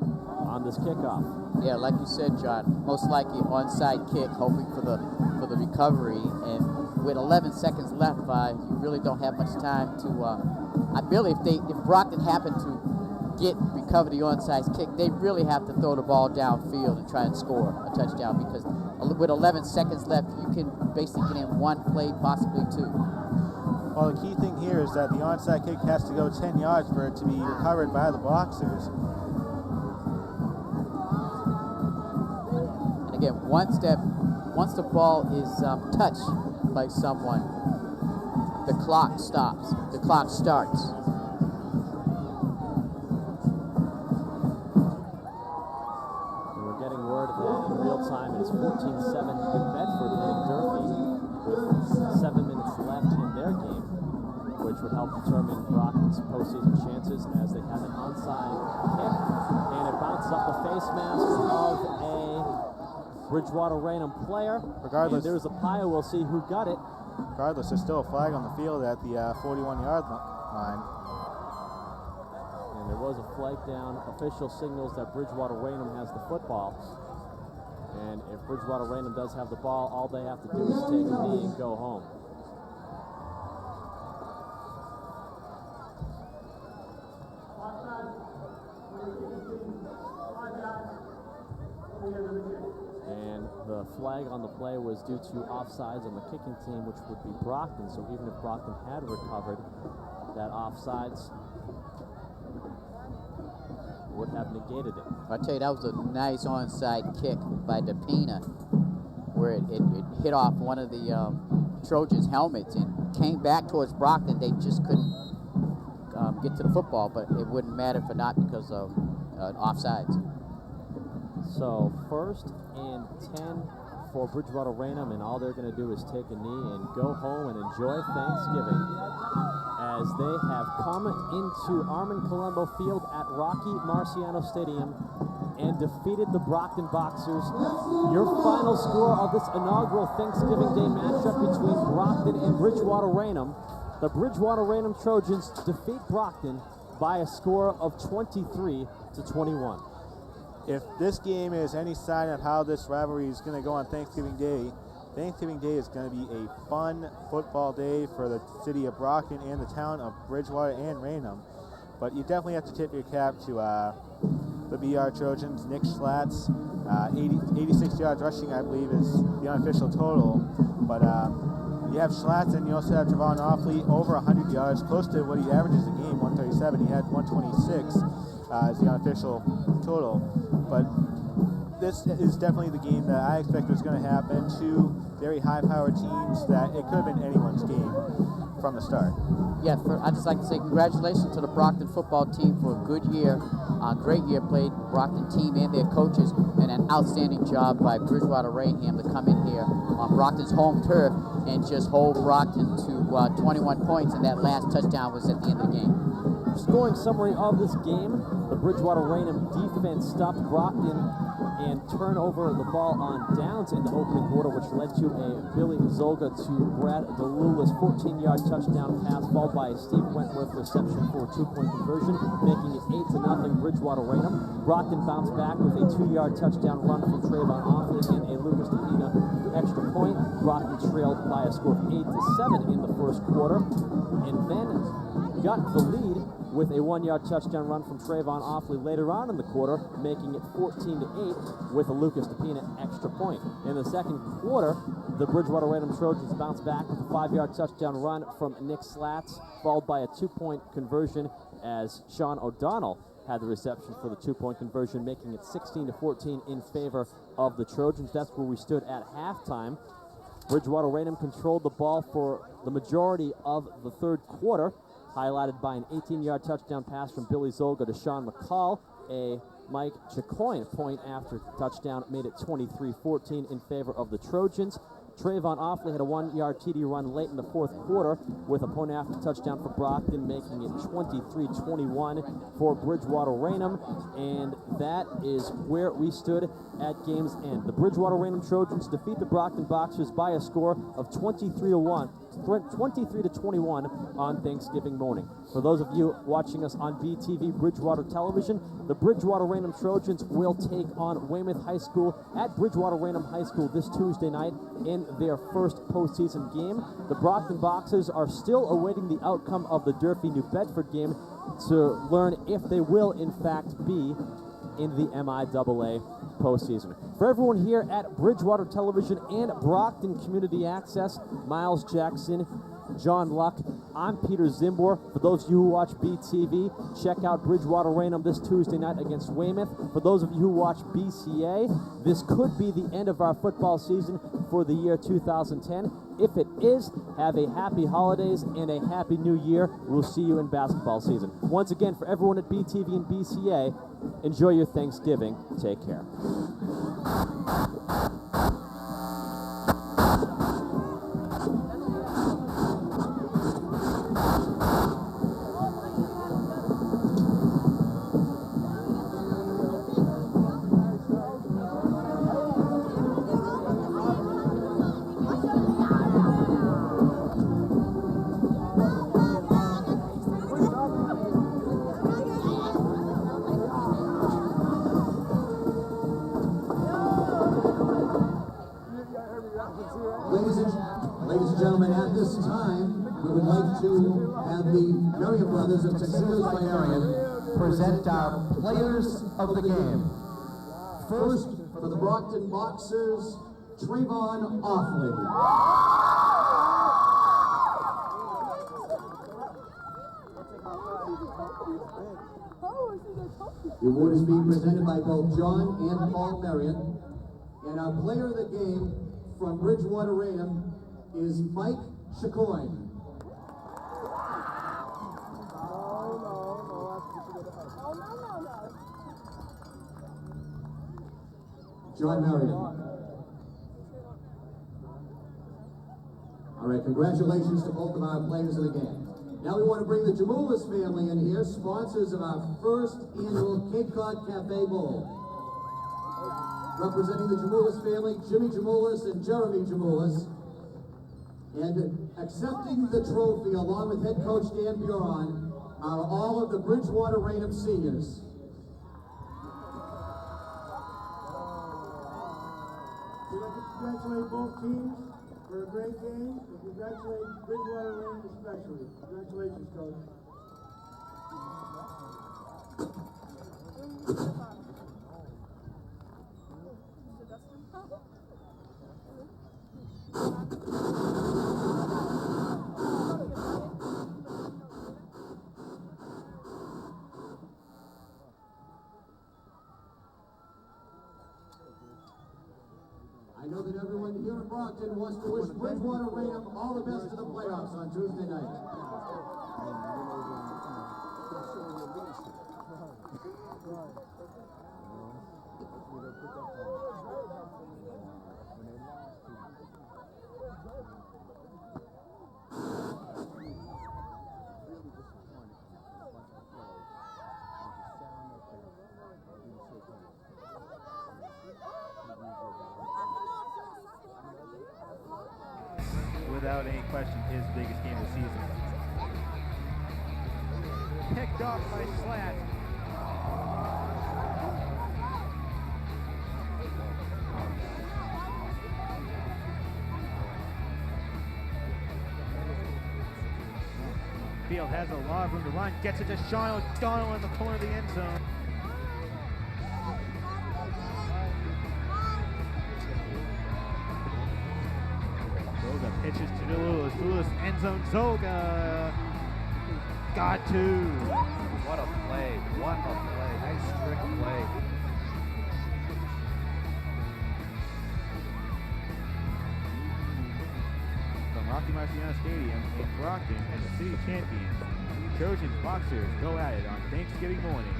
on this kickoff. Yeah, like you said, John, most likely onside kick, hoping for the recovery. And with 11 seconds left, you really don't have much time to. I feel if Brockton happened to recover the onside kick, they really have to throw the ball downfield and try and score a touchdown, because with 11 seconds left, you can basically get in 1 play, possibly 2. Well, the key thing here is that the onside kick has to go 10 yards for it to be recovered by the Boxers. And again, once the ball is touched by someone, the clock stops. The clock starts. And we're getting word that in real time it is 14-7 New Bedford leading Durfee with 7 minutes left in their game, which would help determine Brockton's postseason chances as they have an onside kick. And it bounces up the face mask of a Bridgewater-Raynham player. Regardless, and there's a pile. We'll see who got it. Regardless, there's still a flag on the field at the 41-yard line. And there was a flag down. Official signals that Bridgewater-Raynham has the football. And if Bridgewater-Raynham does have the ball, all they have to do is take a knee and go home. And the flag on the play was due to offsides on the kicking team, which would be Brockton. So even if Brockton had recovered, that offsides would have negated it. I tell you, that was a nice onside kick by DePina, where it hit off one of the Trojans' helmets and came back towards Brockton. They just couldn't get to the football, but it wouldn't matter for not because of offsides. So 1st and 10 for Bridgewater-Raynham, and all they're going to do is take a knee and go home and enjoy Thanksgiving as they have come into Armond Colombo Field at Rocky Marciano Stadium and defeated the Brockton Boxers. Your final score of this inaugural Thanksgiving Day matchup between Brockton and Bridgewater-Raynham. The Bridgewater-Raynham Trojans defeat Brockton by a score of 23-21. if this game is any sign of how this rivalry is going to go on Thanksgiving Day is going to be a fun football day for the city of Brockton and the town of Bridgewater and Raynham. But you definitely have to tip your cap to the BR Trojans. Nick Schlatt's 86 yards rushing, I believe, is the unofficial total. But you have Schlatt's and you also have Trevon Offley over 100 yards, close to what he averages a game, 137. He had 126 as the unofficial total. But this is definitely the game that I expect was going to happen. Two very high-powered teams that it could have been anyone's game from the start. Yeah, I'd just like to say congratulations to the Brockton football team for a good year, great year played, Brockton team and their coaches, and an outstanding job by Bridgewater-Raynham to come in here on Brockton's home turf and just hold Brockton to 21 points, and that last touchdown was at the end of the game. Scoring summary of this game, the Bridgewater-Raynham defense stopped Brockton and turned over the ball on downs in the opening quarter, which led to a Billy Zolga to Brad DeLula's 14-yard touchdown pass, followed by a Steve Wentworth reception for a 2-point conversion, making it 8-0 Bridgewater-Raynham. Brockton bounced back with a 2-yard touchdown run from Trayvon Offley and a Lucas DePina extra point. Brockton trailed by a score of 8-7 in the first quarter, and then got the lead with a 1-yard touchdown run from Trayvon Offley later on in the quarter, making it 14-8 with a Lucas DePina extra point. In the second quarter, the Bridgewater-Raynham Trojans bounced back with a 5-yard touchdown run from Nick Schlatt's, followed by a 2-point conversion as Sean O'Donnell had the reception for the 2-point conversion, making it 16-14 in favor of the Trojans. That's where we stood at halftime. Bridgewater-Raynham controlled the ball for the majority of the third quarter, highlighted by an 18-yard touchdown pass from Billy Zolga to Sean McCall. A Mike Chicoine point after touchdown made it 23-14 in favor of the Trojans. Trayvon Offley had a 1-yard TD run late in the fourth quarter with a point after touchdown for Brockton, making it 23-21 for Bridgewater-Raynham, and that is where we stood at game's end. The Bridgewater-Raynham Trojans defeat the Brockton Boxers by a score of 23-21 on Thanksgiving morning. For those of you watching us on BTV Bridgewater Television, the Bridgewater-Raynham Trojans will take on Weymouth High School at Bridgewater-Raynham High School this Tuesday night in their first postseason game. The Brockton Boxers are still awaiting the outcome of the Durfee-New Bedford game to learn if they will in fact be in the MIAA postseason. For everyone here at Bridgewater Television and Brockton Community Access, Miles Jackson, John Luck, I'm Peter Zimbor. For those of you who watch BTV, check out Bridgewater-Raynham this Tuesday night against Weymouth. For those of you who watch BCA, this could be the end of our football season for the year 2010. If it is, have a happy holidays and a happy new year. We'll see you in basketball season. Once again, for everyone at BTV and BCA, enjoy your Thanksgiving. Take care. Ladies and gentlemen, at this time, we would like to have the Marion brothers of Texas by Marion present our players of the game. First, for the Brockton Boxers, Trayvon Offley. The award is being presented by both John and Paul Marion. And our player of the game from Bridgewater-Raynham is Mike Chicoine. John Marion. All right, congratulations to both of our players of the game. Now we want to bring the Jamoulis family in here, sponsors of our first annual Cape Cod Cafe Bowl. Representing the Jamoulis family, Jimmy Jamoulis and Jeremy Jamoulis. And accepting the trophy along with head coach Dan Buron are all of the Bridgewater-Raynham seniors. congratulate both teams for a great game, and congratulate Bridgewater-Raynham especially. Congratulations, Coach. I know that everyone here in Brockton wants to wish Bridgewater-Raynham all the best to the playoffs on Tuesday night. Without any question, his biggest game of the season. Picked off by Slash. Field has a lot of room to run, gets it to Sean O'Donnell in the corner of the end zone. Zoga pitches to Lewis. Lewis end zone. Zoga got two. What a play. What a play. Nice trick play. From Rocky Marciano Stadium in Brockton and the city champions, Trojans Boxers go at it on Thanksgiving morning.